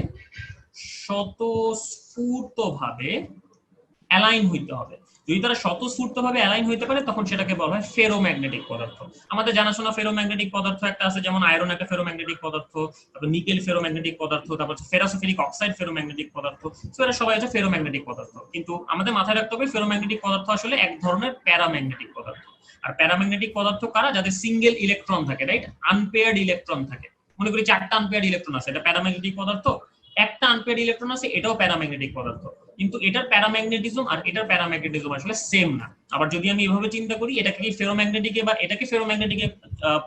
অ্যালাইন হইতে হবে। যদি তারা স্বতঃস্ফূর্তভাবে অ্যালাইন হইতে পারে, তখন সেটাকে বলা হয় ফেরোম্যাগনেটিক পদার্থ। আমাদের জানাশোনা ফেরোম্যাগনেটিক পদার্থ একটা আছে, যেমন আয়রন একটা ফেরোম্যাগনেটিক পদার্থ, তারপর নিকেল ফেরোম্যাগনেটিক পদার্থ, তারপর ফেরাসোফেরিক অক্সাইড ফেরোম্যাগনেটিক পদার্থ। সো এরা সবাই হচ্ছে ফেরোম্যাগনেটিক পদার্থ। কিন্তু আমাদের মাথায় রাখতে হবে ফেরোম্যাগনেটিক পদার্থ আসলে এক ধরনের প্যারাম্যাগনেটিক পদার্থ। আর প্যারাম্যাগনেটিক পদার্থ কারা? যাদের সিঙ্গেল ইলেকট্রন থাকে, রাইট, আনপেয়ার্ড ইলেকট্রন থাকে। মনে করি 4টা আনপেয়ার্ড ইলেকট্রন আছে, এটা প্যারাম্যাগনেটিক পদার্থ। একটা আনপেয়ার্ড ইলেকট্রন আছে, এটাও প্যারাম্যাগনেটিক পদার্থ। কিন্তু এটার প্যারাম্যাগনেটিজম আর এটার প্যারাম্যাগনেটিজম আসলে সেম না। আবার যদি আমি এভাবে চিন্তা করি, এটাকে কি ফেরোম্যাগনেটিকে বা এটাকে ফেরোম্যাগনেটিকে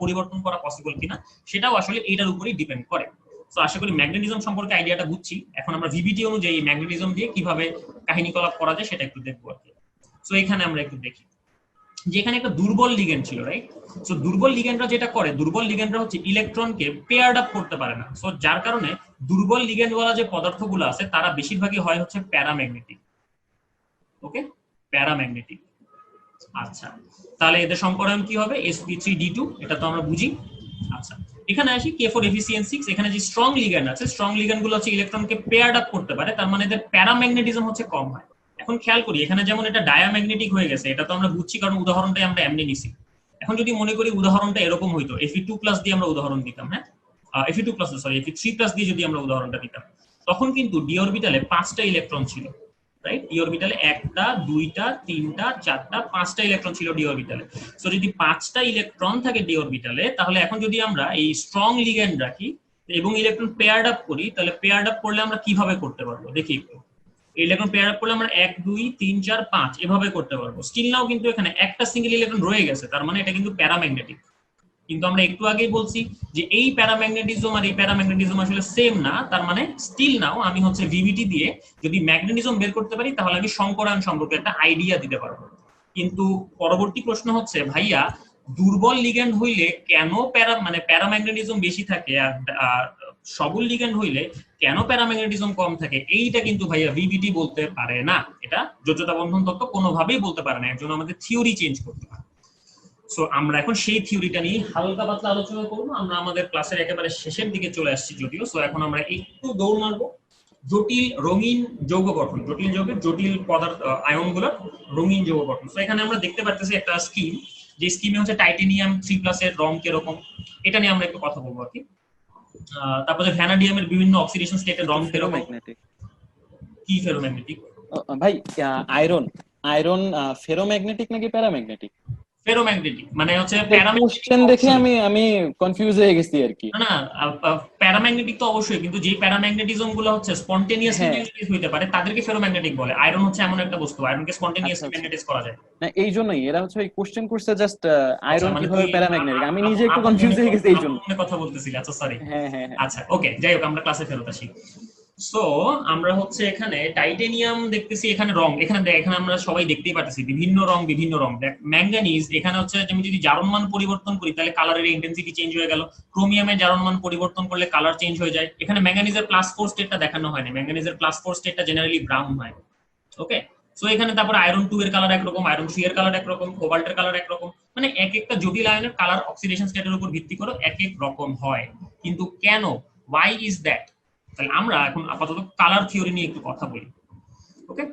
পরিবর্তন করা পসিবল কিনা, সেটাও আসলে এটার উপরেই ডিপেন্ড করে। তো আশা করি ম্যাগনেটিজম সম্পর্কে আইডিয়াটা বুঝছি। এখন আমরা ভিবিটি অনুযায়ী ম্যাগনেটিজম দিয়ে কিভাবে কাহিনীকলাপ করা যায় সেটা একটু দেখবো আর কি। সো এখানে আমরা একটু দেখি, যেখানে একটা দুর্বল লিগ্যান্ড ছিল, রাইট। সো দুর্বল লিগ্যান্ডরা যেটা করে, দুর্বল লিগ্যান্ডরা হচ্ছে ইলেকট্রনকে পেয়ার্ড আপ করতে পারে না। সো যার কারণে দুর্বল লিগ্যান্ড ওয়ালা যে পদার্থগুলো আছে, তারা বেশিরভাগই হয় হচ্ছে প্যারাম্যাগনেটিক। ওকে, প্যারাম্যাগনেটিক। আচ্ছা, তাহলে এদের সম্পর্ক কি হবে? sp3d2, এটা তো আমরা বুঝি। আচ্ছা, এখানে আসি K4Fe6। এখানে যে স্ট্রং লিগ্যান্ড আছে, স্ট্রং লিগ্যান্ড গুলো হচ্ছে ইলেকট্রনকে পেয়ার্ড আপ করতে পারে, তার মানে এদের প্যারাম্যাগনেটিজম হচ্ছে কম হয়। এখন খেয়াল করি, এখানে যেমন এটা ডায়াম্যাগনেটিক হয়ে গেছে, এটা তো আমরা বুঝছি কারণ উদাহরণটাই আমরা এমনি নিছি। এখন যদি মনে করি উদাহরণটা এরকম হইতো, Fe2+ দিয়ে আমরা উদাহরণ দিতাম, হ্যাঁ, Fe3+ দিয়ে যদি আমরা উদাহরণটা দিতাম, তখন কিন্তু ডি অরবিটালে 5টা ইলেকট্রন ছিল, রাইট। ডি অরবিটালে 1টা 2টা 3টা 4টা 5টা ইলেকট্রন ছিল ডি অরবিটালে। সো যদি 5টা ইলেকট্রন থাকে ডি অরবিটালে, তাহলে এখন যদি আমরা এই স্ট্রং লিগ্যান্ড রাখি এবং ইলেকট্রন পেয়ার্ড আপ করি, তাহলে পেয়ার্ড আপ করলে আমরা কিভাবে করতে পারবো দেখি একটু। ইলেকট্রন পেয়ার আপ করলে আমরা 1 2 3 4 5 এভাবে করতে পারবো। স্টিল নাও কিন্তু এখানে একটা সিঙ্গেল ইলেকট্রন রয়ে গেছে, তার মানে এটা কিন্তু প্যারাম্যাগনেটিক। কিন্তু আমরা একটু আগেই বলছি যে এই প্যারাম্যাগনেটিজম আর এই প্যারাম্যাগনেটিজম আসলে সেম না, তার মানে স্টিল নাও আমি হচ্ছে ভিভিটি দিয়ে যদি ম্যাগনেটিজম বের করতে পারি, তাহলে আমি সংকরায়ন সম্পর্কে একটা আইডিয়া দিতে পারবো। কিন্তু পরবর্তী প্রশ্ন হচ্ছে, ভাইয়া দুর্বল লিগ্যান্ড হইলে কেন প্যারাম্যাগনেটিজম বেশি থাকে, আর সবল লিগ্যান্ড হইলে কেন প্যারাম্যাগনেটিজম কম থাকে? এইটা কিন্তু ভাইয়া ভিভিটি বলতে পারে না, এটা যোজ্যতা বন্ধন তত্ত্ব কোনোভাবেই বলতে পারে না। এর জন্য আমাদের থিওরি চেঞ্জ করতে হয়। সো আমরা এখন সেই থিওরিটা নিয়ে হালকা পাতলা আলোচনা করবো। আমরা আমাদের ক্লাসের একেবারে শেষের দিকে চলে আসছি যদিও। সো এখন আমরা একটু দৌড় মারবো জটিল রঙিন যৌগ গঠন, জটিল যৌগের জটিল পদার্থ আয়নগুলোর রঙিন যৌগ গঠন। সো এখানে আমরা দেখতে পাচ্ছি একটা স্কিম, যে স্কিমে হচ্ছে টাইটেনিয়াম 3+ এর রং কিরকম, এটা নিয়ে আমরা একটু কথা বলবো আর কি। তারপরে ভ্যানাডিয়ামের বিভিন্ন অক্সিডেশন স্টেটের রং কিরকম। কি ফেরোম্যাগনেটিক? ভাই আয়রন ফেরোম্যাগনেটিক নাকি প্যারাম্যাগনেটিক? ফেরোম্যাগনেটিক মানে হচ্ছে কোশ্চেন দেখে আমি কনফিউজ হয়ে গেছি আর কি। না প্যারাম্যাগনেটিক তো অবশ্যই, কিন্তু যে প্যারাম্যাগনেটিজম গুলো হচ্ছে স্পন্টেনিয়াসলি ম্যাগনেটাইজ হইতে পারে তাদেরকে ফেরোম্যাগনেটিক বলে। আয়রন হচ্ছে এমন একটা বস্তু, আয়রনকে স্পন্টেনিয়াসলি ম্যাগনেটাইজ করা যায় না, এই জন্যই এরা হচ্ছে ওই কোশ্চেন করছে জাস্ট আয়রন মানে কিভাবে প্যারাম্যাগনেটিক, আমি নিজে একটু কনফিউজ হয়ে গেছি এই জন্য কথা বলতেছিলি। আচ্ছা সরি। হ্যাঁ। আচ্ছা ওকে, যাই হোক আমরা ক্লাসে ফেরত আসি। সো আমরা হচ্ছে এখানে টাইটেনিয়াম দেখতেছি, এখানে রং, এখানে আমরা সবাই দেখতেই পাচ্ছি বিভিন্ন রং। দেখ ম্যাঙ্গানিজ এখানে হচ্ছে আমি যদি জারণ মান পরিবর্তন করি তাহলে কালারের ইন্টেন্সিটি চেঞ্জ হয়ে গেল। ক্রোমিয়ামের জারণ মান পরিবর্তন করলে কালার চেঞ্জ হয়ে যায়। এখানে ম্যাঙ্গানিজের +4 স্টেটটা দেখানো হয় না, ম্যাঙ্গানিজের +4 স্টেটটা জেনারেলি ব্রাউন হয়। ওকে, সো এখানে তারপর আয়রন 2 এর কালার একরকম, আয়রন 3 এর কালার একরকম, কোবাল্টের কালার একরকম, মানে এক একটা জটিল আয়নের কালার অক্সিডেশন স্টেটের উপর ভিত্তি করে এক এক রকম হয়। কিন্তু কেন, why is that? তাহলে আমরা এখন আপাতত কালার থিওরি নিয়ে একটু কথা বলি। ওকে,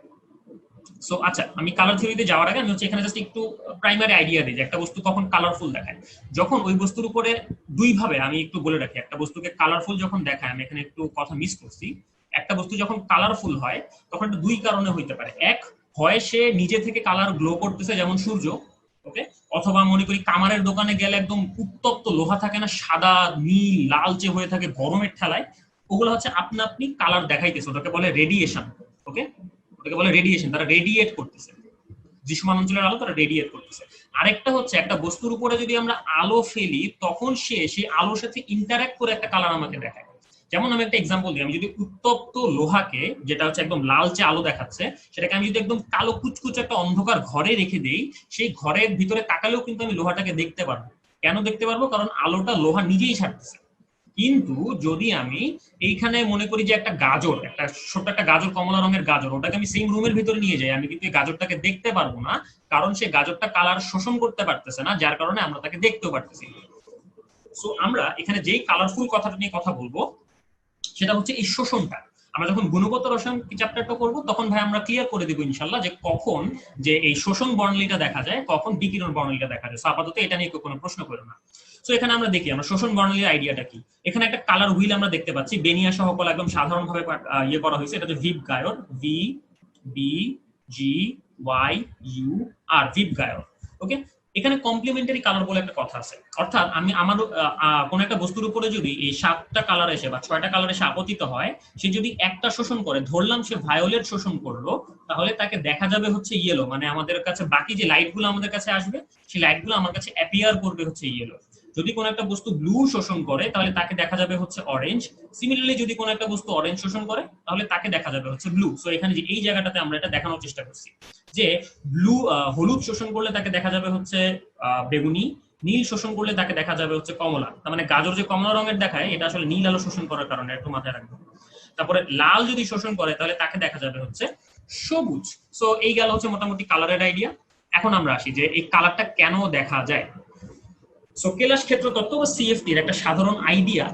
সো আচ্ছা আমি কালার থিওরিতে যাওয়ার আগে আমি হচ্ছে এখানে জাস্ট একটু প্রাইমারি আইডিয়া দিই যে একটা বস্তু কখন কালারফুল দেখায়। যখন ওই বস্তুর উপরে দুই ভাবে, আমি একটু বলে রাখি, একটা বস্তুকে কালারফুল যখন দেখায়, আমি এখানে একটু কথা মিস করছি, একটা বস্তু যখন কালারফুল হয় তখন এটা দুই কারণে হইতে পারে। এক হয় সে নিজে থেকে কালার গ্লো করতেছে, যেমন সূর্য, ওকে, অথবা মনে করি কামারের দোকানে গেলে একদম উত্তপ্ত লোহা থাকে না, সাদা নীল লালচে হয়ে থাকে গরমের ঠেলায়, ওগুলো হচ্ছে আপনা আপনি কালার দেখাইতেছে, ওটাকে বলে রেডিয়েশন। ওকে, ওটাকে বলে রেডিয়েশন, তারা রেডিয়েট করতেছে, দৃশ্যমান অঞ্চলের আলো তারা রেডিয়েট করতেছে। আরেকটা হচ্ছে একটা বস্তুর উপরে যদি আমরা আলো ফেলি তখন সেই আলোর সাথে ইন্টারঅ্যাক্ট করে একটা কালার আমাকে দেখায়। যেমন আমি একটা এক্সাম্পল দিই, আমি যদি উত্তপ্ত লোহাকে, যেটা হচ্ছে একদম লালচে আলো দেখাচ্ছে, সেটাকে আমি যদি একদম কালো কুচকুচে একটা অন্ধকার ঘরে রেখে দেই, সেই ঘরের ভিতরে তাকালেও কিন্তু আমি লোহাটাকে দেখতে পারবো। কেন দেখতে পারবো? কারণ আলোটা লোহা নিজেই ছাড়তেছে। কিন্তু যদি আমি এইখানে মনে করি যে একটা গাজর, একটা ছোট্ট একটা গাজর, কমলা রঙের গাজর, ওটাকে আমি সেম রুমের ভিতরে নিয়ে যাই, আমি কিন্তু এই গাজরটাকে দেখতে পারবো না, কারণ সে গাজরটা কালার শোষণ করতে পারতেছে না, যার কারণে আমরা তাকে দেখতেও পারতেছি। সো আমরা এখানে যেই কালারফুল কথাটা নিয়ে কথা বলবো সেটা হচ্ছে এই শোষণটা। আমরা যখন গুণগত রসায়ন চ্যাপ্টারটা করবো তখন ভাই আমরা ক্লিয়ার করে দেবো ইনশাল্লাহ যে কখন যে এই শোষণ বর্ণালীটা দেখা যায়, কখন বিকিরণ বর্ণালীটা দেখা যায়। আপাতত এটা নিয়ে কোনো প্রশ্ন করো না। সো এখানে আমরা দেখি আমরা শোষণ বর্ণালীর আইডিয়াটা কি। এখানে একটা কালার হুইল আমরা দেখতে পাচ্ছি, বেনিয়া সহকল একদম সাধারণভাবে ইয়ে করা হয়েছে, এটা হচ্ছে ভিপ গায়র, VBGYUR, ভিপ গায়র। ওকে, এখানে কমপ্লিমেন্টারি কালার বলে একটা কথা আছে, অর্থাৎ আমি আমার কোন একটা বস্তুর উপরে যদি এই 7টা কালার এসে বা 6টা কালার এসে আপতিত হয়, সে যদি একটা শোষণ করে, ধরলাম সে ভায়োলেট শোষণ করলো, তাহলে তাকে দেখা যাবে হচ্ছে ইয়েলো, মানে আমাদের কাছে বাকি যে লাইটগুলো আমাদের কাছে আসবে সেই লাইটগুলো আমার কাছে অ্যাপিয়ার করবে হচ্ছে ইয়েলো। যদি কোনো একটা বস্তু ব্লু শোষণ করে তাহলে তাকে দেখা যাবে হচ্ছে অরেঞ্জ। সিমিলারলি যদি কোনো একটা বস্তু অরেঞ্জ শোষণ করে তাহলে তাকে দেখা যাবে হচ্ছে ব্লু। সো এখানে যে এই জায়গাটাতে আমরা এটা দেখানোর চেষ্টা করছি যে ব্লু হলুদ শোষণ করলে তাকে দেখা যাবে হচ্ছে বেগুনি, নীল শোষণ করলে তাকে দেখা যাবে হচ্ছে কমলা। তার মানে গাজর যে কমলা রঙের দেখায় এটা আসলে নীল আলো শোষণ করার কারণে, একটু মাথায় রাখবেন। তারপরে লাল যদি শোষণ করে তাহলে তাকে দেখা যাবে হচ্ছে সবুজ। সো এই গেল হচ্ছে মোটামুটি কালারের আইডিয়া। এখন আমরা আসি যে এই কালারটা কেন দেখা যায়। সো কেলাস ক্ষেত্র তত্ত্ব বা সিএফটি এর একটা সাধারণ আইডিয়া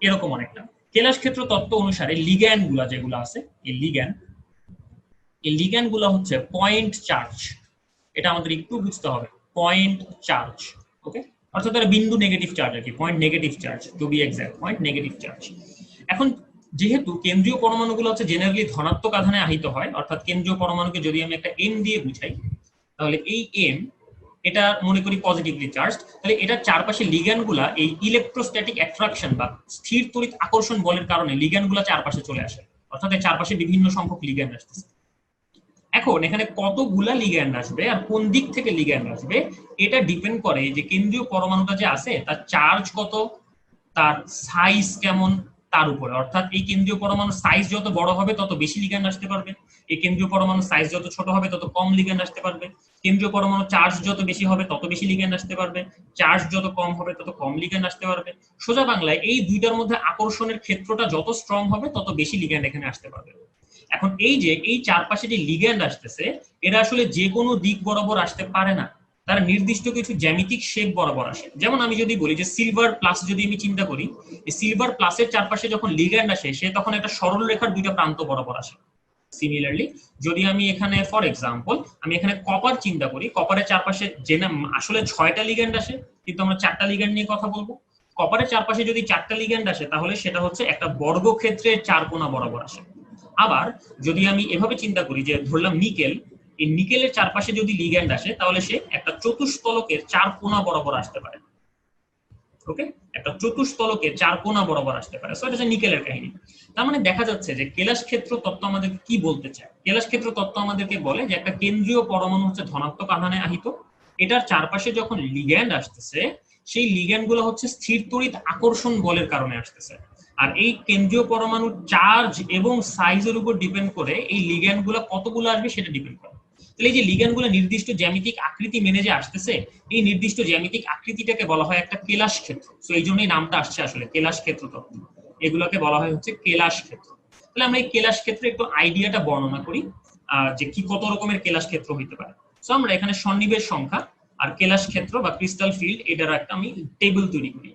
এরকম অনেকটা। কেলাস ক্ষেত্র তত্ত্ব অনুসারে লিগ্যান্ড গুলা যেগুলো আছে, এই লিগ্যান্ড গুলা হচ্ছে পয়েন্ট চার্জ। এটা আমাদের একটু বুঝতে হবে, পয়েন্ট চার্জ। ওকে, অর্থাৎ তারা বিন্দু নেগেটিভ চার্জ আর কি, point negative charge to be exact, point negative charge. এখন যেহেতু কেন্দ্রীয় পরমাণুগুলো হচ্ছে জেনারেলি ধনাত্মক আধানে আহিত হয়, অর্থাৎ কেন্দ্রীয় পরমাণুকে যদি আমি একটা এম দিয়ে বুঝাই তাহলে এই এম এটা মনে করি পজিটিভলি চার্জড, তাহলে এটার চারপাশে লিগ্যান্ডগুলা এই ইলেকট্রোস্ট্যাটিক অ্যাট্রাকশন বা স্থির তড়িৎ আকর্ষণ বলের কারণে লিগ্যান্ডগুলা চারপাশে চলে আসে, অর্থাৎ এর চারপাশে বিভিন্ন সংখ্যক লিগ্যান্ড আসতেছে। এখন এখানে কতগুলা লিগ্যান্ড আসবে আর কোন দিক থেকে লিগ্যান্ড আসবে এটা ডিপেন্ড করে যে কেন্দ্রীয় পরমাণুটা যে আছে তার চার্জ কত, তার সাইজ কেমন তার উপরে। অর্থাৎ এই কেন্দ্রীয় পরমাণুর সাইজ যত বড় হবে তত বেশি লিগ্যান্ড আসতে পারবে, এই কেন্দ্রীয় পরমাণুর সাইজ যত ছোট হবে তত কম লিগ্যান্ড আসতে পারবে, কেন্দ্রীয় পরমাণুর চার্জ যত বেশি হবে তত বেশি লিগ্যান্ড আসতে পারবে, চার্জ যত কম হবে তত কম লিগ্যান্ড আসতে পারবে। সোজা বাংলায় এই দুইটার মধ্যে আকর্ষণের ক্ষেত্রটা যত স্ট্রং হবে তত বেশি লিগ্যান্ড এখানে আসতে পারবে। এখন এই যে এই চারপাশে যে লিগ্যান্ড আসতেছে এরা আসলে যে কোনো দিক বরাবর আসতে পারে না, তারা নির্দিষ্ট কিছু জ্যামিতিক শেপ বরাবর আসে। যেমন আমি যদি বলি যে সিলভার প্লাস যদি আমি চিন্তা করি, এই সিলভার প্লাসের চারপাশে যখন লিগ্যান্ড আসে সে তখন একটা সরল রেখার দুইটা প্রান্ত বরাবর আসে। সিমিলারলি যদি আমি এখানে ফর এক্সাম্পল আমি এখানে কপার চিন্তা করি, কপারের চারপাশে যে আসলে 6টা লিগ্যান্ড আসে কিন্তু আমরা 4টা লিগ্যান্ড নিয়ে কথা বলবো। কপারের চারপাশে যদি 4টা লিগ্যান্ড আসে তাহলে সেটা হচ্ছে একটা বর্গক্ষেত্রের 4 কোণা বরাবর আসে। আবার যদি আমি এভাবে চিন্তা করি যে ধরলাম এই নিকেলের চারপাশে যদি লিগ্যান্ড আসে তাহলে সে একটা চতুষ্ফলকের 4 কোণা বরাবর আসতে পারে। ওকে, একটা চতুষ্ফলকের 4 কোণা বরাবর আসতে পারে। সো এটা হচ্ছে নিকেলের কাহিনী। তার মানে দেখা যাচ্ছে যে কেলাস ক্ষেত্র তত্ত্ব আমাদেরকে কি বলতে চায়। কেলাস ক্ষেত্র তত্ত্ব আমাদেরকে বলে যে একটা কেন্দ্রীয় পরমাণু হচ্ছে ধনাত্মক আধানে আহিত, এটার চারপাশে যখন লিগ্যান্ড আসতেছে সেই লিগ্যান্ড গুলো হচ্ছে স্থির তড়িৎ আকর্ষণ বলের কারণে আসতেছে। আর এই কেন্দ্রীয় পরমাণুর চার্জ এবং সাইজের উপর ডিপেন্ড করে এই লিগ্যান্ড গুলো কতগুলো আসবে সেটা ডিপেন্ড করে। তাহলে এই যে লিগ্যান্ড গুলো নির্দিষ্ট জ্যামিতিক আকৃতি মেনে যে আসতেছে, এই নির্দিষ্ট জ্যামিতিক আকৃতিটাকে বলা হয় একটা কেলাস ক্ষেত্র। তো এই জন্যই নামটা আসছে আসলে কেলাস ক্ষেত্র তত্ত্ব, এগুলোকে বলা হয় হচ্ছে কেলাস ক্ষেত্র। তাহলে আমরা এই কেলাস ক্ষেত্রে একটু আইডিয়াটা বর্ণনা করি যে কি কত রকমের কেলাস ক্ষেত্র হইতে পারে। সো আমরা এখানে সন্নিবেশ সংখ্যা আর কেলাস ক্ষেত্র বা ক্রিস্টাল ফিল্ড এটার একটা আমি টেবিল তৈরি করি।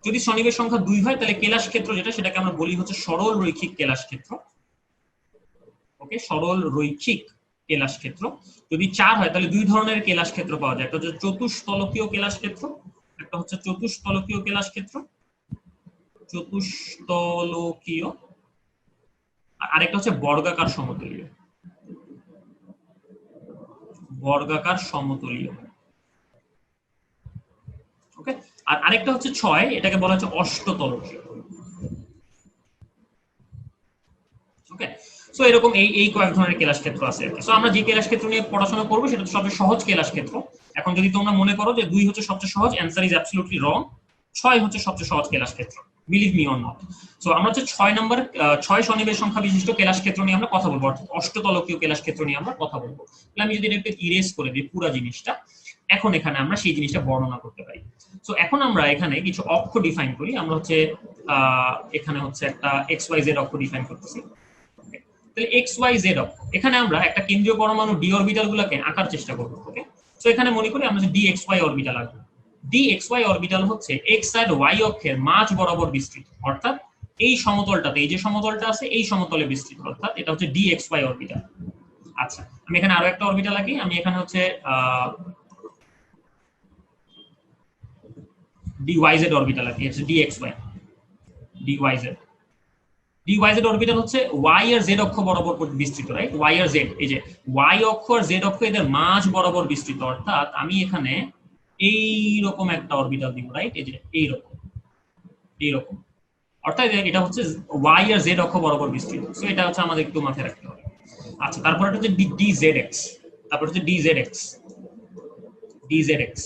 যদি সন্নিবেশ সংখ্যা 2 হয় তাহলে কেলাস ক্ষেত্র যেটা সেটাকে আমরা বলি হচ্ছে সরল রৈখিক কেলাস ক্ষেত্র। ওকে, সরল রৈখিক কেলাস ক্ষেত্র। যদি 4 হয় তাহলে 2 ধরনের কেলাস ক্ষেত্র পাওয়া যায়, একটা হচ্ছে চতুষ্ফলকীয় কেলাস ক্ষেত্র, একটা হচ্ছে চতুষ্ফলকীয় কেলাস ক্ষেত্র, চতুষ্ফলকীয়, আর আরেকটা হচ্ছে বর্গাকার সমতলীয়, বর্গাকার সমতলীয়। ওকে, আর আরেকটা হচ্ছে 6, এটাকে বলা হচ্ছে অষ্টতলকীয়। ওকে, সো এরকম এই কয়েক ধরনের কেলাস ক্ষেত্র আছে আর কি। সো আমরা যে কেলাস ক্ষেত্র নিয়ে পড়াশোনা করব সেটা সবচেয়ে সহজ কেলাস ক্ষেত্র। এখন যদি তোমরা মনে করো যে 2 হচ্ছে সবচেয়ে সহজ, অ্যানসার ইজ অ্যাবসলিউটলি রং। 6 হচ্ছে সবচেয়ে সহজ কেলাস ক্ষেত্র, believe me or not. So আমরা হচ্ছে 6 নম্বর 6 সন্নিবেশ সংখ্যা বিশিষ্ট কেলাস ক্ষেত্র নিয়ে আমরা কথা বলবো, অর্থাৎ অষ্টতলকীয় কেলাস ক্ষেত্র নিয়ে আমরা কথা বলবো। তাহলে আমি যদি এটা একটু ইরেজ করে দিই পুরো জিনিসটা, এখন এখানে আমরা সেই জিনিসটা বর্ণনা করতে পারি। সো এখন আমরা এখানে কিছু অক্ষ ডিফাইন করি। আমরা হচ্ছে এখানে হচ্ছে একটা এক্স ওয়াই জেড অক্ষ ডিফাইন করতেছি। তাহলে এক্স ওয়াই জেড অক্ষ, এখানে আমরা একটা কেন্দ্রীয় পরমাণু ডি অরবিটাল গুলোকে আঁকার চেষ্টা করব। ওকে, সো এখানে মনে করি আমরা যে ডি এক্স ওয়াই অরবিটাল আঁকবো। ডি এক্স ওয়াই অরবিটাল হচ্ছে এক্স আর ওয়াই অক্ষের মাঝ বরাবর বিস্তৃত, অর্থাৎ এই সমতলটাতে, এই যে সমতলটা আছে এই সমতলে বিস্তৃত, অর্থাৎ এটা হচ্ছে ডি এক্স ওয়াই অরবিটাল। আচ্ছা, আমি এখানে আরো একটা অরবিটাল আঁকি। আমি এখানে হচ্ছে ডি ওয়াই জেড অরবিটাল আঁকি, হচ্ছে d x y, d y z. D y z orbital হচ্ছে ওয়াই আর জেড অক্ষ বরাবর বিস্তৃত, রাইট? ওয়াই আর জেড, এই যে ওয়াই অক্ষ আর জেড অক্ষ এদের মাঝ বরাবর বিস্তৃত, অর্থাৎ আমি এখানে এইরকম একটা অরবিটাল দিব, রাইট? এই যে এইরকম, অর্থাৎ এটা হচ্ছে ওয়াই আর জেড অক্ষ বরাবর বিস্তৃত। সো এটা হচ্ছে আমাদের একটু মাথায় রাখতে হবে। আচ্ছা, তারপর এটা হচ্ছে ডি জেড এক্স, তারপর হচ্ছে D Z X, D Z X.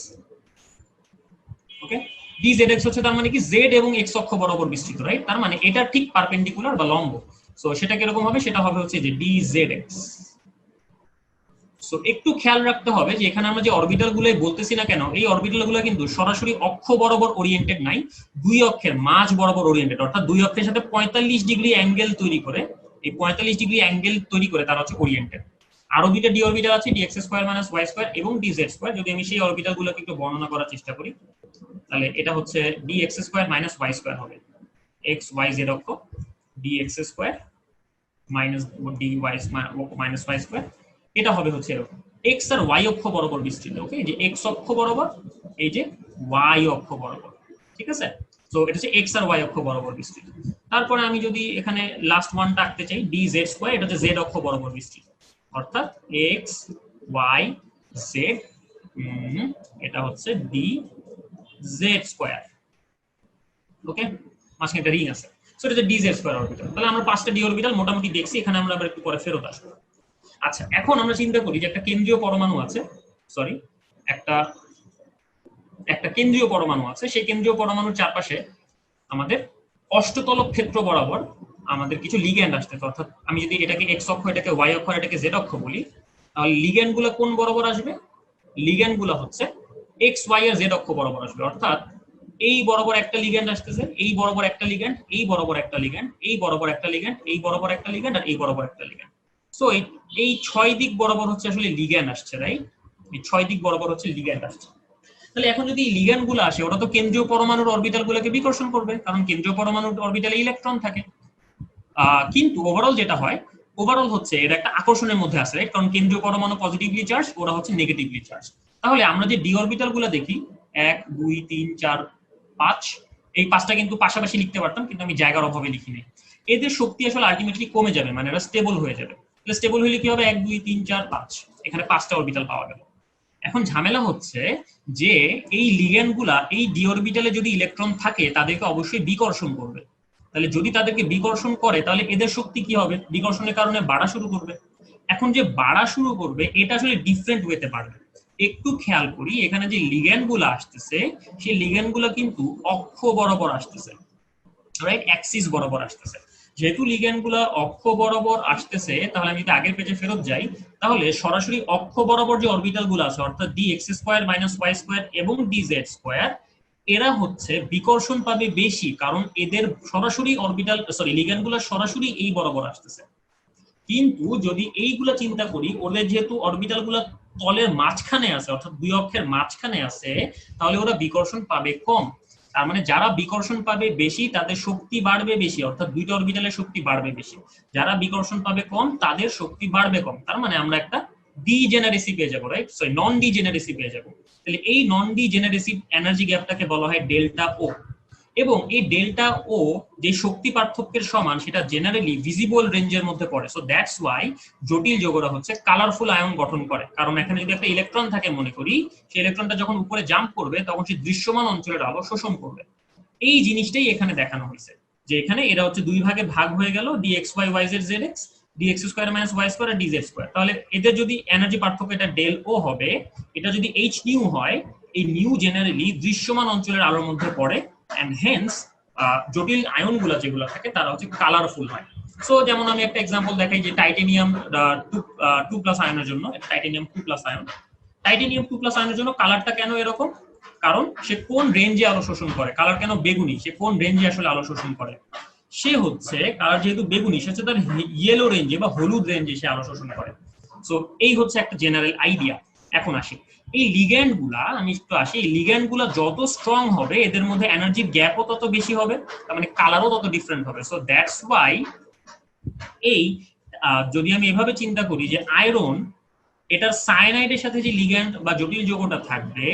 Okay, D Z X হচ্ছে তার মানে কি জেড এবং এক্স অক্ষ বরাবর বিস্তৃত, রাইট? তার মানে এটা ঠিক পারপেন্ডিকুলার বা লম্ব। সো সেটা কিরকম হবে? সেটা হবে হচ্ছে যে ডি জেড এক্স। সো একটু খেয়াল রাখতে হবে যে এখানে আমরা যে অরবিটাল গুলো বলতেছি না কেন, এই অরবিটাল গুলো কিন্তু সরাসরি অক্ষ বরাবর ওরিয়েন্টেড নাই, দুই অক্ষের মাঝ বরাবর ওরিয়েন্টেড, অর্থাৎ দুই অক্ষের সাথে 45 ডিগ্রি অ্যাঙ্গেল তৈরি করে, এই 45 ডিগ্রি অ্যাঙ্গেল তৈরি করে তারা হচ্ছে ওরিয়েন্টেড। আরো দুইটা ডি অরবিটাল আছে, d x square minus y square এবং ডি জেড স্কয়ার। যদি আমি সেই অরবিটাল গুলোকে একটু বর্ণনা করার চেষ্টা করি, তাহলে এটা হচ্ছে d x square minus y square হবে, এক্স ওয়াই জেড অক্ষ, d x square minus d y minus y square. এটা হবে হচ্ছে এরকম এক্স আর ওয়াই অক্ষ বরাবর বিস্তৃত। ওকে, এই যে এক্স অক্ষ বরাবর, এই যে ওয়াই অক্ষ বরাবর, ঠিক আছে? সো এটা হচ্ছে এক্স আর ওয়াই অক্ষ বরাবর বিস্তৃত। তারপরে আমি যদি এখানে লাস্ট ওয়ানটা আঁকতে চাই, ডি জেড স্কয়ার, এটা হচ্ছে জেড অক্ষ বরাবর বিস্তৃত, অর্থাৎ এক্স ওয়াই জেড, এটা হচ্ছে ডি জেড স্কয়ার। ওকে, মাঝখানে একটা রিং আছে। সো এটা হচ্ছে ডি জেড স্কয়ার অরবিটাল। তাহলে আমরা 5টা ডি অরবিটাল মোটামুটি দেখছি, এখানে আমরা আবার একটু পরে ফেরত আসবো। আচ্ছা, এখন আমরা চিন্তা করি যে একটা কেন্দ্রীয় পরমাণু আছে, সরি, একটা কেন্দ্রীয় পরমাণু আছে, সেই কেন্দ্রীয় পরমাণুর চারপাশে আমাদের অষ্টতলক ক্ষেত্র বরাবর আমাদের কিছু লিগ্যান্ড আসতেছে। অর্থাৎ আমি যদি এটাকে এক্স অক্ষ, এটাকে ওয়াই অক্ষ, এটাকে জেড অক্ষ বলি, তাহলে লিগ্যান্ড গুলো কোন বরাবর আসবে? লিগ্যান্ড গুলো হচ্ছে এক্স ওয়াই আর জেড অক্ষ বরাবর আসবে, অর্থাৎ এই বরাবর একটা লিগ্যান্ড আসতেছে, এই বরাবর একটা লিগ্যান্ড, এই বরাবর একটা লিগ্যান্ড, এই বরাবর একটা লিগ্যান্ড, এই বরাবর একটা লিগ্যান্ড, আর এই বরাবর একটা লিগ্যান্ড। সো এই 6 দিক বরাবর হচ্ছে আসলে লিগ্যান্ড আসছে, রাইট? এই 6 দিক বরাবর হচ্ছে লিগ্যান্ড আসছে। তাহলে এখন যদি লিগ্যান্ড গুলো আসে, ওটা তো কেন্দ্রীয় পরমাণুর অরবিটাল গুলোকে বিকর্ষণ করবে, কারণ কেন্দ্রীয় পরমাণুর অরবিটালে ইলেকট্রন থাকে। কিন্তু ওভারঅল যেটা হয়, ওভারঅল হচ্ছে এটা একটা আকর্ষণের মধ্যে আসে, রাইট? কারণ কেন্দ্রীয় পরমাণু পজিটিভলি চার্জ, ওরা হচ্ছে নেগেটিভলি চার্জ। তাহলে আমরা যে ডি অরবিটাল গুলো দেখি 1 2 3 4 5, এই 5টা কিন্তু পাশাপাশি লিখতে পারতাম, কিন্তু আমি জায়গার অভাবে লিখিনি। এদের শক্তি আসলে আলটিমেটলি কমে যাবে, মানে এরা স্টেবল হয়ে যাবে। স্টেবল হলে কি হবে 1 2 3 4 5, এখানে 5টা অরবিটাল পাওয়া গেল। এখন ঝামেলা হচ্ছে যে এই লিগ্যান্ড গুলা এই ডি অরবিটালে যদি ইলেকট্রন থাকে তাদেরকে অবশ্যই বিকর্ষণ করবে। তাহলে যদি তাদেরকে বিকর্ষণ করে তাহলে এদের শক্তি কি হবে, বিকর্ষণের কারণে বাড়া শুরু করবে। এখন যে বাড়া শুরু করবে এটা আসলে ডিফারেন্ট ওয়েতে বাড়বে। একটু খেয়াল করি এখানে যে লিগ্যান্ড গুলো আসতেছে সেই লিগ্যান্ড গুলো কিন্তু অক্ষ বরাবর আসতেছে, রাইট, অ্যাক্সিস বরাবর আসতেছে। যেহেতু লিগ্যান্ড গুলো অক্ষ বরাবর আসতেছে তাহলে আমি যদি আগের পেজে ফেরত যাই তাহলে সরাসরি অক্ষ বরাবর যে অরবিটাল গুলো আছে অর্থাৎ dx² - y² এবং dz², এরা হচ্ছে বিকর্ষণ পাবে বেশি, কারণ এদের সরাসরি অরবিটাল লিগ্যান্ড গুলো সরাসরি এই বরাবর আসতেছে। কিন্তু যদি এইগুলা চিন্তা করি ওদের যেহেতু অরবিটাল গুলা তলের মাঝখানে আছে অর্থাৎ দুই অক্ষের মাঝখানে আছে তাহলে ওরা বিকর্ষণ পাবে কম। তার মানে যারা বিকর্ষণ পাবে বেশি তাদের শক্তি বাড়বে বেশি, অর্থাৎ দুইটা অরবিটালের শক্তি বাড়বে বেশি। যারা বিকর্ষণ পাবে কম তাদের শক্তি বাড়বে কম। তার মানে আমরা একটা ডিজেনারেসি পেয়ে যাবো, রাইট, সরি নন ডিজেনারেসি পেয়ে যাবো। তাহলে এই নন ডিজেনারেসি এনার্জি গ্যাপটাকে বলা হয় ডেল্টা ও। এবং এই ডেল্টা ও যে শক্তি পার্থক্যের সমান সেটা জেনারেলি ভিজিবল রেঞ্জের মধ্যে পড়ে। সো দ্যাটস ওয়াই জটিল যৌগরা হচ্ছে কালারফুল আয়ন গঠন করে, কারণ এখানে যদি একটা ইলেকট্রন থাকে মনে করি, সেই ইলেকট্রনটা যখন উপরে জাম্প করবে তখন সে দৃশ্যমান অঞ্চলের আলো শোষণ করবে। এই জিনিসটাই এখানে দেখানো হয়েছে যে এখানে এরা হচ্ছে দুই ভাগে ভাগ হয়ে গেল, dxy yz zx, dx² - y² আর dz²। তাহলে এদের যদি এনার্জি পার্থক্য এটা ডেল ও হবে, এটা যদি h নিউ হয়, এই নিউ জেনারেলি দৃশ্যমান অঞ্চলের আলোর মধ্যে পড়ে and hence জটিল আয়নগুলো যেগুলো থাকে তারা হচ্ছে কালারফুল হয়। সো যেমন আমি একটা এক্সাম্পল দেখাই যে টাইটেনিয়াম 2+ আয়নের জন্য, টাইটেনিয়াম 2+ আয়ন, টাইটেনিয়াম 2+ আয়নের জন্য কালারটা কেন এরকম, কারণ সে কোন রেঞ্জে আলো শোষণ করে। কালার কেন বেগুনি, সে কোন রেঞ্জে আসলে আলো শোষণ করে, সে হচ্ছে কালার যেহেতু বেগুনি সে হচ্ছে তার ইয়েলো রেঞ্জে বা হলুদ রেঞ্জে সে আলো শোষণ করে। সো এই হচ্ছে একটা জেনারেল আইডিয়া। এখন আসি এই লিগ্যান্ড গুলা, আমি একটু আসি, এই লিগ্যান্ড গুলা যত স্ট্রং হবে এদের মধ্যে এনার্জির গ্যাপও তত বেশি হবে, তার মানে কালারও তত ডিফারেন্ট হবে। সো দ্যাটস ওয়াই এই যদি আমি এভাবে চিন্তা করি যে আয়রন এটার সায়ানাইডের সাথে যে লিগ্যান্ড বা জটিল যৌগটা থাকবে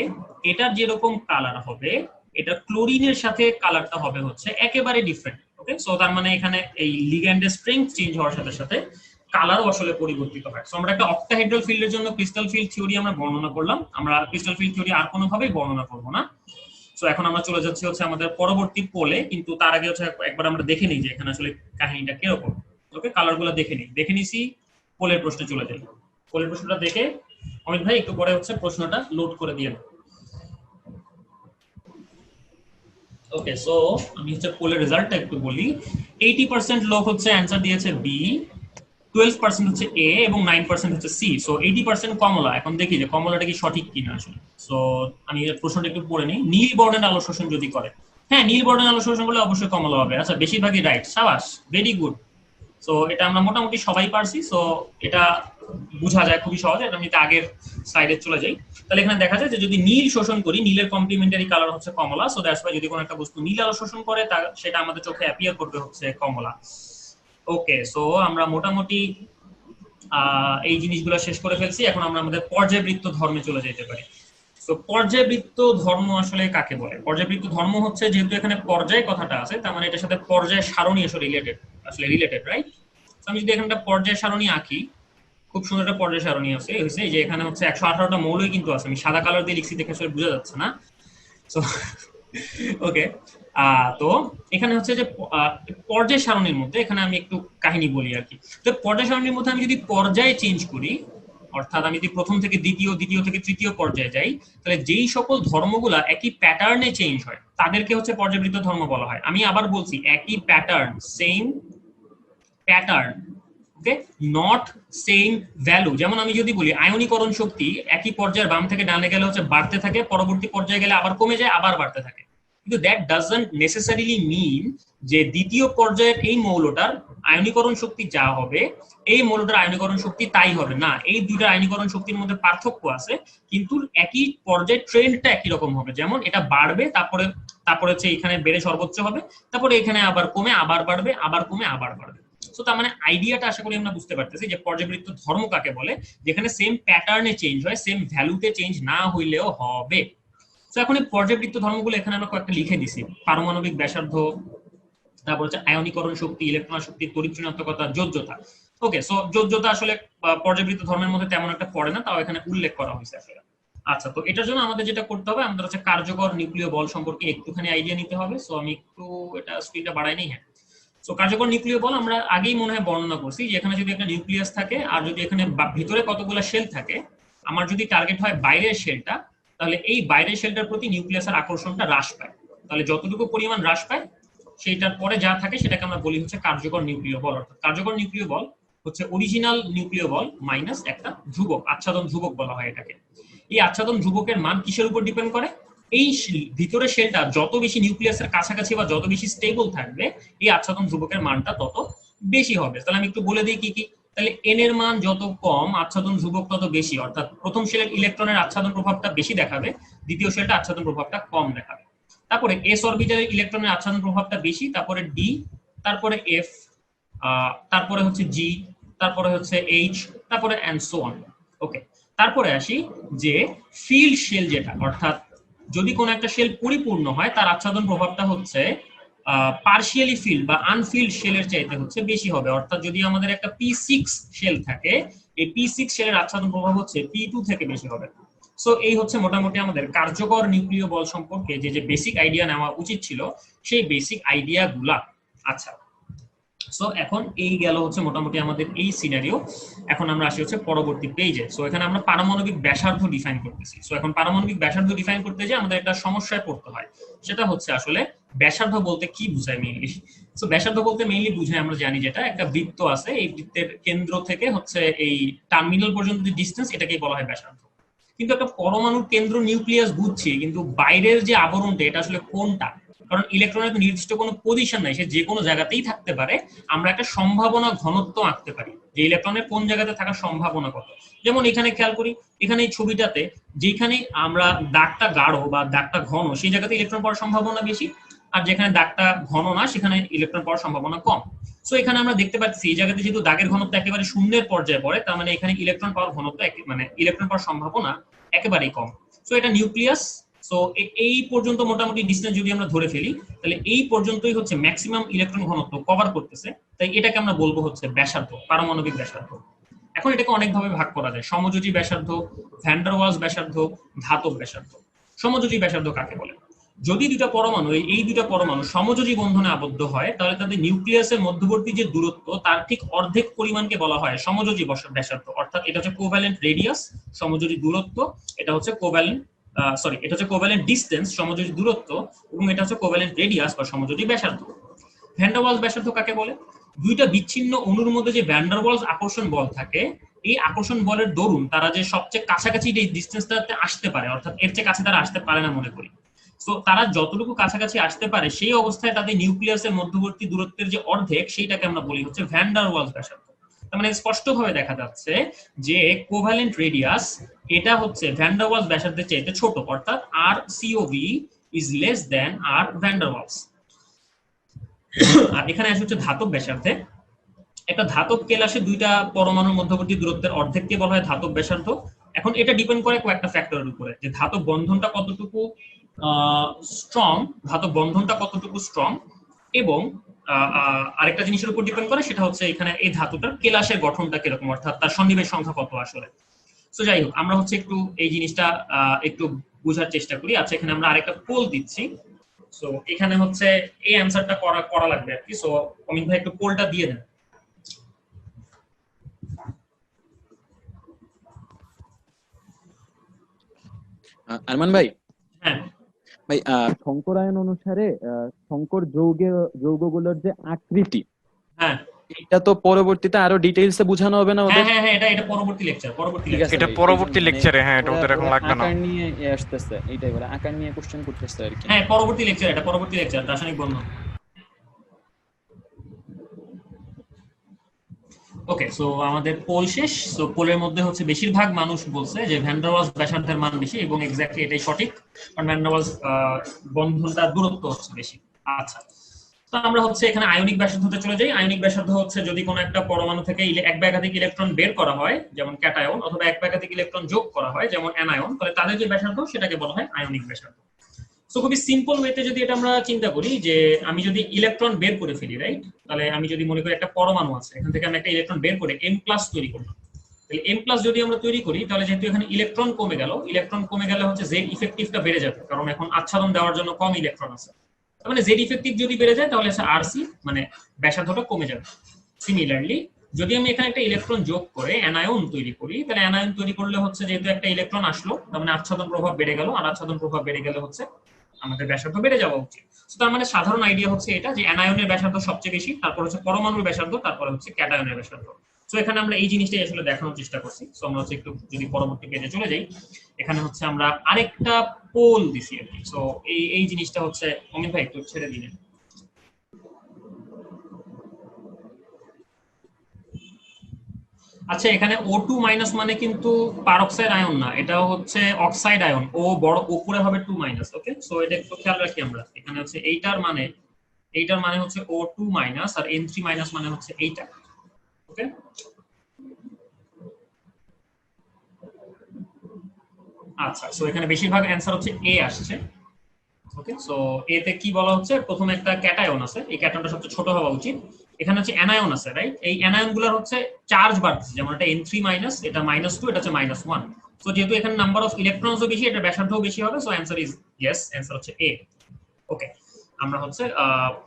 এটার যেরকম কালার হবে, এটা ক্লোরিনের সাথে কালারটা হবে হচ্ছে একেবারে ডিফারেন্ট। ওকে, সো তার মানে এখানে এই লিগ্যান্ডের স্ট্রেংথ চেঞ্জ হওয়ার সাথে সাথে কালারও আসলে পরিবর্তিত হয়। সো আমরা একটা অক্টাহেড্রাল ফিল্ডের জন্য ক্রিস্টাল ফিল্ড থিওরি আমরা বর্ণনা করলাম, আমরা ক্রিস্টাল ফিল্ড থিওরি আর কোনোভাবেই বর্ণনা করব না। সো এখন আমরা চলে যাচ্ছি হচ্ছে আমাদের পরবর্তী পোলে, কিন্তু তার আগে হচ্ছে একবার আমরা দেখে নিই যে এখানে আসলে কাহিনীটা কিরকম। ওকে, কালারগুলো দেখে নিছি, পোলের প্রশ্নে চলে যাই। পোলের প্রশ্নটা দেখে অমিত ভাই একটু পরে হচ্ছে প্রশ্নটা লোড করে দিয়ে দেব। ওকে, সো আমি হচ্ছে পোলের রেজাল্টটা একটু বলি। 80% লোক হচ্ছে অ্যানসার দিয়েছে বি, 12% হচ্ছে এ এবং 9% হচ্ছে সি। সো 80% কমলা। এখন দেখি যে কমলাটা কি সঠিক কিনা আসলে। সো আমি প্রশ্নটা একটু পড়ে নিই। নীল বর্ণের আলো শোষণ যদি করে, হ্যাঁ নীল বর্ণের আলো শোষণ করলে অবশ্যই কমলা হবে। আচ্ছা, বেশিরভাগই রাইট, সাবাস, ভেরি গুড। সো এটা আমরা মোটামুটি সবাই পারছি। সো এটা বোঝা যায় খুবই সহজে। আমি আগের স্লাইডে চলে যাই। তাহলে এখানে দেখা যায় যে যদি নীল শোষণ করি, নীলের কমপ্লিমেন্টারি কালার হচ্ছে কমলা। সো দ্যাটস ওয়াই যদি কোনো একটা বস্তু নীল আলো শোষণ করে সেটা আমাদের চোখে অ্যাপিয়ার করবে হচ্ছে কমলা। ওকে, সো আমরা মোটামুটি এই জিনিসগুলো শেষ করে ফেলছি। এখন আমরা আমাদের পর্যায়বৃত্ত ধর্মে চলে যেতে পারি। তো পর্যায়বৃত্ত ধর্ম আসলে কাকে বলে? পর্যায়বৃত্ত ধর্ম হচ্ছে, যেহেতু এখানে পর্যায় কথাটা আছে তার মানে এটার সাথে পর্যায় সারণী আসলে রিলেটেড, রাইট? আমি যদি এখানে একটা পর্যায় সারণী আঁকি, খুব সুন্দর একটা পর্যায় সারণী আছে, এই যে এখানে হচ্ছে 118টা মৌলই কিন্তু আছে। আমি সাদা কালার দিয়ে লিখছি দেখে আসলে বোঝা যাচ্ছে না। সো ওকে, তো এখানে হচ্ছে যে পর্যায় সারণীর মধ্যে এখানে আমি একটু কাহিনী বলি আর কি। তো পর্যায় সারণীর মধ্যে আমি যদি পর্যায় চেঞ্জ করি, অর্থাৎ আমি যদি প্রথম থেকে দ্বিতীয় থেকে তৃতীয় পর্যায়ে যাই, তাহলে যেই সকল ধর্মগুলা একই প্যাটার্নে চেঞ্জ হয় তাদেরকে হচ্ছে পর্যায়বৃত্ত ধর্ম বলা হয়। আমি আবার বলছি, একই pattern, same pattern, okay, not same value. যেমন আমি যদি বলি আয়নীকরণ শক্তি একই পর্যায়ের বাম থেকে ডানে গেলে হচ্ছে বাড়তে থাকে, পরবর্তী পর্যায়ে গেলে আবার কমে যায়, আবার বাড়তে থাকে, কিন্তু দ্যাট ডাজন্ট নেসেসারিলি মিন যে দ্বিতীয় পর্যায়ের এই মৌলটার আয়নীকরণ শক্তি যা হবে এই মৌলটার আয়নীকরণ শক্তি তাই হবে না। এই দুইটা আয়নীকরণ শক্তির মধ্যে পার্থক্য আছে, কিন্তু একই পর্যায়ে ট্রেন্ডটা একই রকম হবে। যেমন এটা বাড়বে, তারপরে হচ্ছে এখানে বেড়ে সর্বোচ্চ হবে, তারপরে এখানে আবার কমে, আবার বাড়বে, আবার কমে, আবার বাড়বে। সো তার মানে আইডিয়াটা আশা করি আমরা বুঝতে পারতেছি যে পর্যায়বৃত্ত ধর্ম কাকে বলে, যেখানে সেম প্যাটার্নে চেঞ্জ হয়, সেম ভ্যালুতে চেঞ্জ না হইলেও হবে। তো এখন এই পর্যায়বৃত্ত ধর্মগুলো এখানে আমরা কয়েকটা লিখে দিছি। পারমাণবিক ব্যাসার্ধ, তারপর হচ্ছে আয়নীকরণ শক্তি, ইলেকট্রন শক্তি, তড়িৎ ঋণাত্মকতা, যোজ্যতা। ওকে, সো যোজ্যতা আসলে পর্যাবৃত্ত ধর্মের মধ্যে তেমন একটা পড়ে না, তাও এখানে উল্লেখ করা হয়েছে আসলে। আচ্ছা, তো এটার জন্য আমাদের যেটা করতে হবে, আমাদের হচ্ছে কার্যকর নিউক্লিয় বল সম্পর্কে একটুখানি আইডিয়া নিতে হবে। সো আমি একটু এটা স্ক্রিনটা বাড়াই নেই। হ্যাঁ, সো কার্যকর নিউক্লিয় বল আমরা আগেই মনে হয় বর্ণনা করছি যে এখানে যদি একটা নিউক্লিয়াস থাকে আর যদি এখানে ভিতরে কতগুলো শেল থাকে, আমার যদি টার্গেট হয় বাইরের শেলটা, তাহলে এই বাইরের শেলটার প্রতি নিউক্লিয়াসের আকর্ষণটা হ্রাস পায়। তাহলে যতটুকু পরিমাণ হ্রাস পায় সেইটার পরে যা থাকে সেটাকে আমরা বলি হচ্ছে কার্যকর নিউক্লিয় বল। অর্থাৎ কার্যকর নিউক্লিয় বল হচ্ছে অরিজিনাল নিউক্লিয় বল মাইনাস একটা ধ্রুবক, আচ্ছাদন ধ্রুবক বলা হয় এটাকে। এই আচ্ছাদন ধ্রুবকের মান কিসের উপর ডিপেন্ড করে? এই ভিতরের শেলটা যত বেশি নিউক্লিয়াসের কাছাকাছি বা যত বেশি স্টেবল থাকবে, এই আচ্ছাদন ধ্রুবকের মানটা তত বেশি হবে। তাহলে আমি একটু বলে দিই কি কি। তাহলে এন এর মান যত কম, আচ্ছাদন ধ্রুবক তত বেশি। অর্থাৎ প্রথম শেলের ইলেকট্রনের আচ্ছাদন প্রভাবটা বেশি দেখাবে, দ্বিতীয় শেলটা আচ্ছাদন প্রভাবটা কম দেখাবে। তারপরে এস অরবিটালের ইলেকট্রনের আচ্ছাদন প্রভাবটা বেশি, তারপরে ডি, তারপরে এফ, তারপরে হচ্ছে জি, তারপরে হচ্ছে এইচ, তারপরে এন্ড সো অন। ওকে, তারপরে আসি যে ফিল্ড শেল যেটা, অর্থাৎ যদি কোনো একটা শেল পরিপূর্ণ হয় তার আচ্ছাদন প্রভাবটা হচ্ছে পার্শিয়ালি ফিল্ড বা আনফিল্ড শেলের চাইতে হচ্ছে বেশি হবে। অর্থাৎ যদি আমাদের একটা P6 শেল থাকে, এই P6 শেলের আচ্ছাদন প্রভাব হচ্ছে P2 থেকে বেশি হবে। সো এই হচ্ছে মোটামুটি আমাদের কার্যকর নিউক্লিয় বল সম্পর্কে যে বেসিক আইডিয়া নেওয়া উচিত ছিল, সেই বেসিক আইডিয়া গুলা। আচ্ছা, সো এখন এই গেল হচ্ছে মোটামুটি আমাদের এই সিনারিও। এখন আমরা আসি হচ্ছে পরবর্তী পেজে। সো এখানে আমরা পারমাণবিক ব্যাসার্ধ ডিফাইন করতেছি। সো এখন পারমাণবিক ব্যাসার্ধ ডিফাইন করতে যে আমাদের একটা সমস্যায় পড়তে হয়, সেটা হচ্ছে আসলে ব্যাসার্ধ বলতে কি বোঝায় মেইনলি। সো ব্যাসার্ধ বলতে মেইনলি বুঝায়, আমরা জানি যেটা একটা বৃত্ত আছে, এই বৃত্তের কেন্দ্র থেকে হচ্ছে এই টার্মিনাল পর্যন্ত যে ডিসটেন্স, এটাকেই বলা হয় ব্যাসার্ধ। কিন্তু একটা পরমাণুর কেন্দ্র নিউক্লিয়াস বুঝছি, কিন্তু বাইরের যে আবরণটা এটা আসলে কোনটা? কারণ ইলেকট্রনের নির্দিষ্ট কোনো পজিশন নাই, সে যে কোনো জায়গাতেই থাকতে পারে। আমরা একটা সম্ভাবনা ঘনত্ব আঁকতে পারি যে ইলেকট্রনের কোন জায়গাতে থাকার সম্ভাবনা কত। যেমন এখানে খেয়াল করি, এখানে এই ছবিটাতে যেখানে আমরা দাগটা গাঢ় বা দাগটা ঘন, সেই জায়গাতে ইলেকট্রন পাওয়ার সম্ভাবনা বেশি, আর যেখানে দাগটা ঘন না সেখানে ইলেকট্রন পাওয়ার সম্ভাবনা কম। সো এখানে আমরা দেখতে পাচ্ছি এই জায়গাতে যেহেতু দাগের ঘনত্ব একেবারে শূন্যের পর্যায়ে পড়ে, তার মানে এখানে ইলেকট্রন পাওয়ার ঘনত্ব মানে ইলেকট্রন পাওয়ার সম্ভাবনা একেবারেই কম। সো এটা নিউক্লিয়াস। সো এই পর্যন্ত মোটামুটি ডিসটেন্স যদি আমরা ধরে ফেলি, তাহলে এই পর্যন্তই হচ্ছে ম্যাক্সিমাম ইলেকট্রন ঘনত্ব কভার করতেছে। তাই এটাকে আমরা বলবো হচ্ছে ব্যাসার্ধ, পারমাণবিক ব্যাসার্ধ। এখন এটাকে অনেকভাবে ভাগ করা যায়, সমযোজী ব্যাসার্ধ, ভ্যান ডার ওয়ালস ব্যাসার্ধ, ধাতব ব্যাসার্ধ। সমযোজী ব্যাসার্ধ কাকে বলে? যদি দুটা পরমাণু, এই দুটা পরমাণু সমযোজী বন্ধনে আবদ্ধ হয়, তাহলে তাদের নিউক্লিয়াসের মধ্যবর্তী যে দূরত্ব তার ঠিক অর্ধেক পরিমাণকে বলা হয় সমযোজী ব্যাসার্ধ। অর্থাৎ এটা হচ্ছে কোভ্যালেন্ট রেডিয়াস, সমযোজী দূরত্ব, এটা হচ্ছে কোভ্যালেন্ট এটা হচ্ছে কোভ্যালেন্ট ডিসটেন্স, সমযোজী দূরত্ব, এবং এটা হচ্ছে কোভ্যালেন্ট রেডিয়াস বা সমযোজী ব্যাসার্ধ। ভ্যান ডার ওয়ালস ব্যাসার্ধ কাকে বলে? দুইটা বিচ্ছিন্ন অণুর মধ্যে যে ভ্যান ডার ওয়ালস আকর্ষণ বল থাকে, এই আকর্ষণ বলের দরুন তারা যে সবচেয়ে কাছাকাছি যে ডিসটেন্সটাতে আসতে পারে, অর্থাৎ এর চেয়ে কাছে তারা আসতে পারে না মনে করি। সো তারা যতটুকু কাছাকাছি আসতে পারে, সেই অবস্থায় তাদের নিউক্লিয়াসের মধ্যবর্তী দূরত্বের যে অর্ধেক, সেইটাকে আমরা বলি হচ্ছে ভ্যান ডার ওয়ালস ব্যাসার্ধ। তার মানে স্পষ্টভাবে দেখা যাচ্ছে যে কোভ্যালেন্ট রেডিয়াস এটা হচ্ছে ভ্যান ডার ওয়ালস ব্যাসার্ধের চাইতে ছোট, অর্থাৎ R COV is less than R van der Waals. আর এখানে আসে হচ্ছে ধাতব ব্যাসার্ধে। একটা ধাতব কেলাসে দুইটা পরমাণুর মধ্যবর্তী দূরত্বের অর্ধেককে বলা হয় ধাতব ব্যাসার্ধ। এখন এটা ডিপেন্ড করে কয়েকটা ফ্যাক্টরের উপরে, যে ধাতব বন্ধনটা কতটুকু স্ট্রং, ধাতব বন্ধনটা কতটুকু স্ট্রং, এবং আরেকটা জিনিসের উপর ডিপেন্ড করে, সেটা হচ্ছে এখানে এই ধাতুটার কেলাসের গঠনটা কিরকম, অর্থাৎ তার সন্নিবেশ সংখ্যা কত আসলে। সো যাই হোক, আমরা হচ্ছে একটু এই জিনিসটা একটু বোঝার চেষ্টা করি। আচ্ছা, এখানে আমরা আরেকটা পোল দিচ্ছি। সো এখানে হচ্ছে এই অ্যানসারটা করা লাগবে আর কি। সো অমিত ভাই একটু পোলটা দিয়ে দেন। আরমান ভাই, হ্যাঁ ভাই শঙ্করায়ন অনুসারে শঙ্কর যৌগগুলোর যে আকৃতি, হ্যাঁ এটা তো পরবর্তীতে আরো ডিটেইলস এ বোঝানো হবে না ওদের? হ্যাঁ হ্যাঁ, এটা পরবর্তী লেকচার, ঠিক আছে এটা ভাই, পরবর্তী মানে লেকচারে। হ্যাঁ, এটা ওদের এখন লাগবে না। আকার নিয়ে আসতেছে, এইটাই বলে আকার নিয়ে কোশ্চেন করতেছে আর কি। হ্যাঁ, পরবর্তী লেকচার, এটা পরবর্তী লেকচার, রাসায়নিক বন্ধন। ওকে, সো আমাদের পোল শেষ। সো পোলের মধ্যে হচ্ছে বেশিরভাগ মানুষ বলছে যে ভ্যান ডার ওয়ালস ব্যাসার্ধের মান বেশি, এবং এক্স্যাক্টলি এটাই সঠিক, কারণ ভ্যান ডার ওয়ালস বন্ধনটার দূরত্ব হচ্ছে বেশি। আচ্ছা, তো আমরা হচ্ছে এখানে আয়নিক ব্যাসার্ধতে চলে যাই। আয়নিক ব্যাসার্ধ হচ্ছে যদি কোনো একটা পরমাণু থেকে এক বা একাধিক ইলেকট্রন বের করা হয়, যেমন ক্যাটায়ন, অথবা এক বা একাধিক ইলেকট্রন যোগ করা হয়, যেমন অ্যানায়ন, তাহলে তাদের যে ব্যাসার্ধ সেটাকে বলা হয় আয়নিক ব্যাসার্ধ। সো খুবই সিম্পল ওয়েতে যদি এটা আমরা চিন্তা করি যে আমি যদি ইলেকট্রন বের করে ফেলি, রাইট, তাহলে আমি যদি মনে করি একটা পরমাণু আছে, এখান থেকে আমি একটা ইলেকট্রন বের করে M+ তৈরি করলাম। তাহলে M+ যদি আমরা তৈরি করি, তাহলে যেহেতু এখানে ইলেকট্রন কমে গেলে হচ্ছে Z ইফেক্টিভটা বেড়ে যাবে, কারণ এখন আচ্ছাদন দেওয়ার জন্য কম ইলেকট্রন আছে। তার মানে Z ইফেক্টিভ যদি বেড়ে যায় তাহলে RC মানে ব্যাসার্ধটা কমে যাবে। সিমিলারলি যদি আমি এখানে একটা ইলেকট্রন যোগ করে অ্যানায়ন তৈরি করি, তাহলে অ্যানায়ন তৈরি করলে হচ্ছে যেহেতু একটা ইলেকট্রন আসলো, তার মানে আচ্ছাদন প্রভাব বেড়ে গেল, আর আচ্ছাদন প্রভাব বেড়ে গেলে হচ্ছে আমাদের ব্যাসার্ধ বেড়ে যাওয়া উচিত। তার মানে সাধারণ আইডিয়া হচ্ছে এটা যে অ্যানায়নের ব্যাসার্ধ সবচেয়ে বেশি, তারপর হচ্ছে পরমাণুর ব্যাসার্ধ, তারপর হচ্ছে ক্যাটায়নের ব্যাসার্ধ। সো এখানে আমরা এই জিনিসটাই আসলে দেখানোর চেষ্টা করছি। সো আমরা হচ্ছে একটু যদি পরবর্তী পেজে চলে যাই, এখানে হচ্ছে আমরা আরেকটা পোল দিছি আর কি। সো এই জিনিসটা হচ্ছে অমিত ভাই একটু ছেড়ে দিলেন। আচ্ছা, এখানে O2 মাইনাস মানে কিন্তু পারক্সাইড আয়ন না, এটা হচ্ছে অক্সাইড আয়ন। ও বড় উপরে হবে 2 মাইনাস। ওকে, সো এটা একটু খেয়াল রাখি আমরা। এখানে হচ্ছে এইটার মানে হচ্ছে O2 মাইনাস, আর N3 মাইনাস মানে হচ্ছে এইটা। ওকে, আচ্ছা, সো এখানে বেশিরভাগ অ্যানসার হচ্ছে এ আসছে। ওকে, সো এ তে কি বলা হচ্ছে, প্রথমে একটা ক্যাটায়ন আছে, এই ক্যাটায়নটা সবচেয়ে ছোট হওয়া উচিত। এখানে হচ্ছে অ্যানায়ন আছে, রাইট, এই অ্যানায়নগুলোর হচ্ছে চার্জ বাড়তেছে, যেমন এটা N3 মাইনাস, এটা -2, এটা হচ্ছে -1। সো যেহেতু এখানে নাম্বার অফ ইলেকট্রনসও বেশি, এটা ব্যাসার্ধও বেশি হবে, so answer is yes, answer হচ্ছে এ। ওকে, আমরা হচ্ছে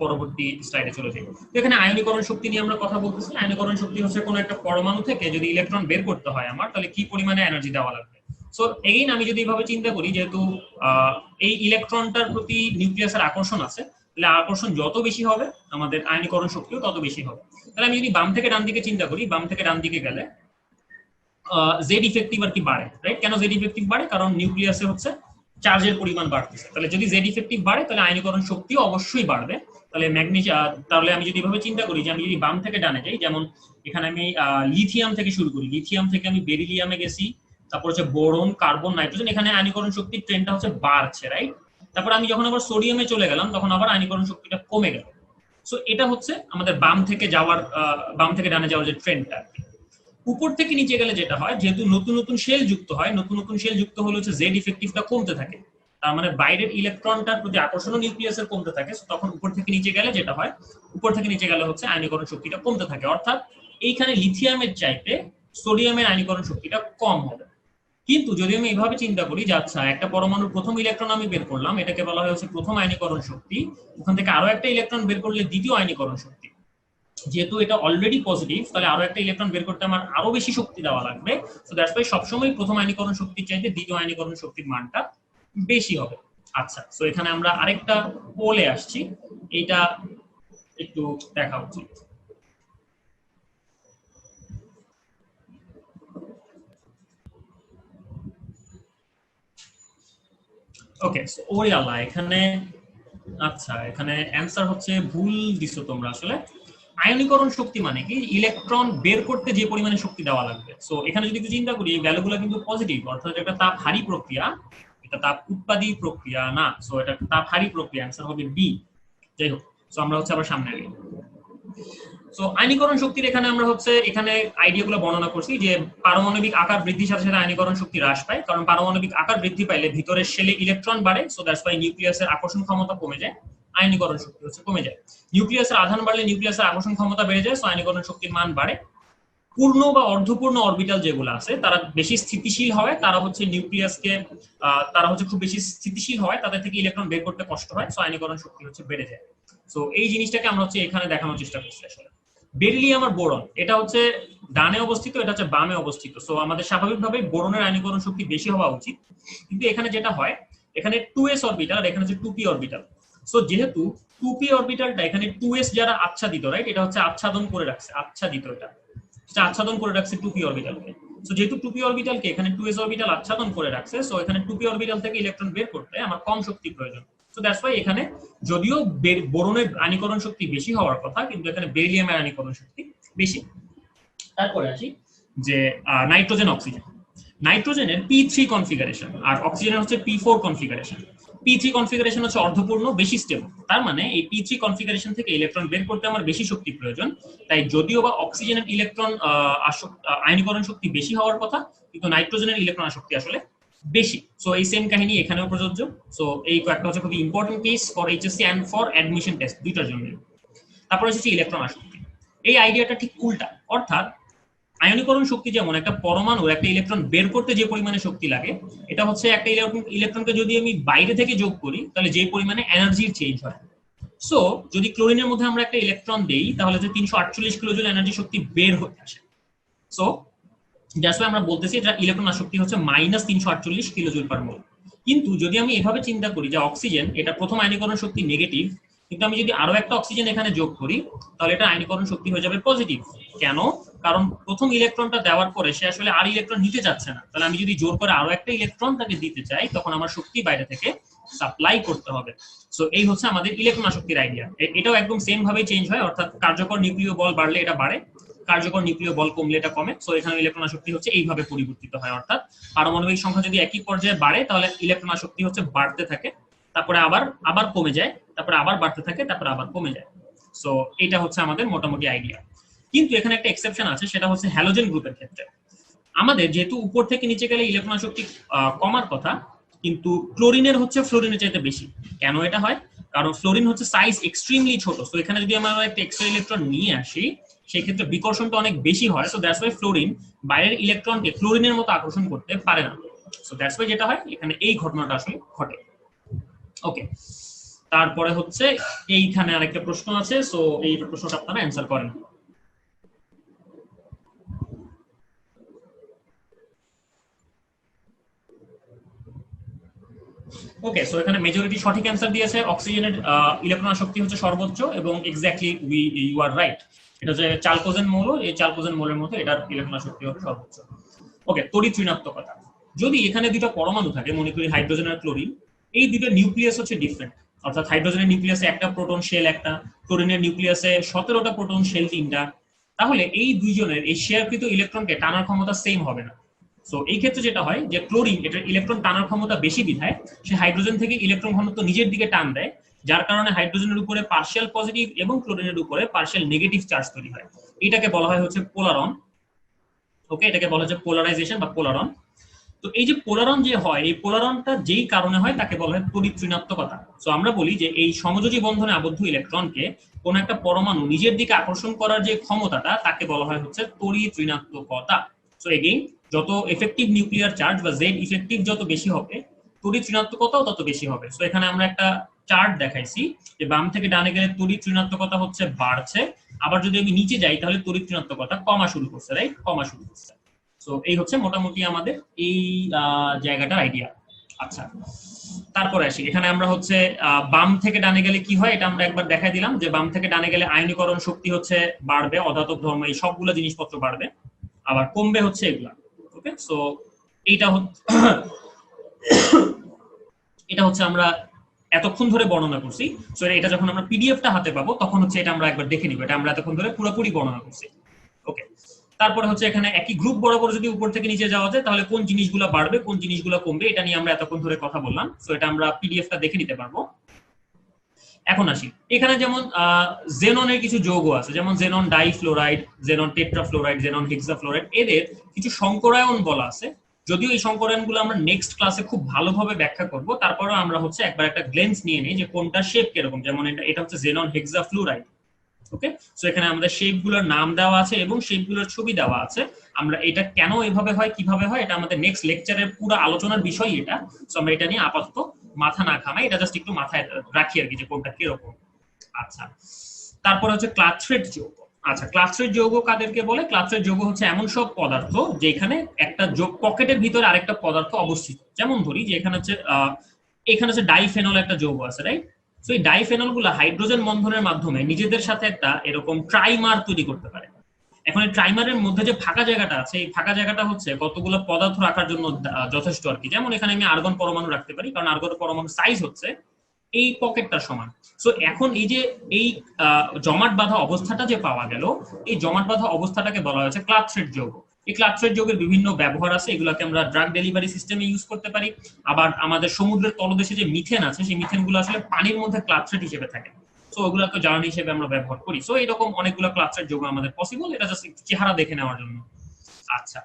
পরবর্তী স্লাইডে চলে যাই। তো এখানে আয়নীকরণ শক্তি নিয়ে আমরা কথা বলতেছি। আয়নীকরণ শক্তি হচ্ছে কোনো একটা পরমাণু থেকে যদি ইলেকট্রন বের করতে হয় আমার, তাহলে কি পরিমাণে এনার্জি দেওয়া লাগবে। সো এগেইন আমি যদি এইভাবে চিন্তা করি, যেহেতু এই ইলেকট্রনটার প্রতি নিউক্লিয়াসের আকর্ষণ আছে, তাহলে আকর্ষণ যত বেশি হবে আমাদের আয়নীকরণ শক্তিও তত বেশি হবে। তাহলে আমি যদি বাম থেকে ডান দিকে চিন্তা করি, বাম থেকে ডান দিকে গেলে জেড ইফেক্টিভ আর কি বাড়ে, রাইট। কেন জেড ইফেক্টিভ বাড়ে? কারণ নিউক্লিয়াসে হচ্ছে চার্জের পরিমাণ বাড়তেছে। তাহলে যদি জেড ইফেক্টিভ বাড়ে, তাহলে আয়নীকরণ শক্তিও অবশ্যই বাড়বে। তাহলে আমি যদি এভাবে চিন্তা করি যে আমি যদি বাম থেকে ডানে যাই, যেমন এখানে আমি লিথিয়াম থেকে শুরু করি, লিথিয়াম থেকে আমি বেরিলিয়ামে গেছি, তারপর হচ্ছে বোরন, কার্বন, নাইট্রোজেন, এখানে আয়নীকরণ শক্তির ট্রেন্ডটা হচ্ছে বাড়ছে, রাইট। তারপর আমি যখন আবার সোডিয়ামে চলে গেলাম, তখন আবার আয়নীকরণ শক্তিটা কমে গেল। সো এটা হচ্ছে আমাদের বাম থেকে ডানে যাওয়ার যে ট্রেন্ডটা। উপর থেকে নিচে গেলে যেটা হয়, যেহেতু নতুন নতুন শেল যুক্ত হয়, নতুন শেল যুক্ত হলে হচ্ছে জেড ইফেক্টিভটা কমতে থাকে। তার মানে বাইরের ইলেকট্রনটার প্রতি আকর্ষণও নিউক্লিয়াসের কমতে থাকে। তখন উপর থেকে নিচে গেলে যেটা হয়, উপর থেকে নিচে গেলে হচ্ছে আয়নীকরণ শক্তিটা কমতে থাকে। অর্থাৎ এইখানে লিথিয়ামের চাইতে সোডিয়ামের আয়নীকরণ শক্তিটা কম হবে। কিন্তু যদি আমি এইভাবে চিন্তা করি যে আচ্ছা, একটা পরমাণুর প্রথম ইলেকট্রন আমি বের করলাম, এটাকে বলা হয় হচ্ছে প্রথম আয়নীকরণ শক্তি। ওখান থেকে আরো একটা ইলেকট্রন বের করলে দ্বিতীয় আয়নীকরণ শক্তি। যেহেতু এটা অলরেডি পজিটিভ, তাহলে আরো একটা ইলেকট্রন বের করতে আমার আরো বেশি শক্তি দেওয়া লাগবে। সো দ্যাটস ওয়াই সবসময় প্রথম আয়নীকরণ শক্তির চাইতে দ্বিতীয় আয়নীকরণ শক্তির মানটা বেশি হবে। আচ্ছা, সো এখানে আমরা আরেকটা পোলে আসছি, এটা একটু দেখা উচিত। ওকে, সো ওরে আল্লাহ, এখানে আচ্ছা, এখানে অ্যানসার হচ্ছে ভুল দিছো তোমরা। আসলে আয়নীকরণ শক্তি মানে কি, ইলেকট্রন বের করতে যে পরিমাণে শক্তি দেওয়া লাগবে। সো এখানে যদি একটু চিন্তা করি, এই ভ্যালুগুলো কিন্তু পজিটিভ, অর্থাৎ এটা তাপহারী প্রক্রিয়া, এটা তাপ উৎপাদী প্রক্রিয়া না। সো এটা তাপহারী প্রক্রিয়া, অ্যানসার হবে বি। যাই হোক, সো আমরা হচ্ছে আবার সামনে এগিয়ে। সো আয়নীকরণ শক্তির এখানে আমরা হচ্ছে এখানে আইডিয়াগুলো বর্ণনা করছি যে পারমাণবিক আকার বৃদ্ধির সাথে সাথে আয়নীকরণ শক্তি হ্রাস পায়, কারণ পারমাণবিক আকার বৃদ্ধি পাইলে ভিতরের শেলে ইলেকট্রন বাড়ে। সো দ্যাটস ওয়াই নিউক্লিয়াসের আকর্ষণ ক্ষমতা কমে যায়, আয়নীকরণ শক্তি হচ্ছে কমে যায়। নিউক্লিয়াসের আধান বাড়লে নিউক্লিয়াসের আকর্ষণ ক্ষমতা বেড়ে যায়, সো আয়নীকরণ শক্তির মান বাড়ে। পূর্ণ বা অর্ধপূর্ণ অরবিটাল যেগুলো আছে, তারা বেশি স্থিতিশীল হয়, তারা হচ্ছে নিউক্লিয়াসকে তারা হচ্ছে খুব বেশি স্থিতিশীল হয়, তাদের থেকে ইলেকট্রন বের করতে কষ্ট হয়, সো আয়নীকরণ শক্তি হচ্ছে বেড়ে যায়। সো এই জিনিসটাকে আমরা হচ্ছে এখানে দেখানোর চেষ্টা করছি। আসলে বেরিলিয়াম আর বোরন, এটা হচ্ছে ডানে অবস্থিত, এটা হচ্ছে বামে অবস্থিত। সো আমাদের স্বাভাবিকভাবে বোরনের আয়নীকরণ শক্তি বেশি হওয়া উচিত, কিন্তু এখানে যেটা হয়, এখানে 2s অরবিটাল আর এখানে হচ্ছে 2p অরবিটাল। সো যেহেতু 2p অরবিটালটা এখানে 2s যারা আচ্ছাদিত, রাইট, এটা হচ্ছে আচ্ছাদন করে রাখছে, আচ্ছাদিত, এটা আচ্ছাদন করে রাখছে 2p অরবিটালকে। সো যেহেতু 2p অরবিটালকে এখানে 2s অরবিটাল আচ্ছাদন করে রাখছে, সো এখানে 2p অরবিটাল থেকে ইলেকট্রন বের করতে আমার কম শক্তি প্রয়োজন। সো দ্যাটস ওয়াই এখানে যদিও বোরনের আয়নীকরণ শক্তি বেশি হওয়ার কথা, কিন্তু এখানে বেরিলিয়ামের আয়নীকরণ শক্তি বেশি। তারপরে আসি যে নাইট্রোজেন, অক্সিজেন। নাইট্রোজেনের P3 কনফিগারেশন আর অক্সিজেনের হচ্ছে P4 কনফিগারেশন। P3 কনফিগারেশন হচ্ছে অর্ধপূর্ণ, বেশি স্টেবল। তার মানে এই P3 কনফিগারেশন থেকে ইলেকট্রন বের করতে আমার বেশি শক্তি প্রয়োজন। তাই যদিও বা অক্সিজেনের ইলেকট্রন আয়নীকরণ শক্তি বেশি হওয়ার কথা, কিন্তু নাইট্রোজেনের ইলেকট্রন আসক্তি আসলে বেশি। সো এই সেম কাহিনী এখানেও প্রযোজ্য। সো এই কয়েকটা হচ্ছে খুবই important case for HSC and for admission test দুইটার জন্য। তারপর হচ্ছে ইলেকট্রন আসক্তি। এই আইডিয়াটা ঠিক উল্টা, অর্থাৎ আয়নীকরণ শক্তি যেমন একটা পরমাণুর একটা ইলেকট্রন বের করতে যে পরিমাণে শক্তি লাগে, এটা হচ্ছে একটা ইলেকট্রনকে যদি আমি বাইরে থেকে যোগ করি তাহলে যে পরিমাণে এনার্জির চেঞ্জ হয়। সো যদি ক্লোরিনের মধ্যে আমরা একটা ইলেকট্রন দেই তাহলে যে 348 কিলোজুল এনার্জি শক্তি বের হতে আসে। সো দ্যাটস ওয়াই আমরা বলতেছি এটা ইলেকট্রন আসক্তি হচ্ছে -348 কিলোজুল পার মোল। কিন্তু যদি আমি এভাবে চিন্তা করি যে অক্সিজেন এটা প্রথম আয়নীকরণ শক্তি নেগেটিভ, কিন্তু আমি যদি আরো একটা অক্সিজেন এখানে যোগ করি তাহলে এটা আয়নীকরণ শক্তি হয়ে যাবে পজিটিভ। কেন? কারণ প্রথম ইলেকট্রনটা দেওয়ার পরে সে আসলে আর ইলেকট্রন নিতে যাচ্ছে না, তাহলে আমি যদি জোর করে আরো একটা ইলেকট্রন তাকে দিতে চাই তখন আমার শক্তি বাইরে থেকে সাপ্লাই করতে হবে। সো এই হচ্ছে আমাদের ইলেকট্রন আসক্তির আইডিয়া। এটাও একদম সেম ভাবে চেঞ্জ হয়, অর্থাৎ কার্যকর নিউক্লিয় বল বাড়লে এটা বাড়ে, কার্যকর নিউক্লিয় বল কমলে এটা কমে। সো এখানে ইলেকট্রন আসক্তি হচ্ছে এইভাবে পরিবর্তিত হয়, অর্থাৎ পারমাণবিক সংখ্যা যদি একই পর্যায়ে বাড়ে তাহলে ইলেকট্রন আসক্তি হচ্ছে বাড়তে থাকে, তারপরে আবার কমে যায়, তারপরে আবার বাড়তে থাকে, তারপরে আবার কমে যায়। সো এটা হচ্ছে আমাদের মোটামুটি আইডিয়া। কিন্তু এখানে একটা এক্সেপশন আছে, সেটা হচ্ছে হ্যালোজেন গ্রুপের ক্ষেত্রে। আমাদের যেহেতু উপর থেকে নিচে গেলে ইলেকট্রন আসক্তি কমার কথা, কিন্তু ক্লোরিনের হচ্ছে ফ্লোরিনের চাইতে বেশি। কেন এটা হয়? কারণ ফ্লোরিন হচ্ছে সাইজ এক্সট্রিমলি ছোট। সো এখানে যদি আমরা একটা এক্সট্রা ইলেকট্রন নিয়ে আসি সেই ক্ষেত্রে বিকর্ষণটা অনেক বেশি হয়। সো দ্যাটস ওয়াই ফ্লোরিন বাইরের ইলেকট্রনকে ক্লোরিনের মতো আকর্ষণ করতে পারে না। সো দ্যাটস ওয়াই যেটা হয় এখানে এই ঘটনাটা আসলে ঘটে। ওকে, তারপরে হচ্ছে এইখানে আরেকটা প্রশ্ন আছে। সো এই প্রশ্নটা আপনারা অ্যানসার করেন। ওকে, সো এখানে মেজরিটি সঠিক অ্যানসার দিয়েছে। অক্সিজেনের ইলেকট্রন আসক্তি হচ্ছে সর্বোচ্চ এবং এক্স্যাক্টলি ইউ আর রাইট। এটা হচ্ছে চালকোজেন মৌল, এই চালকোজেন মৌলের মধ্যে এটার ইলেকট্রন আসক্তি হবে সর্বোচ্চ। ওকে, তড়িৎ ঋণাত্মকতা। যদি এখানে দুটো পরমাণু থাকে, মনে করি হাইড্রোজেন আর ক্লোরিন, এই দুটো নিউক্লিয়াস হচ্ছে ডিফারেন্ট। অর্থাৎ হাইড্রোজেনের নিউক্লিয়াসে একটা প্রোটন শেল একটা, ক্লোরিনের নিউক্লিয়াসে 17টা প্রোটন শেল 3টা, তাহলে এই দুইজনের এই শেয়ারকৃত ইলেকট্রনকে টানার ক্ষমতা সেম হবে না। সো এই ক্ষেত্রে যেটা হয় যে ক্লোরিন এটার ইলেকট্রন টানার ক্ষমতা বেশি বিধায় সে হাইড্রোজেন থেকে ইলেকট্রন ঘনত্ব নিজের দিকে টান দেয়, যার কারণে হাইড্রোজেনের উপরে পার্শিয়াল পজিটিভ এবং ক্লোরিনের উপরে পার্শিয়াল নেগেটিভ চার্জ তৈরি হয়। এটাকে বলা হয় হচ্ছে পোলারন। ওকে, এটাকে বলা হচ্ছে পোলারাইজেশন বা পোলারন। তো এই যে পোলারন যে হয়, এই পোলারনটা যেই কারণে হয় তাকে বলা হয় তড়িৎ ঋণাত্মকতা। সো আমরা বলি যে এই সমযোজী বন্ধনে আবদ্ধ ইলেকট্রনকে কোন একটা পরমাণু নিজের দিকে আকর্ষণ করার যে ক্ষমতাটা তাকে বলা হয় হচ্ছে তড়িৎ ঋণাত্মকতা। সো এগেইন, যত এফেক্টিভ নিউক্লিয়ার চার্জ বা জেড ইফেক্টিভ যত বেশি হবে, তড়িৎ ঋণাত্মকতাও তত বেশি হবে। সো এখানে আমরা একটা চার্ট দেখাইছি যে বাম থেকে ডানে গেলে তড়িৎ ঋণাত্মকতা হচ্ছে বাড়ছে, আবার যদি আমি নিচে যাই তাহলে তড়িৎ ঋণাত্মকতা কমা শুরু করছে, রাইট? কমা শুরু করছে। সো এই হচ্ছে মোটামুটি আমাদের এই জায়গাটার আইডিয়া। আচ্ছা, তারপরে আসি এখানে আমরা হচ্ছে বাম থেকে ডানে গেলে কি হয় এটা আমরা একবার দেখাই দিলাম যে বাম থেকে ডানে গেলে আয়নীকরণ শক্তি হচ্ছে বাড়বে, অধাতব ধর্ম এই সবগুলো জিনিসপত্র বাড়বে, আবার কমবে হচ্ছে এগুলা। ওকে, সো এইটা এটা হচ্ছে আমরা এতক্ষণ ধরে বর্ণনা করছি। সো এটা যখন আমরা পিডিএফটা হাতে পাবো তখন হচ্ছে এটা আমরা একবার দেখে নিব, এটা আমরা এতক্ষণ ধরে পুরোপুরি বর্ণনা করছি। ওকে, তারপরে হচ্ছে এখানে একই গ্রুপ বরাবর যদি উপর থেকে নিচে যাওয়া যায় তাহলে কোন জিনিসগুলো বাড়বে কোন জিনিসগুলো কমবে এটা নিয়ে আমরা এতক্ষণ ধরে কথা বললাম। সো এটা আমরা পিডিএফটা দেখে নিতে পারবো। এখন আসি, এখানে যেমন জেননের কিছু যৌগ আছে, যেমন xenon difluoride, xenon টেট্রাফ্লোরাইড, xenon hexafluoride, এদের কিছু সংকরায়ন বলা আছে। যদিও এই সংকরায়নগুলো আমরা নেক্সট ক্লাসে খুব ভালোভাবে ব্যাখ্যা করব, তারপরেও আমরা হচ্ছে একবার একটা গ্লেন্স নিয়ে নিই যে কোনটা শেপ কিরকম। যেমন এটা হচ্ছে জেনন হেক্সাফ্লোরাইড। ওকে, সো এখানে আমাদের শেপগুলোর নাম দেওয়া আছে এবং শেপগুলোর ছবি দেওয়া আছে। আমরা এটা কেন এভাবে হয় কিভাবে হয় এটা আমাদের নেক্সট লেকচারের পুরো আলোচনার বিষয় এটা। সো আমরা এটা নিয়ে আপাতত মাথা না ঘামাই, এটা জাস্ট একটু মাথায় রাখি আর কি যে কোনটা কিরকম। আচ্ছা, তারপর হচ্ছে ক্লাথ্রেট যৌগ। আচ্ছা, ক্লাথ্রেট যৌগ কাদেরকে বলে? ক্লাথ্রেট যৌগ হচ্ছে এমন সব পদার্থ যেখানে একটা পকেটের ভিতরে আরেকটা পদার্থ অবস্থিত। যেমন ধরি যে এখানে হচ্ছে ডাইফেনল একটা যৌগ আছে, রাইট? সো এই ডাইফেনল গুলো হাইড্রোজেন বন্ধনের মাধ্যমে নিজেদের সাথে একটা এরকম ট্রাইমার তৈরি করতে পারে। এখন এই ট্রাইমারের মধ্যে যে ফাঁকা জায়গাটা আছে, এই ফাঁকা জায়গাটা হচ্ছে কতগুলো পদার্থ রাখার জন্য যথেষ্ট আর কি। যেমন এখানে আমি আর্গন পরমাণু রাখতে পারি, কারণ আর্গন পরমাণু সাইজ হচ্ছে এই পকেটটার সমান। সো এখন এই যে এই জমাট বাঁধা অবস্থাটা যে পাওয়া গেল, এই জমাট বাঁধা অবস্থাটাকে বলা হয়েছে ক্লাথ্রেট যৌগ। এই ক্লাথ্রেট যৌগের বিভিন্ন ব্যবহার আছে, এগুলোকে আমরা ড্রাগ ডেলিভারি সিস্টেমে ইউজ করতে পারি। আবার আমাদের সমুদ্রের তলদেশে যে মিথেন আছে সেই মিথেন গুলো আসলে পানির মধ্যে ক্লাথ্রেট হিসেবে থাকে। সো ওগুলোকে জ্বালানি হিসেবে আমরা ব্যবহার করি। সো এরকম অনেকগুলো ক্লাথ্রেট যৌগ আমাদের পসিবল, এটা জাস্ট চেহারা দেখে নেওয়ার জন্য। আচ্ছা,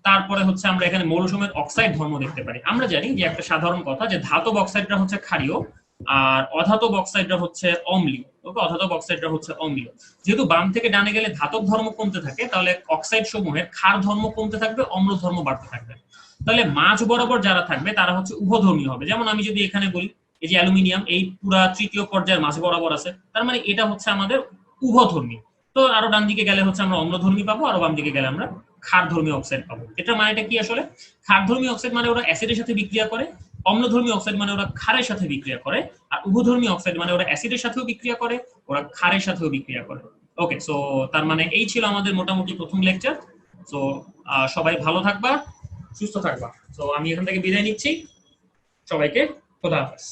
তারপরে হচ্ছে আমরা এখানে মৌলসমূহের অক্সাইড ধর্ম দেখতে পারি। আমরা জানি যে একটা সাধারণ কথা যে ধাতব অক্সাইডটা হচ্ছে ক্ষারীয় আর অধাতব অক্সাইডটা হচ্ছে অম্লীয়। ওকে, অধাতব অক্সাইডটা হচ্ছে অম্লীয়। যেহেতু বাম থেকে ডানে গেলে ধাতব ধর্ম কমতে থাকে, তাহলে অক্সাইড সমূহের ক্ষার ধর্ম কমতে থাকবে, অম্ল ধর্ম বাড়তে থাকবে। তাহলে মাঝ বরাবর যারা থাকবে তারা হচ্ছে উভধর্মী হবে। যেমন আমি যদি এখানে বলি এই যে অ্যালুমিনিয়াম এই পুরা তৃতীয় পর্যায়ের মাঝ বরাবর আছে, তার মানে এটা হচ্ছে আমাদের উভধর্মী। তো আরো ডান দিকে গেলে হচ্ছে আমরা অম্লধর্মী পাবো, আরো বাম দিকে গেলে আমরা ক্ষারধর্মী অক্সাইড পাবো। এটার মানেটা কি আসলে? ক্ষারধর্মী অক্সাইড মানে ওরা অ্যাসিডের সাথে বিক্রিয়া করে, অম্লধর্মী অক্সাইড মানে ওরা ক্ষারের সাথে বিক্রিয়া করে, আর উভধর্মী অক্সাইড মানে ওরা অ্যাসিডের সাথেও বিক্রিয়া করে, ওরা ক্ষারের সাথেও বিক্রিয়া করে। ওকে, সো তার মানে এই ছিল আমাদের মোটামুটি প্রথম লেকচার। সো সবাই ভালো থাকবা, সুস্থ থাকবা। সো আমি এখান থেকে বিদায় নিচ্ছি, সবাইকে খোদা হাফেজ।